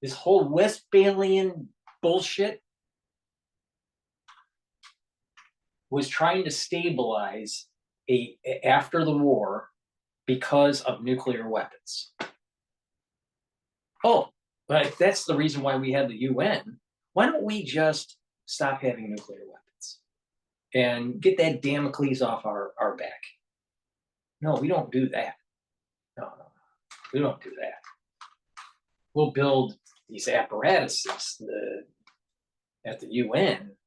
This whole Westphalian bullshit was trying to stabilize after the war because of nuclear weapons. Oh, but if that's the reason why we have the UN, why don't we just stop having nuclear weapons and get that Damocles off our back? No, we don't do that. No, we don't do that. We'll build these apparatuses at the UN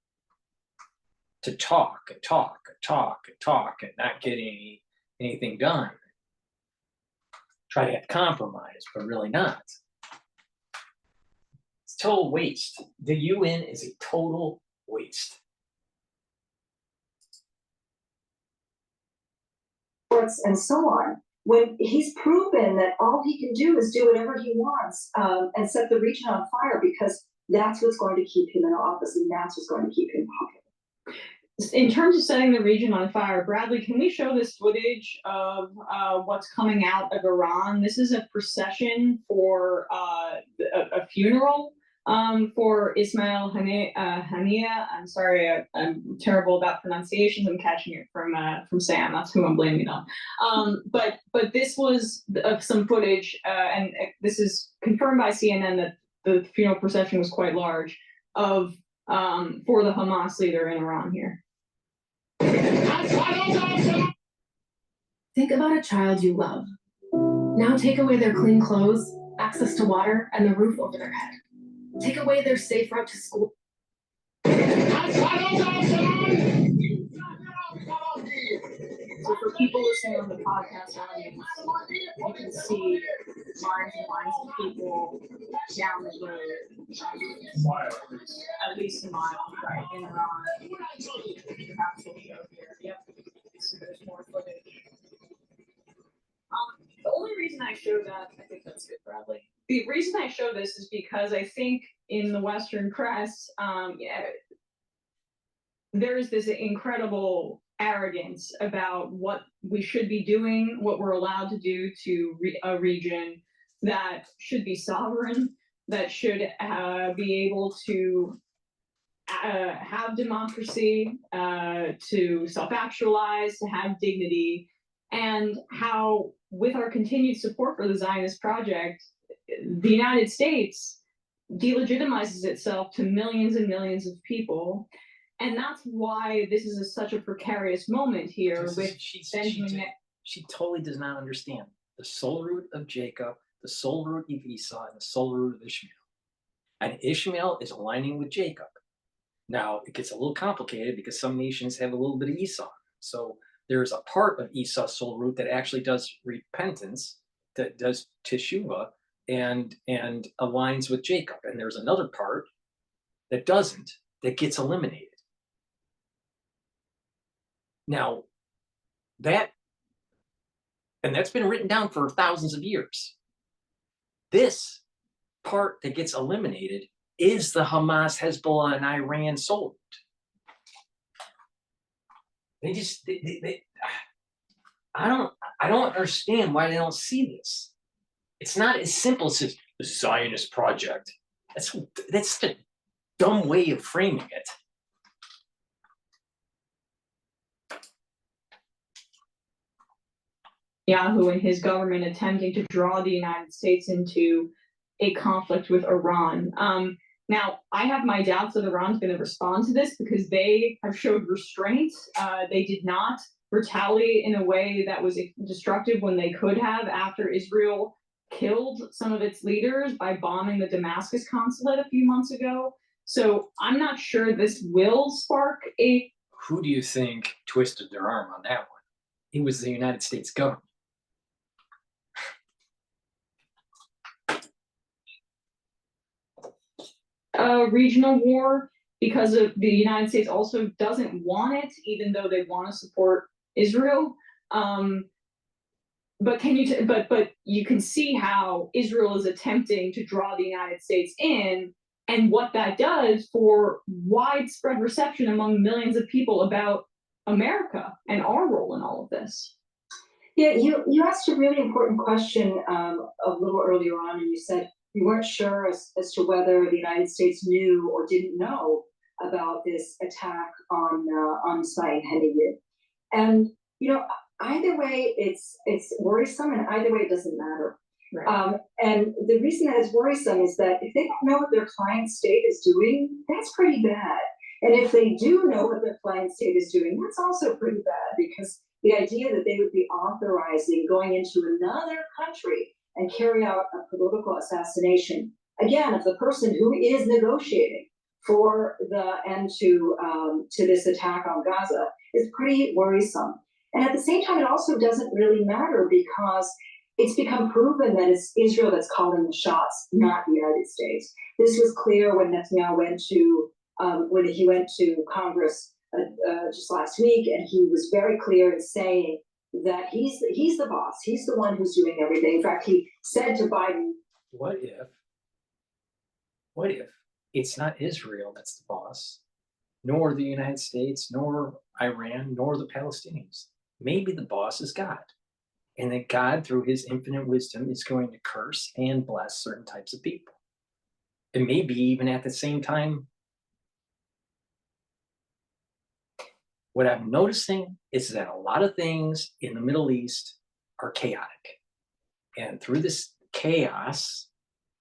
to talk and talk and talk and talk and not get anything done. Try to have compromise, but really not. It's total waste. The UN is a total waste. And so on, when he's proven that all he can do is do whatever he wants and set the region on fire, because that's what's going to keep him in office and that's what's going to keep him popular. In terms of setting the region on fire, Bradley, can we show this footage of what's coming out of Iran? This is a procession for a funeral for Ismail Haniyeh. I'm sorry, I'm terrible about pronunciations. I'm catching it from Sam. That's who I'm blaming on. But this was some footage, and this is confirmed by CNN that the funeral procession was quite large of for the Hamas leader in Iran here. Think about a child you love. Now take away their clean clothes, access to water, and the roof over their head. Take away their safe route to school. So for people listening on the podcast audience, you can see lines and lines of people down the road, at least a mile, right, in Iran. Yep. So there's more footage. The only reason I show that, I think that's good, Bradley. The reason I show this is because I think in the Western press, there is this incredible arrogance about what we should be doing, what we're allowed to do to a region that should be sovereign, that should be able to have democracy, to self-actualize, to have dignity, and how with our continued support for the Zionist project, the United States delegitimizes itself to millions and millions of people. And that's why this is such a precarious moment here with Benjamin. She totally does not understand the soul root of Jacob, the soul root of Esau, and the soul root of Ishmael. And Ishmael is aligning with Jacob. Now, it gets a little complicated because some nations have a little bit of Esau. So there's a part of Esau's soul root that actually does repentance, that does teshuvah, and aligns with Jacob. And there's another part that doesn't, that gets eliminated. Now, that's been written down for thousands of years. This part that gets eliminated is the Hamas, Hezbollah, and Iran soul root. I don't understand why they don't see this. It's not as simple as the Zionist project. That's such a dumb way of framing it. Netanyahu and his government attempting to draw the United States into a conflict with Iran. Now, I have my doubts that Iran's going to respond to this because they have showed restraint. They did not retaliate in a way that was destructive when they could have after Israel killed some of its leaders by bombing the Damascus consulate a few months ago. So I'm not sure this will spark a... Who do you think twisted their arm on that one? It was the United States government. Regional war, because of the United States also doesn't want it, even though they want to support Israel. But you can see how Israel is attempting to draw the United States in, and what that does for widespread reception among millions of people about America and our role in all of this. Yeah, you asked a really important question a little earlier on, and you said you weren't sure as to whether the United States knew or didn't know about this attack on Ismail Haniyeh. And either way, it's worrisome, and either way, it doesn't matter. Right. And the reason that it's worrisome is that if they don't know what their client state is doing, that's pretty bad. And if they do know what their client state is doing, that's also pretty bad, because the idea that they would be authorizing going into another country and carry out a political assassination, again, of the person who is negotiating for the end to this attack on Gaza, is pretty worrisome. And at the same time, it also doesn't really matter, because it's become proven that it's Israel that's calling the shots, not the United States. This was clear when Netanyahu went to Congress just last week, and he was very clear in saying that he's the boss. He's the one who's doing everything. In fact, he said to Biden, What if it's not Israel that's the boss, nor the United States, nor Iran, nor the Palestinians? Maybe the boss is God, and that God, through his infinite wisdom, is going to curse and bless certain types of people. And maybe even at the same time, what I'm noticing is that a lot of things in the Middle East are chaotic. And through this chaos,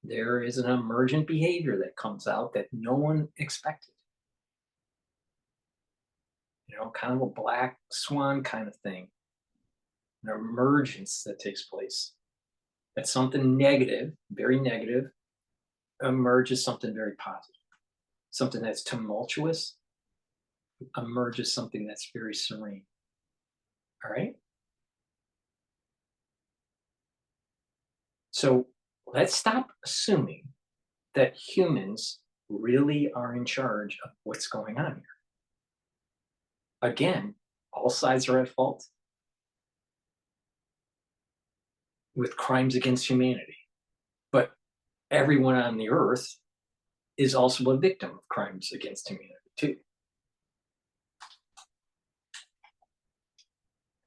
there is an emergent behavior that comes out that no one expected. Kind of a black swan kind of thing. An emergence that takes place. That something negative, very negative, emerges something very positive. Something that's tumultuous emerges something that's very serene. All right? So let's stop assuming that humans really are in charge of what's going on here. Again, all sides are at fault with crimes against humanity. But everyone on the earth is also a victim of crimes against humanity too.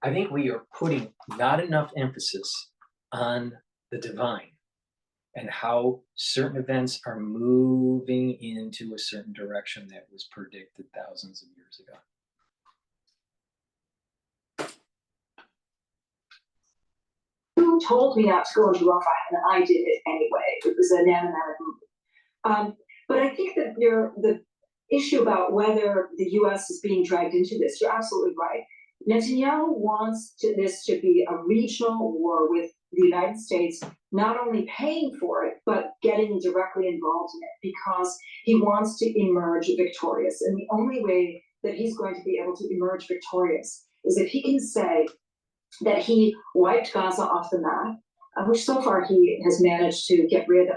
I think we are putting not enough emphasis on the divine and how certain events are moving into a certain direction that was predicted thousands of years ago. who told me not to go into Rafah, and I did it anyway. It was an animatic movie. But I think that the issue about whether the U.S. is being dragged into this, you're absolutely right. Netanyahu wants this to be a regional war with the United States, not only paying for it, but getting directly involved in it, because he wants to emerge victorious. And the only way that he's going to be able to emerge victorious is if he can say that he wiped Gaza off the map, which so far he has managed to get rid of.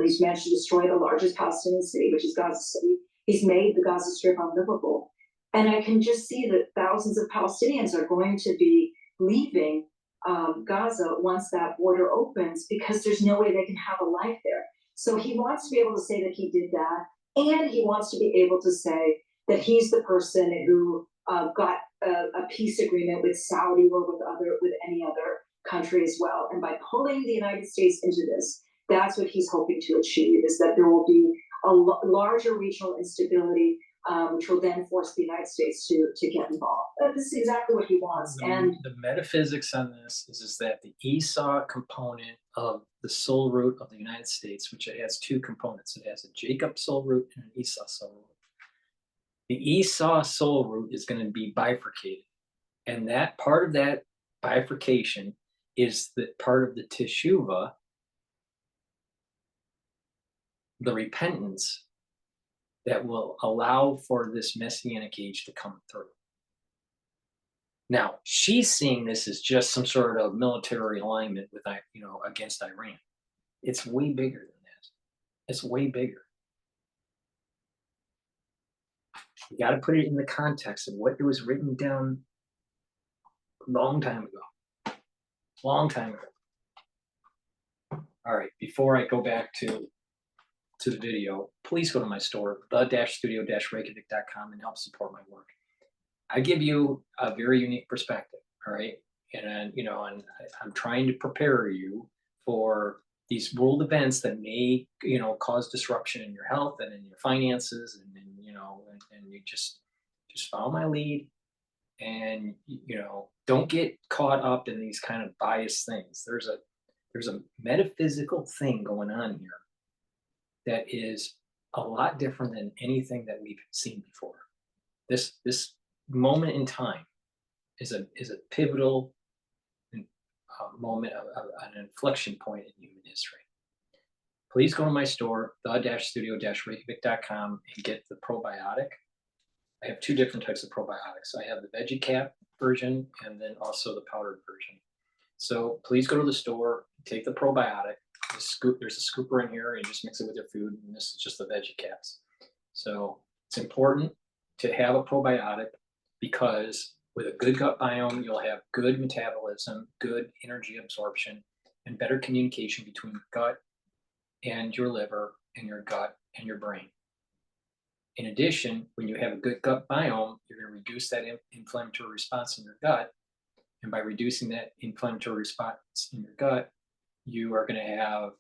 He's managed to destroy the largest Palestinian city, which is Gaza City. He's made the Gaza Strip unlivable. And I can just see that thousands of Palestinians are going to be leaving Gaza once that border opens, because there's no way they can have a life there. So he wants to be able to say that he did that, and he wants to be able to say that he's the person who got a peace agreement with Saudi or with any other country as well. And by pulling the United States into this, that's what he's hoping to achieve, is that there will be a larger regional instability, which will then force the United States to get involved. This is exactly what he wants. And The metaphysics on this is that the Esau component of the soul root of the United States, which it has two components. It has a Jacob soul root and an Esau soul root. The Esau soul root is going to be bifurcated. And that part of that bifurcation is the part of the teshuvah, the repentance that will allow for this messianic age to come through. Now, she's seeing this as just some sort of military alignment with, against Iran. It's way bigger than that. It's way bigger. You got to put it in the context of what was written down a long time ago. Long time ago. All right, before I go back to the video, please go to my store, the-studio-reykjavik.com, and help support my work. I give you a very unique perspective, all right? And I'm trying to prepare you for these world events that may, cause disruption in your health and in your finances, and you just follow my lead, and don't get caught up in these kind of biased things. There's a metaphysical thing going on here that is a lot different than anything that we've seen before. This moment in time is a pivotal moment of an inflection point in human history. Please go to my store, the-studio-reykjavik.com, and get the probiotic. I have two different types of probiotics. I have the veggie cap version and then also the powdered version. So please go to the store, take the probiotic. There's a scooper in here, and you just mix it with your food, and this is just the veggie caps. So it's important to have a probiotic because with a good gut biome, you'll have good metabolism, good energy absorption, and better communication between your gut and your liver and your gut and your brain. In addition, when you have a good gut biome, you're going to reduce that inflammatory response in your gut. And by reducing that inflammatory response in your gut, you are going to have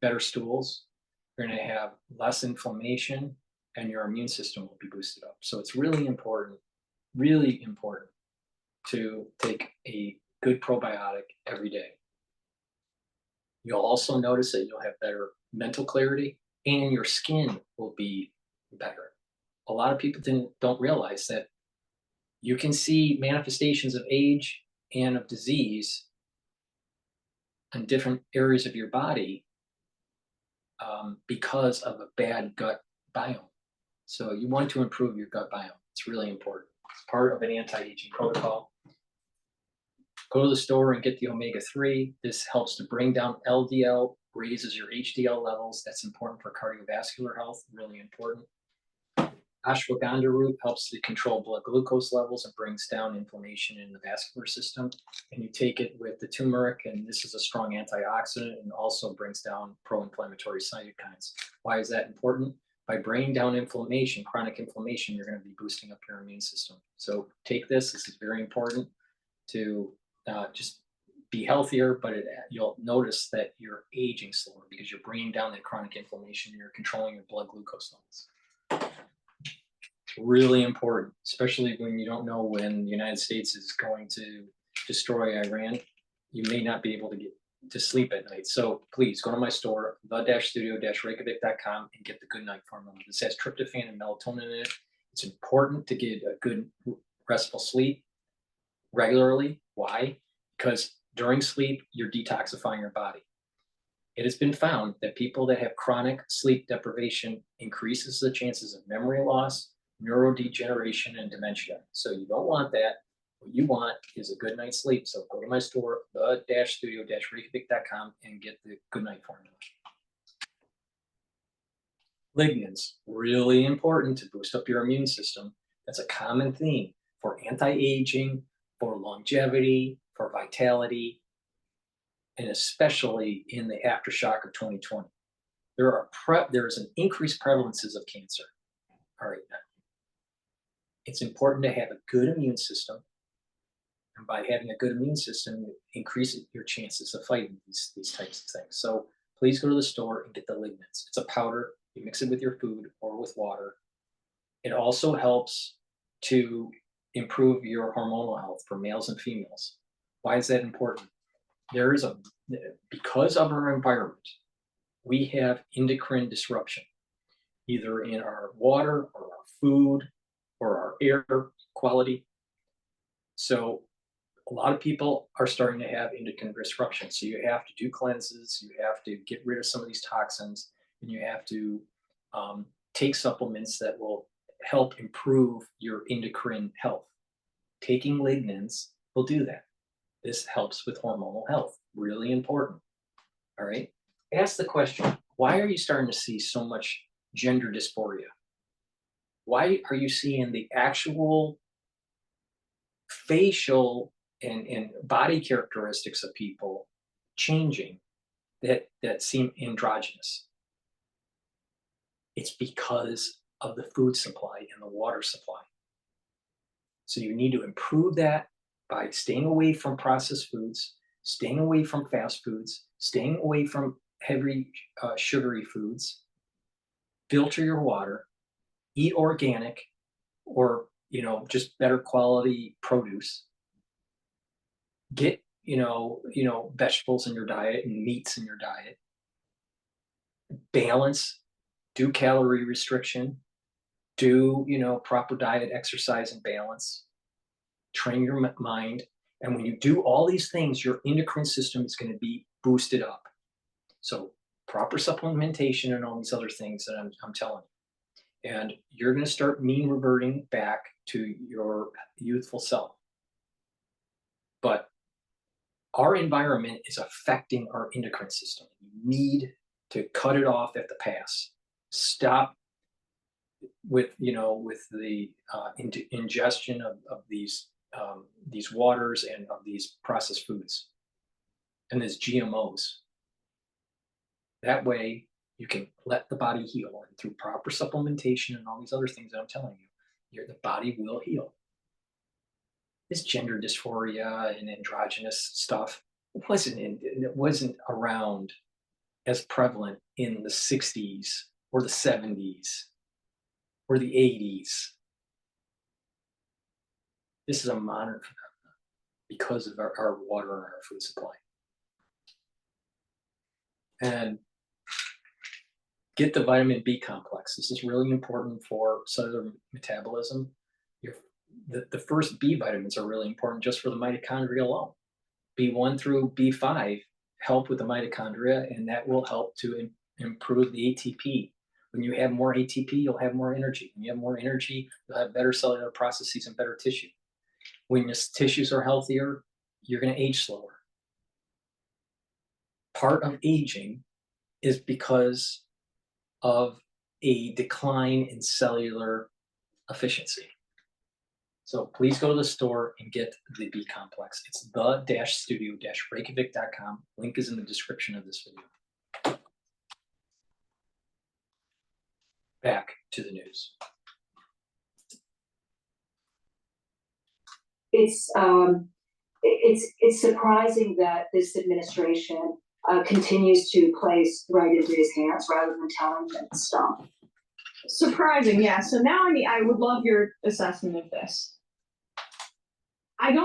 better stools, you're going to have less inflammation, and your immune system will be boosted up. So it's really important to take a good probiotic every day. You'll also notice that you'll have better mental clarity, and your skin will be better. A lot of people don't realize that you can see manifestations of age and of disease in different areas of your body because of a bad gut biome. So you want to improve your gut biome. It's really important. It's part of an anti-aging protocol. Go to the store and get the omega-3. This helps to bring down LDL, raises your HDL levels. That's important for cardiovascular health, really important. Ashwagandha root helps to control blood glucose levels and brings down inflammation in the vascular system. And you take it with the turmeric, and this is a strong antioxidant and also brings down pro-inflammatory cytokines. Why is that important? By bringing down inflammation, chronic inflammation, you're going to be boosting up your immune system. So take this. This is very important to just be healthier, but you'll notice that you're aging slower because you're bringing down that chronic inflammation. You're controlling your blood glucose levels. Really important, especially when you don't know when the United States is going to destroy Iran. You may not be able to get to sleep at night. So please go to my store, the-studio-reykjavik.com, and get the Good Night Formula. This has tryptophan and melatonin in it. It's important to get a good restful sleep regularly. Why? Because during sleep, you're detoxifying your body. It has been found that people that have chronic sleep deprivation increases the chances of memory loss, neurodegeneration, and dementia. So you don't want that. What you want is a good night's sleep. So go to my store, the-studio-reykjavik.com, and get the Good Night Formula. Lignans, really important to boost up your immune system. That's a common theme for anti-aging, for longevity, for vitality, and especially in the aftershock of 2020. There is an increased prevalences of cancer. All right, now. It's important to have a good immune system. And by having a good immune system, you increase your chances of fighting these types of things. So please go to the store and get the lignans. It's a powder. You mix it with your food or with water. It also helps to improve your hormonal health for males and females. Why is that important? Because of our environment, we have endocrine disruption, either in our water or our food or our air quality. So a lot of people are starting to have endocrine disruption. So you have to do cleanses, you have to get rid of some of these toxins, and you have to take supplements that will help improve your endocrine health. Taking lignans will do that. This helps with hormonal health, really important. All right. Ask the question, why are you starting to see so much gender dysphoria? Why are you seeing the actual facial and body characteristics of people changing that seem androgynous? It's because of the food supply and the water supply. So you need to improve that by staying away from processed foods, staying away from fast foods, staying away from heavy sugary foods, filter your water, eat organic or, just better quality produce. Get, vegetables in your diet and meats in your diet. Balance, do calorie restriction, do, proper diet, exercise, and balance. Train your mind. And when you do all these things, your endocrine system is going to be boosted up. So proper supplementation and all these other things that I'm telling you. And you're going to start mean reverting back to your youthful self. But our environment is affecting our endocrine system. You need to cut it off at the pass. Stop with the ingestion of these waters and of these processed foods and these GMOs. That way you can let the body heal, and through proper supplementation and all these other things that I'm telling you, the body will heal. This gender dysphoria and androgynous stuff wasn't around as prevalent in the 60s or the 70s or the 80s. This is a modern phenomenon because of our water and our food supply. And get the vitamin B complex. This is really important for cellular metabolism. The first B vitamins are really important just for the mitochondria alone. B1 through B5 help with the mitochondria, and that will help to improve the ATP. When you have more ATP, you'll have more energy. When you have more energy, you'll have better cellular processes and better tissue. When your tissues are healthier, you're going to age slower. Part of aging is because of a decline in cellular efficiency. So please go to the store and get the B complex. It's the-studio-reykjavik.com. Link is in the description of this video. Back to the news. It's surprising that this administration continues to place right into his hands rather than telling him to stop. Surprising, yeah. So now, I would love your assessment of this. I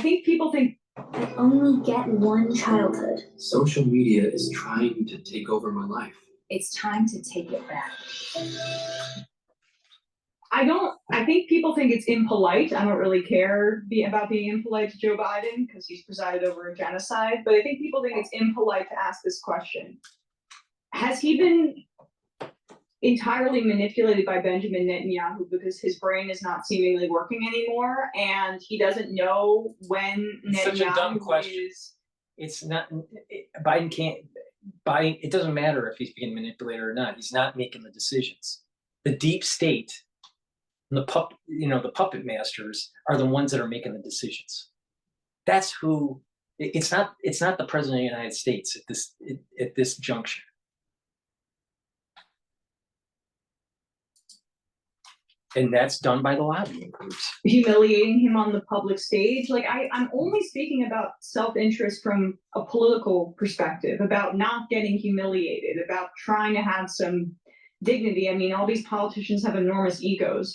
think people think I only get one childhood. Social media is trying to take over my life. It's time to take it back. I think people think it's impolite. I don't really care about being impolite to Joe Biden because he's presided over a genocide, but I think people think it's impolite to ask this question. Has he been entirely manipulated by Benjamin Netanyahu because his brain is not seemingly working anymore and he doesn't know when It's Netanyahu such a dumb question. It's not, Biden, it doesn't matter if he's being manipulated or not. He's not making the decisions. The deep state and the puppet masters are the ones that are making the decisions. That's who. It's not the president of the United States at this juncture. And that's done by the lobbying groups. Humiliating him on the public stage. Like I'm only speaking about self-interest from a political perspective, about not getting humiliated, about trying to have some dignity. I mean, all these politicians have enormous egos.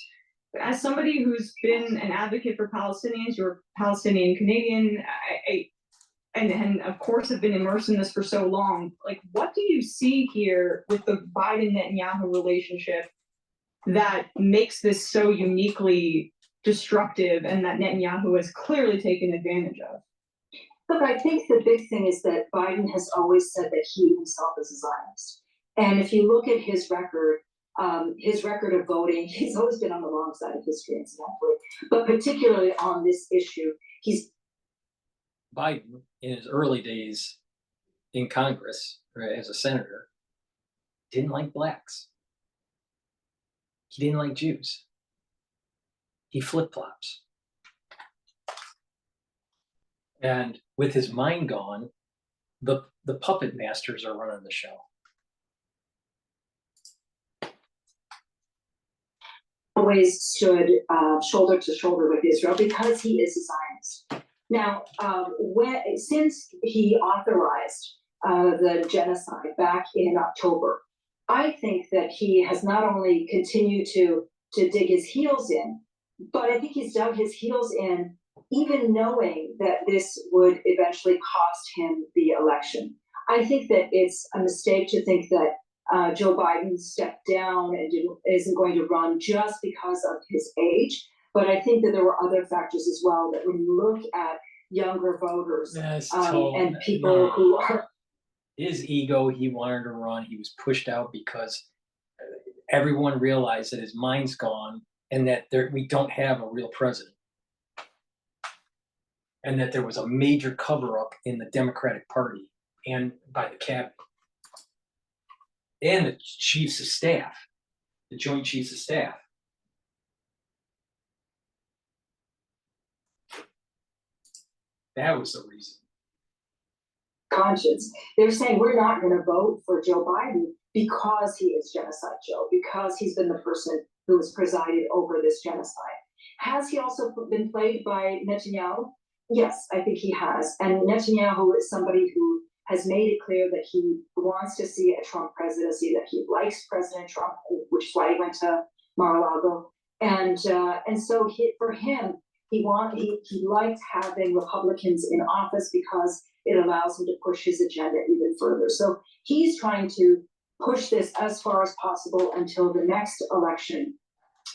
But as somebody who's been an advocate for Palestinians, you're Palestinian Canadian, and of course have been immersed in this for so long. Like, what do you see here with the Biden-Netanyahu relationship that makes this so uniquely destructive and that Netanyahu has clearly taken advantage of? Look, I think the big thing is that Biden has always said that he himself is a Zionist. And if you look at his record of voting, he's always been on the wrong side of history, incidentally. But particularly on this issue, Biden, in his early days in Congress, right, as a senator, didn't like blacks. He didn't like Jews. He flip-flops. And with his mind gone, the puppet masters are running the show. Always stood shoulder to shoulder with Israel because he is a Zionist. Now, since he authorized the genocide back in October, I think that he has not only continued to dig his heels in, but I think he's dug his heels in even knowing that this would eventually cost him the election. I think that it's a mistake to think that Joe Biden stepped down and isn't going to run just because of his age. But I think that there were other factors as well, that when you look at younger voters and people who are... His ego, he wanted to run. He was pushed out because everyone realized that his mind's gone and that we don't have a real president. And that there was a major cover-up in the Democratic Party and by the cabinet. And the chiefs of staff, the Joint Chiefs of Staff. That was the reason. Conscience. They're saying we're not going to vote for Joe Biden because he is Genocide Joe, because he's been the person who has presided over this genocide. Has he also been played by Netanyahu? Yes, I think he has. And Netanyahu is somebody who has made it clear that he wants to see a Trump presidency, that he likes President Trump, which is why he went to Mar-a-Lago. And so for him, he liked having Republicans in office because it allows him to push his agenda even further. So he's trying to push this as far as possible until the next election,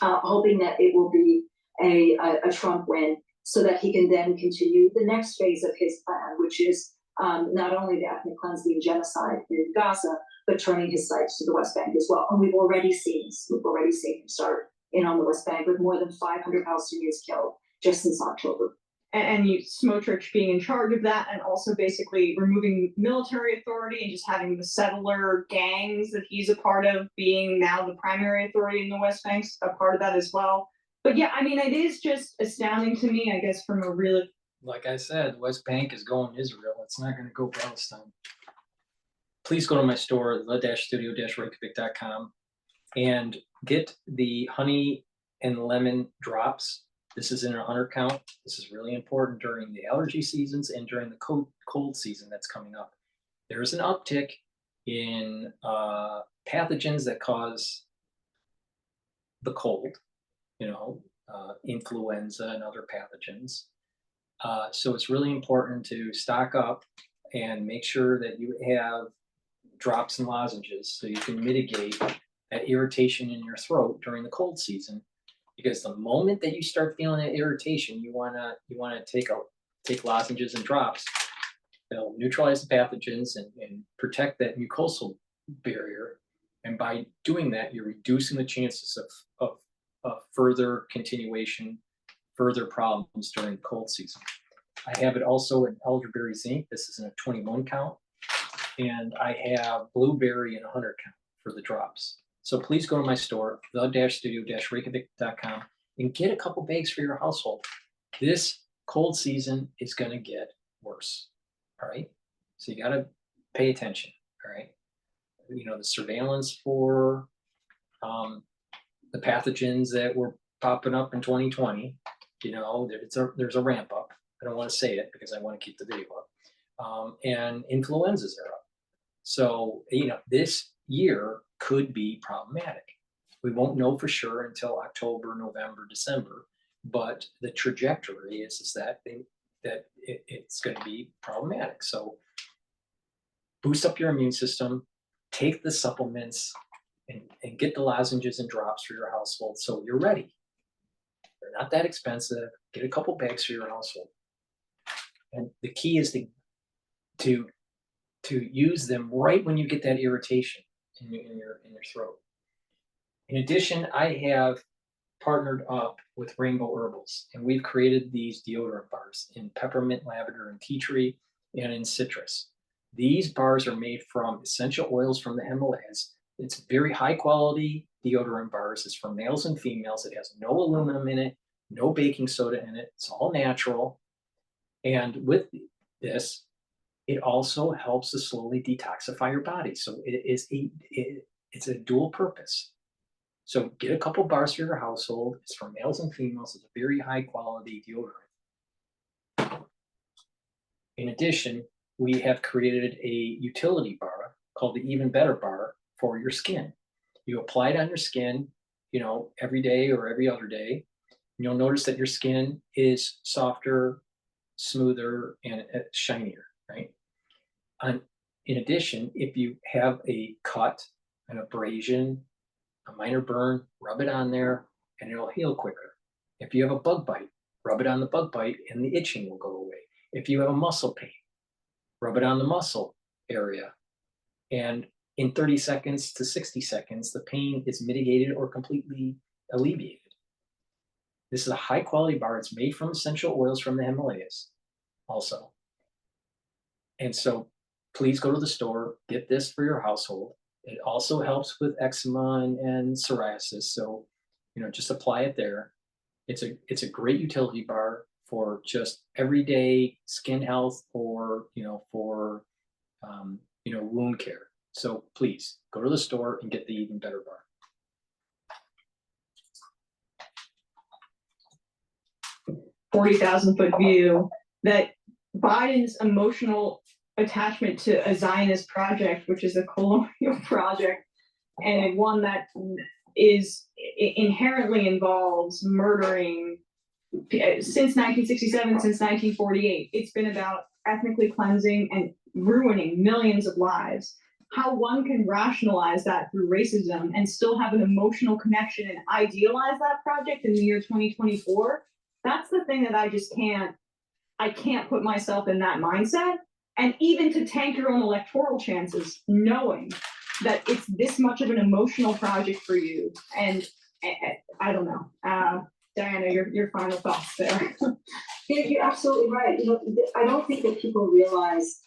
hoping that it will be a Trump win, so that he can then continue the next phase of his plan, which is not only the ethnic cleansing genocide in Gaza, but turning his sights to the West Bank as well. And we've already seen this. We've already seen him start in on the West Bank with more than 500 Palestinians killed just since October. And Smotrich being in charge of that, and also basically removing military authority and just having the settler gangs that he's a part of being now the primary authority in the West Bank's a part of that as well. But yeah, I mean, it is just astounding to me, I guess, from a real... Like I said, West Bank is going Israel. It's not going to go Palestine. Please go to my store, the-studio-reykjavik.com, and get the honey and lemon drops. This is in a 100 count. This is really important during the allergy seasons and during the cold season that's coming up. There's an uptick in pathogens that cause the cold, influenza and other pathogens. So it's really important to stock up and make sure that you have drops and lozenges so you can mitigate that irritation in your throat during the cold season. Because the moment that you start feeling that irritation, you wanna take lozenges and drops. They'll neutralize the pathogens and protect that mucosal barrier. And by doing that, you're reducing the chances of further continuation, further problems during the cold season. I have it also in elderberry zinc. This is in a 21 count. And I have blueberry in a 100 count for the drops. So please go to my store, the-studio-reykjavik.com, and get a couple bags for your household. This cold season is going to get worse. All right. So you got to pay attention. All right. The surveillance for the pathogens that were popping up in 2020, there's a ramp up. I don't want to say it because I want to keep the video up. And influenzas are up. So, this year, could be problematic. We won't know for sure until October, November, December, but the trajectory is that it's going to be problematic. So boost up your immune system, take the supplements, and get the lozenges and drops for your household so you're ready. They're not that expensive. Get a couple bags for your household. And the key is to use them right when you get that irritation in your throat. In addition, I have partnered up with Rainbow Herbals, and we've created these deodorant bars in peppermint, lavender, and tea tree, and in citrus. These bars are made from essential oils from the Himalayas. It's very high quality deodorant bars. It's for males and females. It has no aluminum in it, no baking soda in it. It's all natural. And with this, it also helps to slowly detoxify your body. So it's a dual purpose. So get a couple bars for your household. It's for males and females. It's a very high quality deodorant. In addition, we have created a utility bar called the Even Better Bar for your skin. You apply it on your skin, every day or every other day. And you'll notice that your skin is softer, smoother, and shinier, right? In addition, if you have a cut, an abrasion, a minor burn, rub it on there and it'll heal quicker. If you have a bug bite, rub it on the bug bite and the itching will go away. If you have a muscle pain, rub it on the muscle area. And in 30 seconds to 60 seconds, the pain is mitigated or completely alleviated. This is a high quality bar. It's made from essential oils from the Himalayas also. And so please go to the store, get this for your household. It also helps with eczema and psoriasis. So, just apply it there. It's a great utility bar for just everyday skin health or, for, wound care. So please go to the store and get the Even Better Bar. $40,000-foot view that Biden's emotional attachment to a Zionist project, which is a colonial project, and one that is inherently involves murdering since 1967, since 1948. It's been about ethnically cleansing and ruining millions of lives. How one can rationalize that through racism and still have an emotional connection and idealize that project in the year 2024, that's the thing that I can't put myself in that mindset. And even to tank your own electoral chances, knowing that it's this much of an emotional project for you. And I don't know. Diana, your final thoughts there. You're absolutely right. I don't think that people realize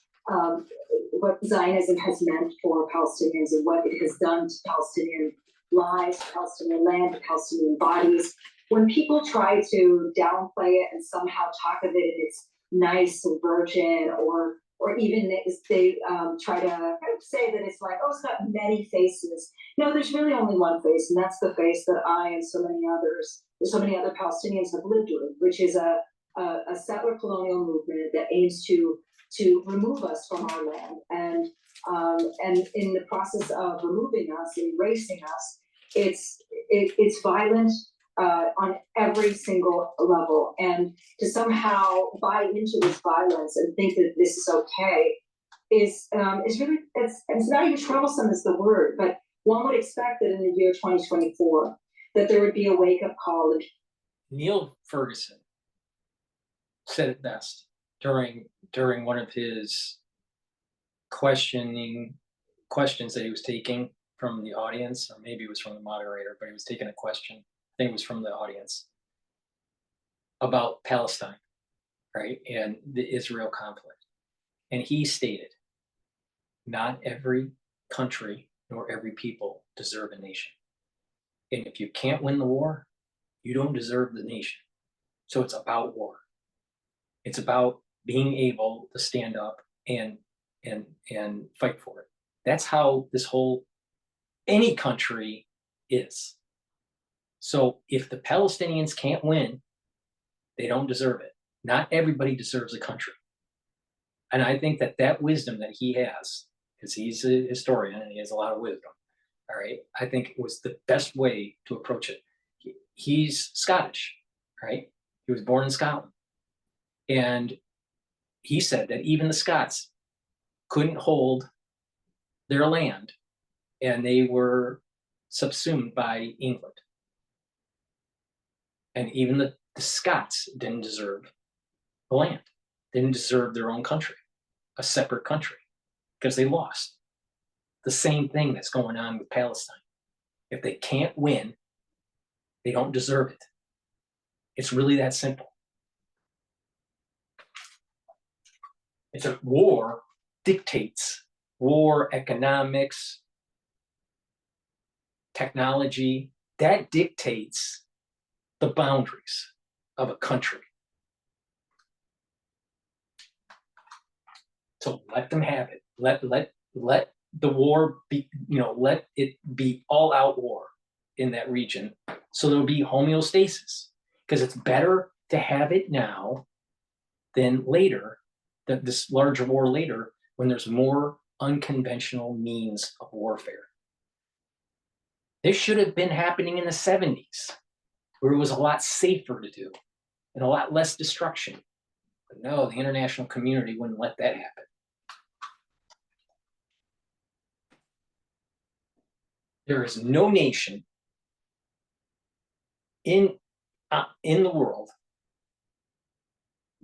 what Zionism has meant for Palestinians and what it has done to Palestinian lives, Palestinian land, Palestinian bodies. When people try to downplay it and somehow talk of it in its nice and virgin, or even they try to kind of say that it's like, it's got many faces. No, there's really only one face, and that's the face that I and so many other Palestinians have lived with, which is a settler colonial movement that aims to remove us from our land, and in the process of removing us, erasing us, it's violent on every single level, and to somehow buy into this violence and think that this is okay is really, it's not even troublesome is the word, but one would expect that in the year 2024 that there would be a wake-up call. Neil Ferguson said it best during one of his questions that he was taking from the audience, or maybe it was from the moderator, but he was taking a question, I think it was from the audience, about Palestine, right, and the Israel conflict. And he stated, not every country nor every people deserve a nation. And if you can't win the war, you don't deserve the nation. So it's about war. It's about being able to stand up and fight for it. That's how any country is. So if the Palestinians can't win, they don't deserve it. Not everybody deserves a country. And I think that wisdom that he has, because he's a historian and he has a lot of wisdom, all right? I think it was the best way to approach it. He's Scottish, right? He was born in Scotland. And he said that even the Scots couldn't hold their land, and they were subsumed by England. And even the Scots didn't deserve the land, didn't deserve their own country, a separate country, because they lost. The same thing that's going on with Palestine. If they can't win, they don't deserve it. It's really that simple. It's a war dictates, war, economics, technology, that dictates the boundaries of a country. So let them have it. Let the war be, let it be all out war in that region. So there'll be homeostasis, because it's better to have it now than later, that this larger war later, when there's more unconventional means of warfare. This should have been happening in the 70s, where it was a lot safer to do and a lot less destruction. But no, the international community wouldn't let that happen. There is no nation in the world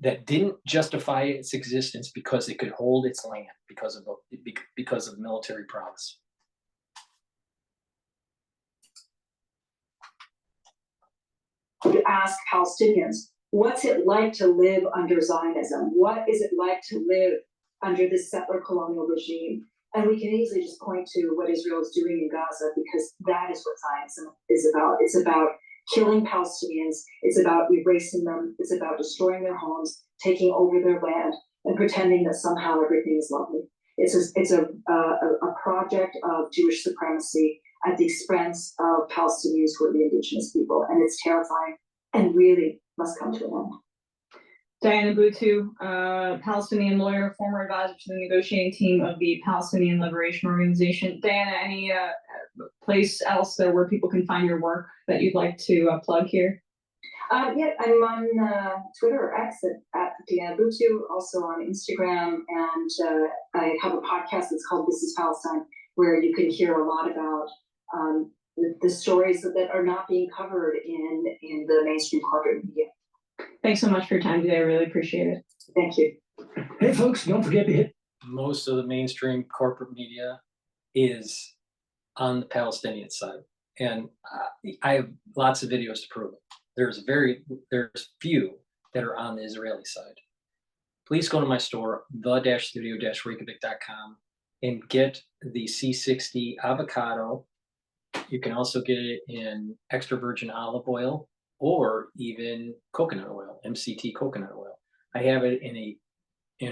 that didn't justify its existence because it could hold its land because of military prowess. To ask Palestinians, what's it like to live under Zionism? What is it like to live under this settler colonial regime? And we can easily just point to what Israel is doing in Gaza, because that is what Zionism is about. It's about killing Palestinians. It's about erasing them. It's about destroying their homes, taking over their land, and pretending that somehow everything is lovely. It's a project of Jewish supremacy at the expense of Palestinians who are the indigenous people, and it's terrifying and really must come to an end. Diana Boutou, Palestinian lawyer, former advisor to the negotiating team of the Palestinian Liberation Organization. Diana, any place else there where people can find your work that you'd like to plug here? Yeah, I'm on Twitter or X at Diana Boutou, also on Instagram, and I have a podcast that's called This is Palestine, where you can hear a lot about the stories that are not being covered in the mainstream corporate media. Thanks so much for your time today. I really appreciate it. Thank you. Hey, folks, don't forget to hit. Most of the mainstream corporate media is on the Palestinian side. And I have lots of videos to prove it. There's few that are on the Israeli side. Please go to my store, the-studio-reykjavik.com, and get the C60 avocado. You can also get it in extra virgin olive oil or even coconut oil, MCT coconut oil. I have it in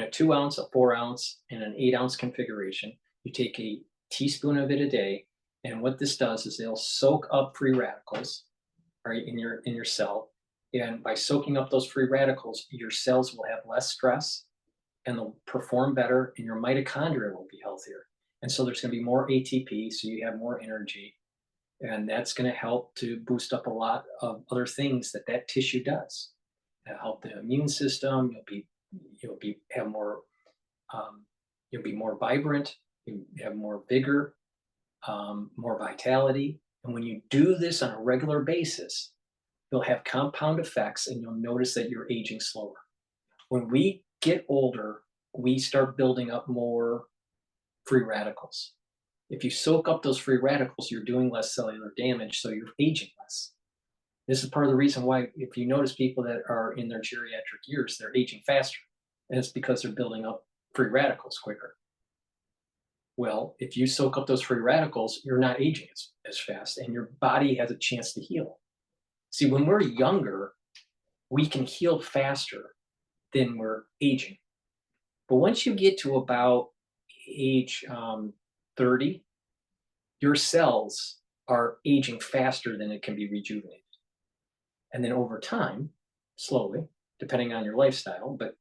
a 2 ounce, a 4 ounce, and an 8 ounce configuration. You take a teaspoon of it a day, and what this does is it'll soak up free radicals, right, in your cell. And by soaking up those free radicals, your cells will have less stress and they'll perform better, and your mitochondria will be healthier. And so there's going to be more ATP, so you have more energy. And that's going to help to boost up a lot of other things that tissue does. It'll help the immune system. You'll be more vibrant. You have more vigor, more vitality. And when you do this on a regular basis, you'll have compound effects, and you'll notice that you're aging slower. When we get older, we start building up more free radicals. If you soak up those free radicals, you're doing less cellular damage, so you're aging less. This is part of the reason why, if you notice people that are in their geriatric years, they're aging faster. And it's because they're building up free radicals quicker. Well, if you soak up those free radicals, you're not aging as fast, and your body has a chance to heal. See, when we're younger, we can heal faster than we're aging. But once you get to about age 30, your cells are aging faster than it can be rejuvenated. And then over time, slowly, depending on your lifestyle, but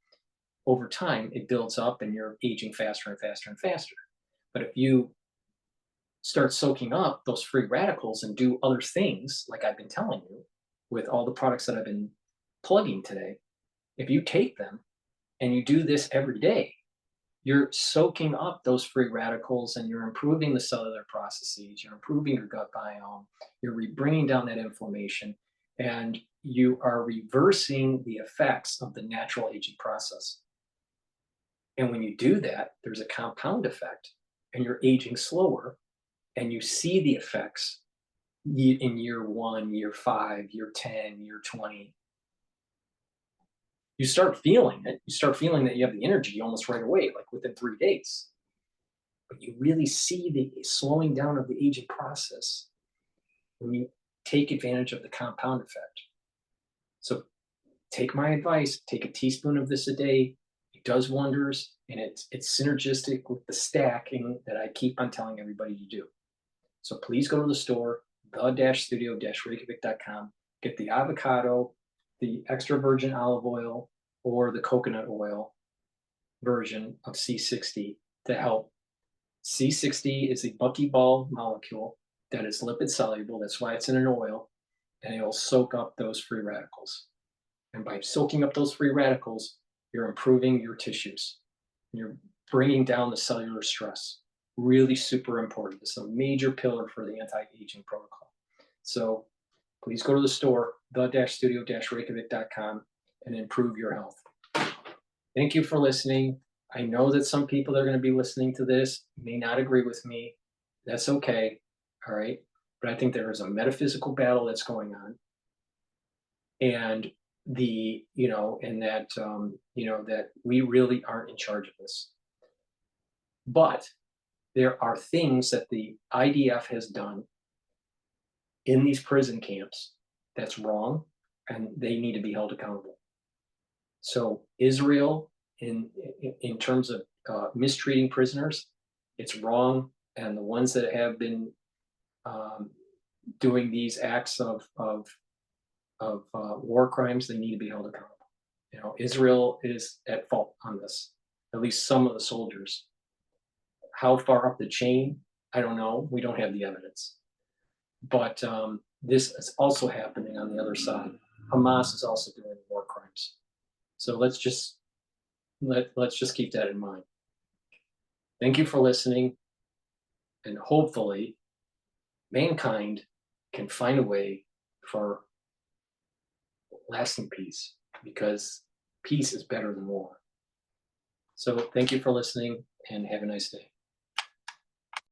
over time, it builds up and you're aging faster and faster and faster. But if you start soaking up those free radicals and do other things, like I've been telling you, with all the products that I've been plugging today, if you take them and you do this every day, you're soaking up those free radicals and you're improving the cellular processes, you're improving your gut biome, you're bringing down that inflammation, and you are reversing the effects of the natural aging process. And when you do that, there's a compound effect, and you're aging slower, and you see the effects in year 1, year 5, year 10, year 20. You start feeling it. You start feeling that you have the energy almost right away, like within 3 days. But you really see the slowing down of the aging process when you take advantage of the compound effect. So take my advice, take a teaspoon of this a day. It does wonders, and it's synergistic with the stacking that I keep on telling everybody to do. So please go to the store, the-studio-reykjavik.com, get the avocado, the extra virgin olive oil, or the coconut oil version of C60 to help. C60 is a buckyball molecule that is lipid soluble. That's why it's in an oil, and it'll soak up those free radicals. And by soaking up those free radicals, you're improving your tissues. You're bringing down the cellular stress. Really super important. It's a major pillar for the anti-aging protocol. So please go to the store, the-studio-reykjavik.com, and improve your health. Thank you for listening. I know that some people that are going to be listening to this may not agree with me. That's okay. All right. But I think there is a metaphysical battle that's going on. And that we really aren't in charge of this. But there are things that the IDF has done in these prison camps that's wrong, and they need to be held accountable. So Israel, in terms of mistreating prisoners, it's wrong, and the ones that have been doing these acts of war crimes, they need to be held accountable. Israel is at fault on this, at least some of the soldiers. How far up the chain, I don't know. We don't have the evidence. But this is also happening on the other side. Hamas is also doing war crimes. So let's just keep that in mind. Thank you for listening, and hopefully mankind can find a way for lasting peace, because peace is better than war. So thank you for listening, and have a nice day.